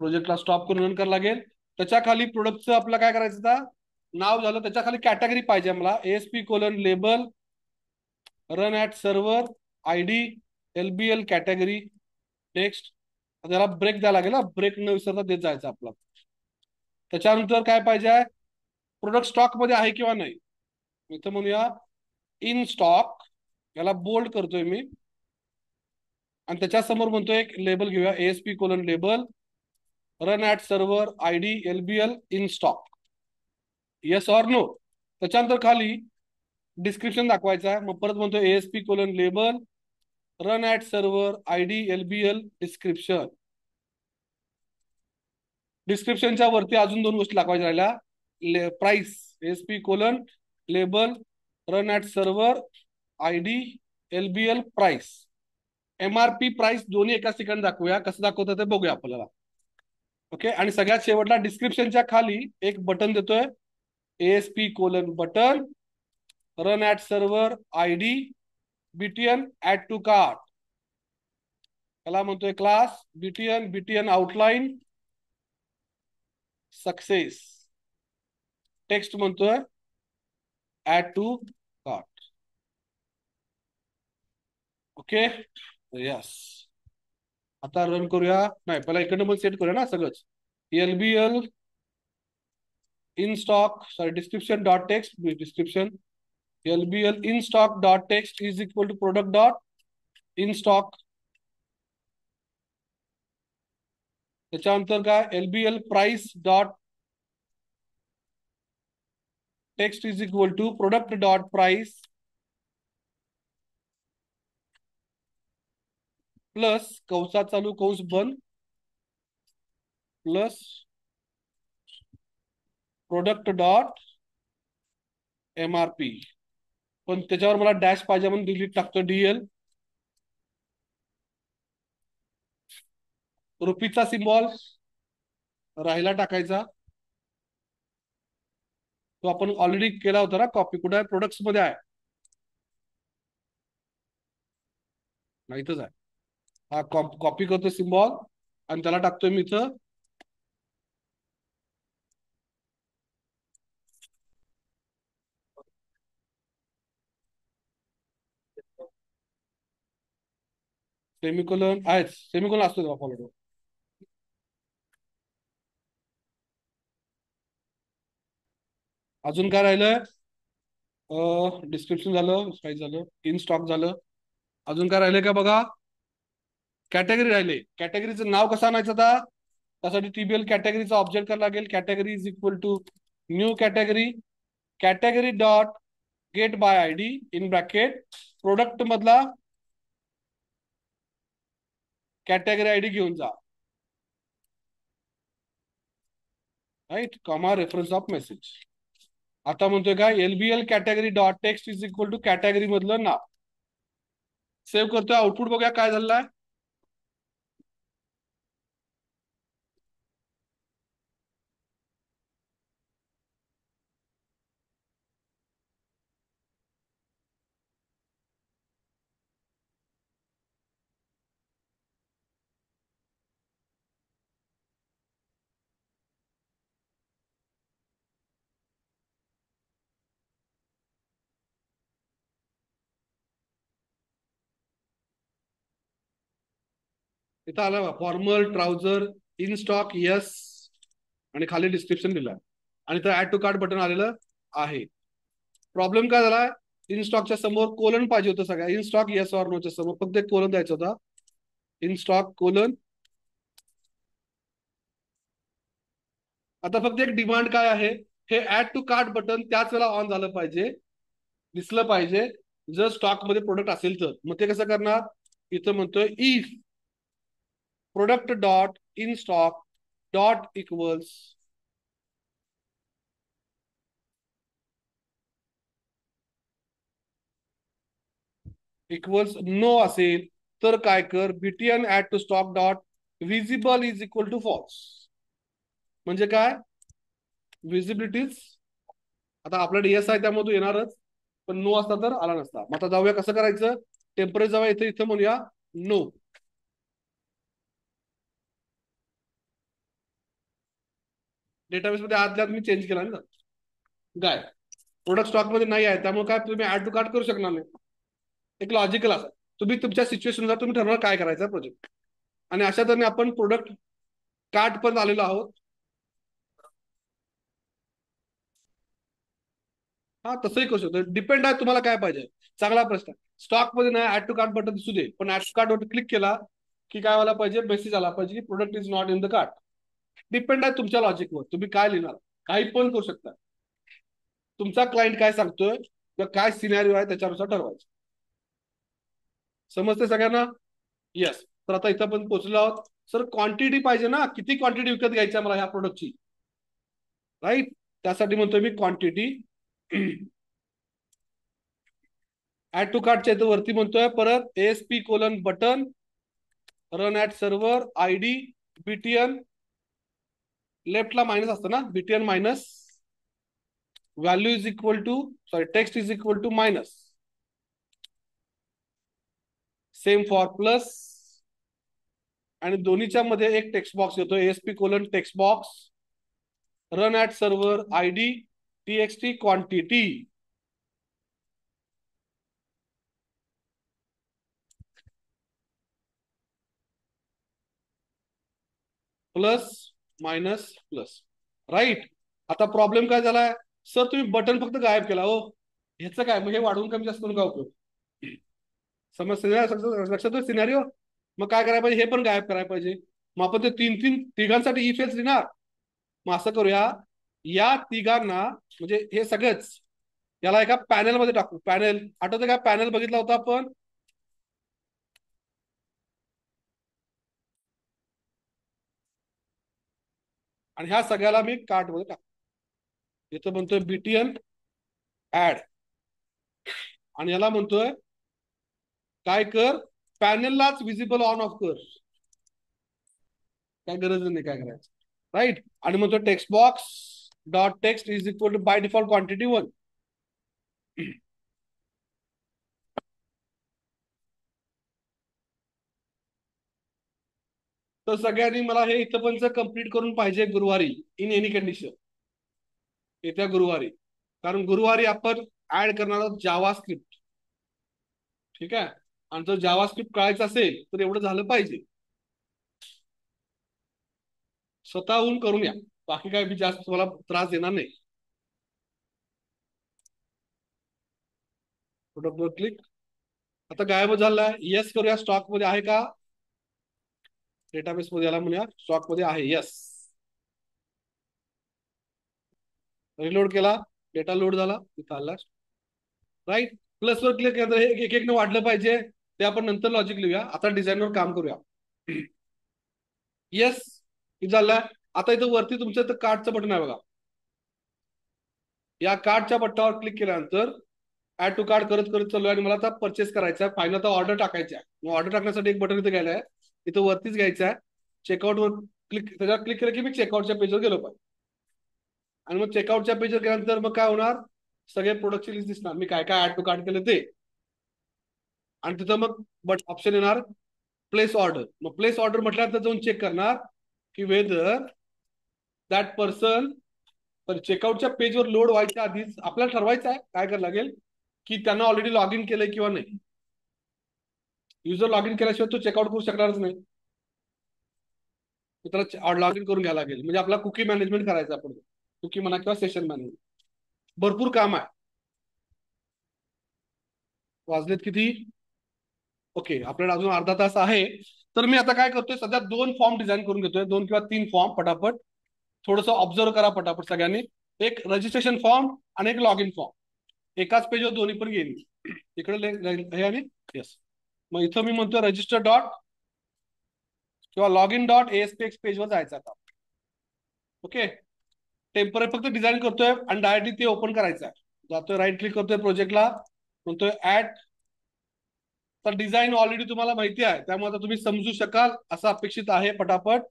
प्रोजेक्टला स्टॉप करून रन करायला लागेल. त्याच्या खाली प्रोडक्टचं आपलं काय करायचं आता, नाव झालं, त्याच्या खाली कॅटेगरी पाहिजे मला, ASP:label run at server ID LBL category text. त्याला ब्रेक द्यायला लागेल ना, ब्रेक न विसरता देत जायचं आपला. त्याच्यानंतर काय पाहिजे आहे, प्रोडक्ट स्टॉक मध्ये आहे किंवा नाही. इथं म्हणूया इन स्टॉक, याला बोल्ड करतोय मी, आणि त्याच्या समोर म्हणतोय एक लेबल घेऊया, ASP colon label run at server ID LBL in stock, yes or no. त्याच्यानंतर खाली डिस्क्रिप्शन दाखवायचं आहे. मग परत म्हणतो ASP colon label run at server ID LBL description. डिस्क्रिप्शनच्या वरती अजून दोन गोष्टी दाखवायच्या राहिल्या, price ASP colon label run at server ID LBL price. MRP price दोन्ही एकाच ठिकाणी दाखवूया, कसं दाखवतं ते बघूया आपल्याला. ओके, आणि सगळ्यात शेवटला डिस्क्रिप्शनच्या खाली एक बटन देतोय, ASP colon button run at server ID BTN add to cart. त्याला म्हणतोय class BTN outline success. Text म्हणतोय add to cart. Okay, yes. आता रन करूया. नाही, पहिला इकडनं पण सेट करूया ना सगळंच. LBL in stock, sorry description dot text, description LBL in stock dot text is equal to product dot in stock. त्याच्यानंतर काय, LBL price dot text is equal to product dot price plus कंसात चालू कंस बंद plus product dot MRP. पण त्याच्यावर मला dash पाहिजे म्हणून डिलीट टाकतो, DL. रुपीचा सिम्बॉल राहिला टाकायचा, तो आपण ऑलरेडी केला होता ना कॉपी. कुठे आहे, प्रोडक्ट्स मध्ये आहे, इथंच आहे. हा कॉपी करतो सिम्बॉल आणि त्याला टाकतोय मी इथं सेमिकोलन. आहेच, सेमिकोलन असतो तेव्हा फॉलो. अजून काय राहिलंय, डिस्क्रिप्शन झालं, प्राइस झालं, इन स्टॉक झालं. अजून काय राहिलंय का बघा, कॅटेगरी राहिले. कॅटेगरीचं नाव कसं आणायचं आता, त्यासाठी TBL कॅटेगरीचा ऑब्जेक्ट करायला लागेल. Category is equal to new category, category dot get by ID in bracket product मधला कॅटेगरी ID घेऊन जा, right, comma reference of message. आता म्हणतोय काय, LBL category dot text is equal to category मधलं नाव. सेव्ह करतोय, आउटपुट बघूया काय झालं आहे. इथं आलं formal trouser in stock, yes, आणि खाली डिस्क्रिप्शन दिलं, आणि इथं ऍड टू कार्ट बटन आलेलं आहे. प्रॉब्लेम काय झाला, इन स्टॉकच्या समोर कोलन पाहिजे होतं सगळ्या. इन स्टॉक येस ऑर नोच्या समोर फक्त एक कोलन द्यायचा होता, इन स्टॉक कोलन. आता फक्त एक डिमांड काय आहे, हे ऍड टू कार्ट बटन त्याच वेळेला ऑन झालं पाहिजे, दिसलं पाहिजे, जर स्टॉक मध्ये प्रोडक्ट असेल तर. मग ते कसं करणार, इथं म्हणतोय if product dot in stock dot equals no असेल तर काय कर, BTN add to stock dot visible is equal to false. म्हणजे काय, विजिबिलिटीज आता आपल्याकडे येस आहे त्यामुळे तो येणारच, पण नो असता तर आला नसता. मग आता जाऊया कसं करायचं, टेम्परेचर जाऊया, इथे इथं म्हणूया नो. डेटाबेस मध्ये आतल्यात मी चेंज केला ना काय, प्रोडक्ट स्टॉक मध्ये नाही आहे त्यामुळे काय तुम्ही ऍड टू कार्ट करू शकणार नाही. एक लॉजिकल असं, तुम्ही तुमच्या सिच्युएशननुसार तुम्ही ठरवणार काय करायचं प्रोजेक्ट. आणि अशा तऱ्हेने आपण प्रोडक्ट कार्ट पण आलेलो आहोत. हा तसंही करू शकतो, डिपेंड आहे तुम्हाला काय पाहिजे. चांगला प्रश्न. स्टॉक मध्ये नाही ऍड टू कार्ट बटन दिसू दे, पण ऍड टू कार्ट वर क्लिक केला की काय व्हायला पाहिजे, मेसेज आला पाहिजे की product is not in the cart. Depend आहे तुमच्या लॉजिकवर, तुम्ही काय लिहिणार, काही पण करू शकता. तुमचा क्लायंट काय सांगतोय किंवा काय सिनॅरिओ आहे त्याच्यानुसार ठरवायचं. समजते सगळ्यांना? येस. तर आता इथं पण पोहोचलो आहोत. सर क्वांटिटी पाहिजे ना, किती क्वांटिटी विकत घ्यायची मला ह्या प्रोडक्टची, राईट? त्यासाठी म्हणतोय मी क्वांटिटी. ऍड टू कार्टच्या इथं वरती म्हणतोय परत ASP colon button run at server ID BTN. लेफ्टला मायनस असतं ना, BTN minus value is equal to, sorry, text is equal to minus, same for plus. आणि दोन्हीच्या मध्ये एक टेक्स्ट बॉक्स येतो, ASP colon text box run at server ID TXT quantity. Plus minus plus, right. आता problem काय झालाय, sir तुम्ही button फक्त गायब केला हो, ह्याचं काय, मग हे वाढवून कमी जास्त करून काय उपयोग? लक्षात सिनारिओ. मग काय करायला पाहिजे, हे पण गायब करायला पाहिजे. मग आपण ते तीन तीन तिघांसाठी इफ एल्स लिहिणार. मग असं करूया, या तिघांना म्हणजे हे सगळंच याला एका पॅनल मध्ये टाकू. पॅनल आठवतं का, पॅनल बघितला होता आपण. आणि ह्या सगळ्याला मी कार्ट मध्ये टाकतो. इथं म्हणतोय BTN ऍड, आणि याला म्हणतोय काय कर, पॅनललाच विजिबल ऑन ऑफ कर. काय गरज नाही काय करायचं, राईट. आणि म्हणतो text box dot text is equal to by default quantity 1. तर सगळ्यांनी मला हे इथं पण कम्प्लीट करून पाहिजे गुरुवारी, इन एनी कंडिशन, येत्या गुरुवारी. कारण गुरुवारी आपण ऍड करणार आहोत जावा स्क्रिप्ट. ठीक आहे. आणि जर जावा स्क्रिप्ट कळायचं असेल तर एवढं झालं पाहिजे. स्वतःहून करून या, बाकी काय मी जास्त तुम्हाला त्रास देणार नाही. Product click. आता गायब झालाय, येस करूया. स्टॉक मध्ये आहे का, डेटाबेस मध्ये याला म्हणूया स्टॉक मध्ये आहे, येस. रिलोड केला, डेटा लोड झाला, इथं आला, राईट. प्लस वर क्लिक केलं, एक एक न वाढलं पाहिजे, ते आपण नंतर लॉजिक लिहूया. आता डिझाईनवर काम करूया. येस झालं. आता इथं वरती तुमचं इथं कार्डचं बटन आहे बघा. या कार्डच्या बटनावर क्लिक केल्यानंतर ऍड टू कार्ड करत करत चालू, आणि मला आता परचेस करायचा आहे. फायनल आता ऑर्डर टाकायची आहे. मग ऑर्डर टाकण्यासाठी एक बटन इथं घ्यायला आहे, इथं वरतीच घ्यायचं आहे. चेकआउट वर क्लिक, त्याच्यावर क्लिक केलं की मी चेकआउटच्या पेजवर गेलो पाहिजे. आणि मग चेकआउटच्या पेजवर गेल्यानंतर मग काय होणार, सगळे प्रोडक्टची लिस्ट दिसणार, मी काय काय ऍड टू कार्ड केलं ते. आणि तिथं मग ऑप्शन येणार प्लेस ऑर्डर. मग प्लेस ऑर्डर म्हटल्यानंतर जाऊन चेक करणार की वेदर दॅट पर्सन, तर चेकआउटच्या पेजवर लोड व्हायच्या आधीच आपल्याला ठरवायचं आहे काय करायला लागेल, की त्यांना ऑलरेडी लॉग इन केलंय किंवा नाही. युजर लॉग इन केल्याशिवाय तो चेकआउट करू शकणारच नाही. त्याला लॉग इन करून घ्यायला लागेल. म्हणजे आपला कुकी मॅनेजमेंट करायचं आपण, कुकी म्हणा किंवा सेशन मॅनेजमेंट. भरपूर काम आहे. वाजलेत किती? ओके, आपल्याला अजून अर्धा तास आहे. तर मी आता काय करतोय, सध्या 2 फॉर्म डिझाईन करून घेतोय, 2 किंवा 3 फॉर्म पटापट. थोडस ऑब्झर्व करा पटापट सगळ्यांनी. एक रजिस्ट्रेशन फॉर्म आणि एक लॉग इन फॉर्म. एकाच पेजवर दोन्ही पण घेईन. इकडे हे आणि येस. मग इथं मी म्हणतोय रजिस्टर डॉट किंवा लॉग इन डॉट ASPX पेजवर जायचं आता. ओके. टेम्पररी फक्त डिझाईन करतोय आणि डायरेक्टली ते ओपन करायचं आहे. जातोय, राईट क्लिक करतोय प्रोजेक्टला, म्हणतोय ऍड. तर डिझाईन ऑलरेडी तुम्हाला माहिती आहे, त्यामुळे आता तुम्ही समजू शकाल असं अपेक्षित आहे. पटापट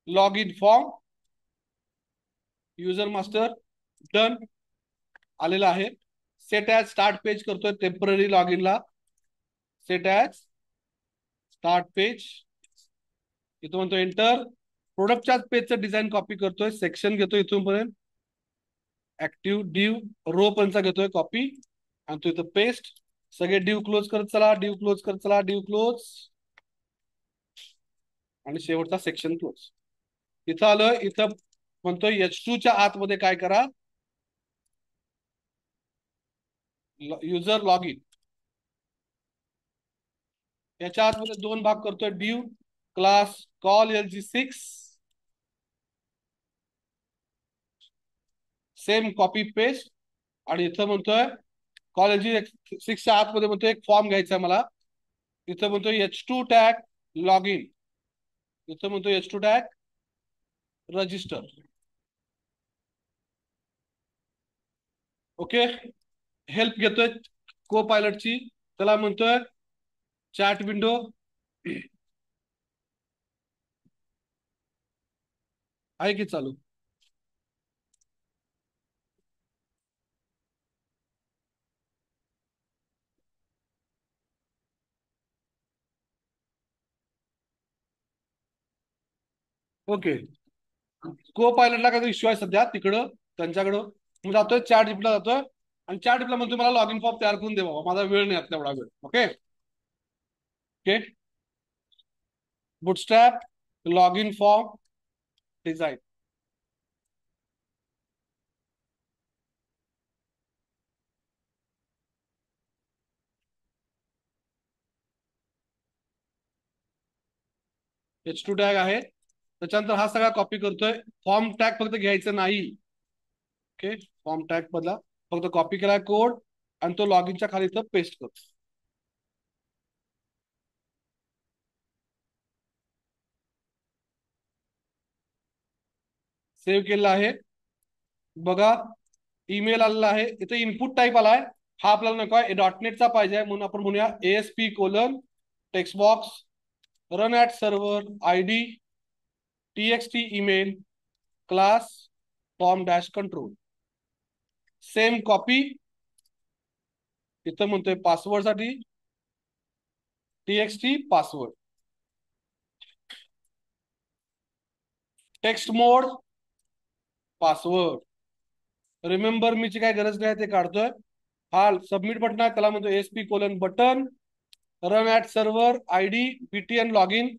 log in form, user master done आलेला आहे. सेट ॲज स्टार्ट पेज करतोय टेम्पररी लॉग इनला, सेट ॲज स्टार्ट पेज. इथं म्हणतो एंटर. प्रोडक्टच्याच पेजचं डिझाईन कॉपी करतोय, सेक्शन घेतोय इथून पर्यंत, ऍक्टिव्ह डिव रो पर्यंत घेतोय कॉपी, आणि तो इथं पेस्ट. सगळे डिव क्लोज करत चला, डिव क्लोज करत चला, डिव क्लोज. आणि शेवटचा सेक्शन क्लोज. इथं आलं, इथं म्हणतोय H2 च्या आतमध्ये काय करा, युजर लॉग इन. याच्या आतमध्ये दोन भाग करतोय, due class call LG6, same copy paste. आणि इथं म्हणतोय कॉल LG6च्या आतमध्ये म्हणतोय एक फॉर्म घ्यायचा आहे मला. इथं म्हणतोय H2 टॅग लॉग इन, इथं म्हणतोय H2 tag register. Okay, help घेतोय को पायलटची, त्याला म्हणतोय चॅट विंडो आहे की चालू. ओके, को पायलटला काय इश्यू आहे सध्या तिकडं त्यांच्याकडं. मी जातोय चॅट जीपीटीला जातोय आणि चॅट जीपीटीला म्हणतोय मला लॉग इन फॉर्म तयार करून दे बाबा, माझा वेळ नाही आता तेवढा वेळ. Okay okay, bootstrap log in form design. H2 tag आहे, त्याच्यानंतर हा सगळा कॉपी करतोय. फॉर्म टॅग फक्त घ्यायचं नाही. ओके, फॉर्म टॅग बदला, फक्त कॉपी केलाय कोड आणि तो लॉग इनच्या खाली इथं पेस्ट करतो. सेव्ह केलेला आहे. बघा ईमेल आलेला आहे, इथे इनपुट टाईप आलाय, हा आपल्याला नको आहे, .NET चा पाहिजे, म्हणून आपण म्हणूया ASP: text box run at server ID TXT email class form dash control. Same copy, इथं म्हणतोय पासवर्ड साठी TXT पासवर्ड. टेक्स्ट मोड पासवर्ड. रिमेंबर मीची काय गरज नाही ते काढतोय. हा सबमिट बटन आहे, त्याला म्हणतो ASP: button run at server ID BTN log in.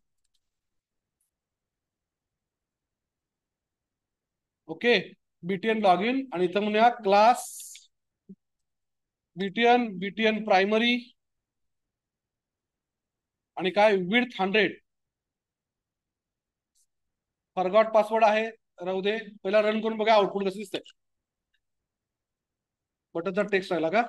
Okay, BTN log in आणि इथं म्हणूया क्लास BTN प्रायमरी आणि काय विड्थ 100. फॉरगॉट पासवर्ड आहे, राहू दे. पहिला रन करून बघा आउटपुट कसं दिसतंय. बटनचा टेक्स्ट राहिला का?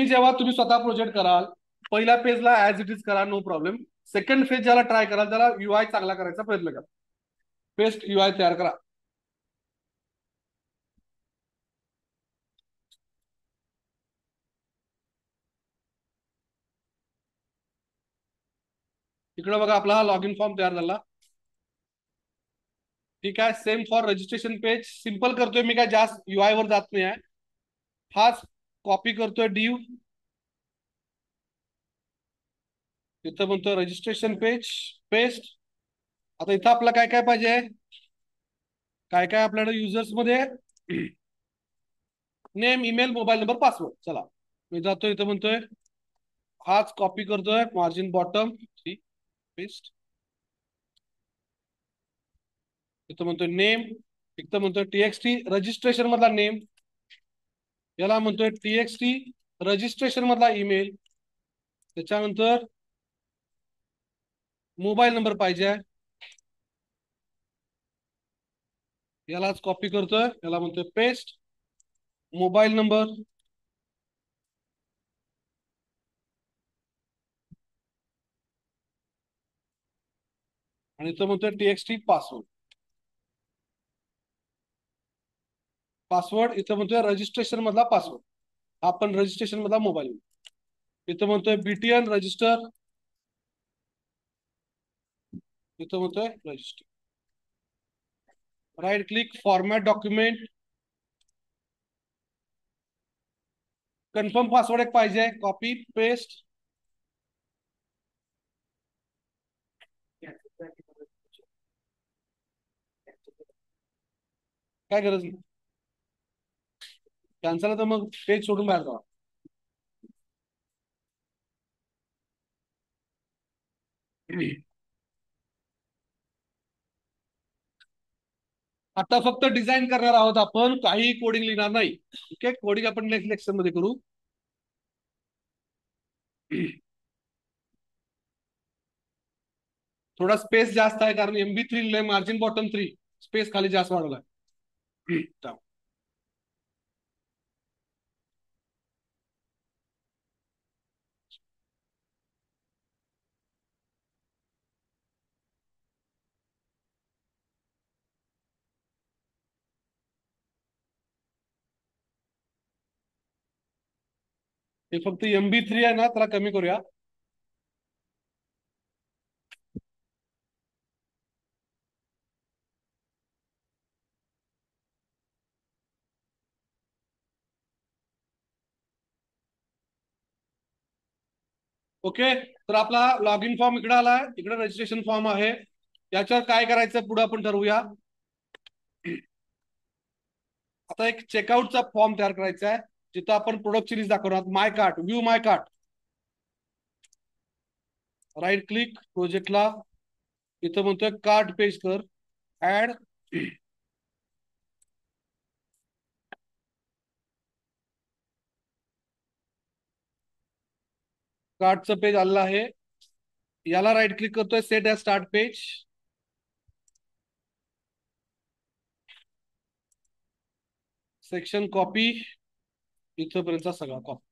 जेव्हा तुम्ही स्वतः प्रोजेक्ट कराल, पहिल्या पेजला ऍज इट इज करा, नो प्रॉब्लेम. सेकंड फेज ज्याला ट्राय कराल त्याला UI चांगला करायचा प्रयत्न करा. पेस्ट UI तयार करा. इकडे बघा आपला हा लॉग इन फॉर्म तयार झाला. ठीक आहे, same for registration page. Simple करतोय मी, काय जास्त UI वर जात नाही आहे. हाच कॉपी करतोय ड्यू, इथं म्हणतोय रजिस्ट्रेशन पेज पेस्ट. आता इथं आपला काय काय पाहिजे, काय काय आपल्याकडे युजर्स मध्ये name email mobile number password. चला मी जातोय, इथं म्हणतोय हाच कॉपी करतोय, मार्जिन बॉटम पेस्ट. इथं म्हणतोय नेम, इथं म्हणतोय TXT रजिस्ट्रेशन मधला नेम, याला म्हणतोय TXT रजिस्ट्रेशन मधला ईमेल, त्याच्यानंतर मोबाईल नंबर पाहिजे, यालाच कॉपी करतोय, याला म्हणतोय पेस्ट मोबाईल नंबर. आणि इथं म्हणतोय TXT पासवर्ड. पासवर्ड इथं म्हणतोय रजिस्ट्रेशन मधला पासवर्ड, आपण रजिस्ट्रेशन मधला मोबाईल. इथं म्हणतोय BTN रजिस्टर, इथं म्हणतोय register. Right click format document, confirm password एक पाहिजे, कॉपी पेस्ट. काय गरज नाही. कॅन्सल तर मग पेज सोडून बाहेर जावा. आता फक्त डिझाईन करणार आहोत आपण, काही कोडिंग लिहिणार नाही. ओके, कोडिंग आपण नेक्स्ट लेक्चर मध्ये करू. थोडा स्पेस जास्त आहे कारण MB3 लिहिलंय, मार्जिन बॉटम 3, स्पेस खाली जास्त वाढवलाय. हे फक्त MB3 आहे ना, त्याला कमी करूया. ओके, तर आपला लॉग इन फॉर्म इकडे आलाय, इकडे रजिस्ट्रेशन फॉर्म आहे. याच्यावर काय करायचं पुढे आपण ठरवूया. आता एक चेकआउटचा फॉर्म तयार करायचा आहे, जिथं आपण प्रोडक्टची लिस्ट दाखवणार. My cart, view my cart, right click प्रोजेक्टला, इथं म्हणतोय कार्ट पेज कर, ऍड. कार्टचं पेज आलेलं आहे, याला राईट क्लिक करतोय, set as start page. Section copy, इथपर्यंतचा सगळा कॉपी.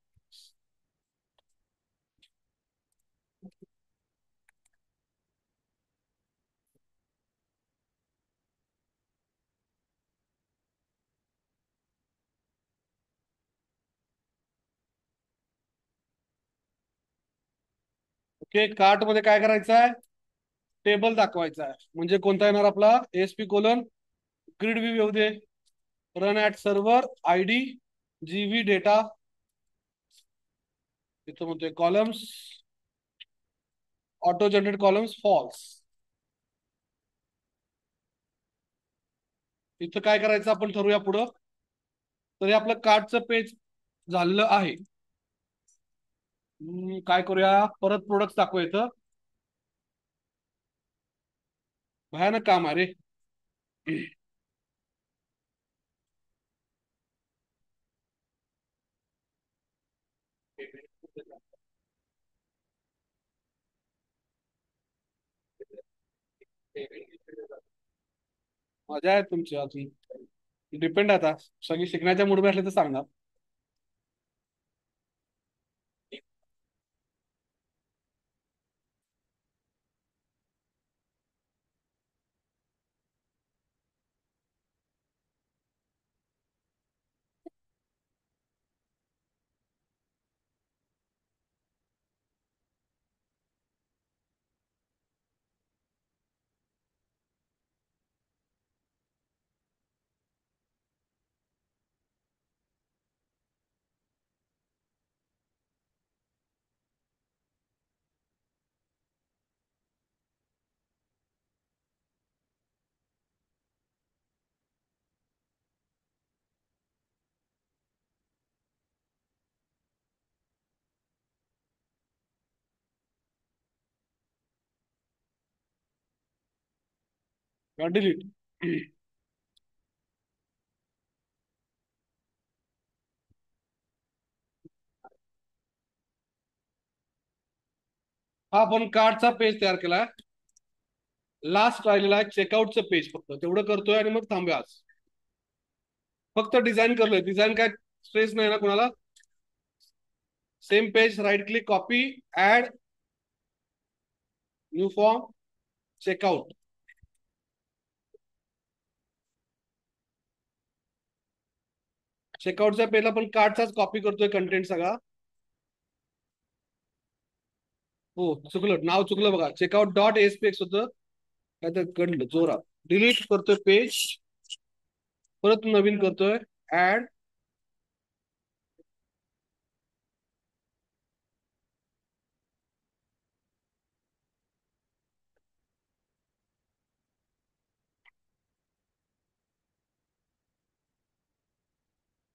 ओके, कार्ट मध्ये काय करायचं आहे, टेबल दाखवायचा आहे. म्हणजे कोणता येणार आपला, ASP कोलन ग्रिड व्ह्यू येऊ दे, run at server, ID GV data, इथं म्हणतोय columns, auto generate columns false. इथं काय करायचं आपण ठरवूया पुढं. तर हे आपलं कार्डचं पेज झालेलं आहे. काय करूया, परत प्रोडक्ट दाखवू. इथं भयानक काम आहे रे. मजा आहे तुमची अजून, डिपेंड आता. सगळी शिकण्याच्या मूड असले तर सांगा. डिलीट. हा आपण कार्डचा पेज तयार केलाय. लास्ट राहिलेला आहे चेकआउटचं पेज, फक्त तेवढं करतोय आणि मग थांबूया आज. फक्त डिझाईन करलोय, डिझाईन काय स्ट्रेस नाही ना कोणाला. Same page, right click, copy, add new form, checkout. चेकआउटच्या पेजला पण कार्डचाच कॉपी करतोय, कंटेंट सगळा. हो चुकलं, नाव चुकलं बघा, चेकआउट डॉट ASPX होतं, काय तर कडलं जोरात. डिलीट करतोय पेज, परत नवीन करतोय, ऍड.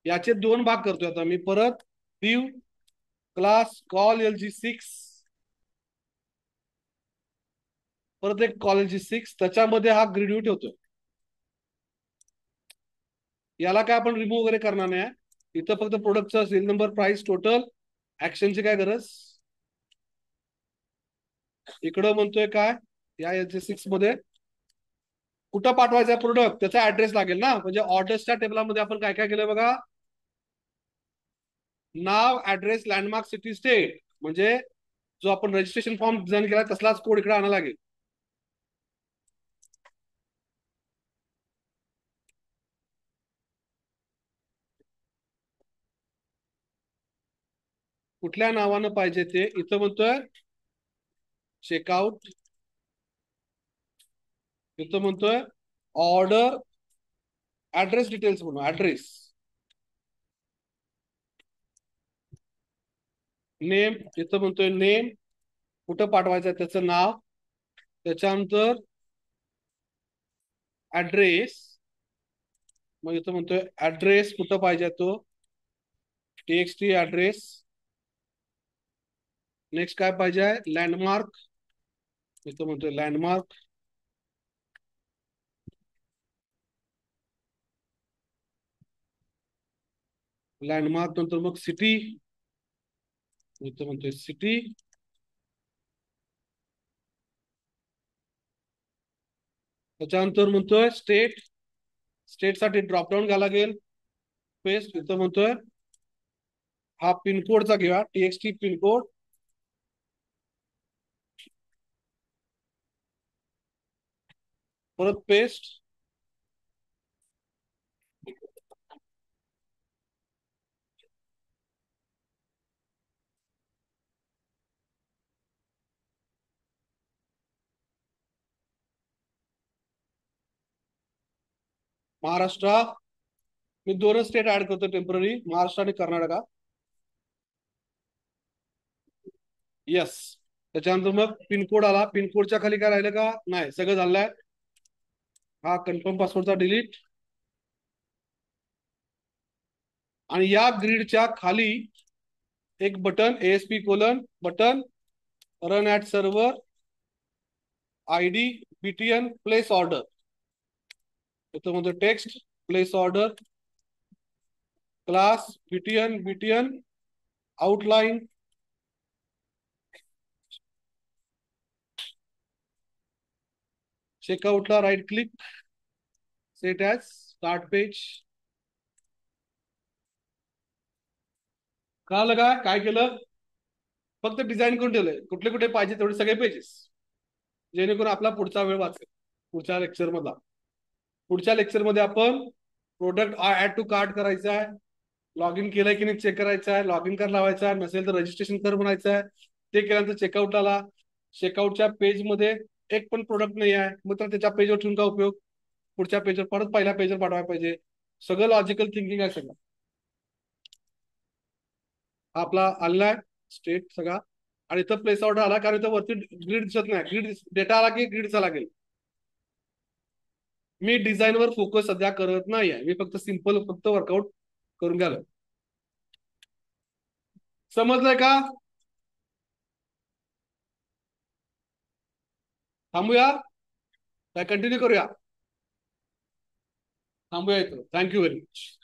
याचे दोन भाग करतोय आता मी परत. div क्लास कॉल LG6, परत एक कॉल LG6, त्याच्यामध्ये हा ग्रीड व्ह्यू ठेवतोय. याला काय आपण रिमूव्ह वगैरे करणार नाही. इथं फक्त प्रोडक्टचा सेल नंबर, प्राइस, टोटल, ऍक्शनची काय गरज. इकडं म्हणतोय काय या LG6 मध्ये कुठं पाठवायचा प्रोडक्ट त्याचा ऍड्रेस लागेल ना. म्हणजे ऑर्डर्सच्या टेबलामध्ये आपण काय काय केलं बघा. नाव, ऍड्रेस, लँडमार्क, सिटी, स्टेट, म्हणजे जो आपण रजिस्ट्रेशन फॉर्म डिझाईन केला तसलाच कोड इकडे आणायला लागेल. कुठल्या नावानं पाहिजे ते इथं म्हणतोय चेकआउट, इथं म्हणतोय ऑर्डर ऍड्रेस डिटेल्स म्हणून ऍड्रेस, नेम, इथं म्हणतोय नेम, कुठं पाठवायचं त्याचं नाव, त्याच्यानंतर ऍड्रेस, मग इथं म्हणतोय ऍड्रेस कुठं पाहिजे तो TXT ऍड्रेस. नेक्स्ट काय पाहिजे लँडमार्क, इथं म्हणतोय लँडमार्क, लँडमार्क नंतर मग सिटी, इथं म्हणतोय सिटी, त्याच्यानंतर म्हणतोय स्टेट, स्टेट साठी ड्रॉपडाऊन घ्यायला लागेल. पेस्ट, इथं म्हणतोय हा पिनकोडचा घ्या TXT पिनकोड, परत पेस्ट. महाराष्ट्र, मी दोनच स्टेट ऍड करतो टेम्पररी, महाराष्ट्र आणि कर्नाटका. यस. त्याच्यानंतर मग पिनकोड आला, पिनकोडच्या खाली काय राहिलं का नाही, सगळं झालंय. हा कन्फर्म पासवर्डचा डिलीट. आणि या ग्रीडच्या खाली एक button ASP colon button run at server ID BTN place order, इथं म्हणतो text place order, class BTN outline, चेकआउटला right click, set as start page. कळालं का काय केलं. फक्त डिझाईन करून ठेवलंय कुठले कुठे पाहिजे तेवढे सगळे पेजेस, जेणेकरून आपला पुढचा वेळ वाचेल. पुढच्या लेक्चर मध्ये आपण प्रोडक्ट ऍड टू कार्ट करायचा आहे, लॉग इन केलंय की नाही चेक करायचं आहे, लॉग इन कर लावायचा आहे, नसेल तर रजिस्ट्रेशन कर म्हणायचं आहे. ते केल्यानंतर चेकआउट आला, चेकआउटच्या पेज मध्ये एक पण प्रोडक्ट नाही आहे, मग तर त्याच्या पेजवर ठेवून का उपयोग. पुढच्या पेजवर परत पहिल्या पेजवर पाठवायला पाहिजे. सगळं लॉजिकल थिंकिंग आहे सगळं. आपला आलाय स्टेट सगळा, आणि इथं प्लेस ऑर्डर आला कारण इथं वरती ग्रीड दिसत नाही. ग्रीड डेटा आला की ग्रीडचा लागेल. मी डिझाईनवर फोकस सध्या करत नाहीये, मी फक्त सिंपल फक्त वर्कआउट करून घ्याल. समजलंय का. थांबूया काय कंटिन्यू करूया. थांबूया इथं. Thank you very much.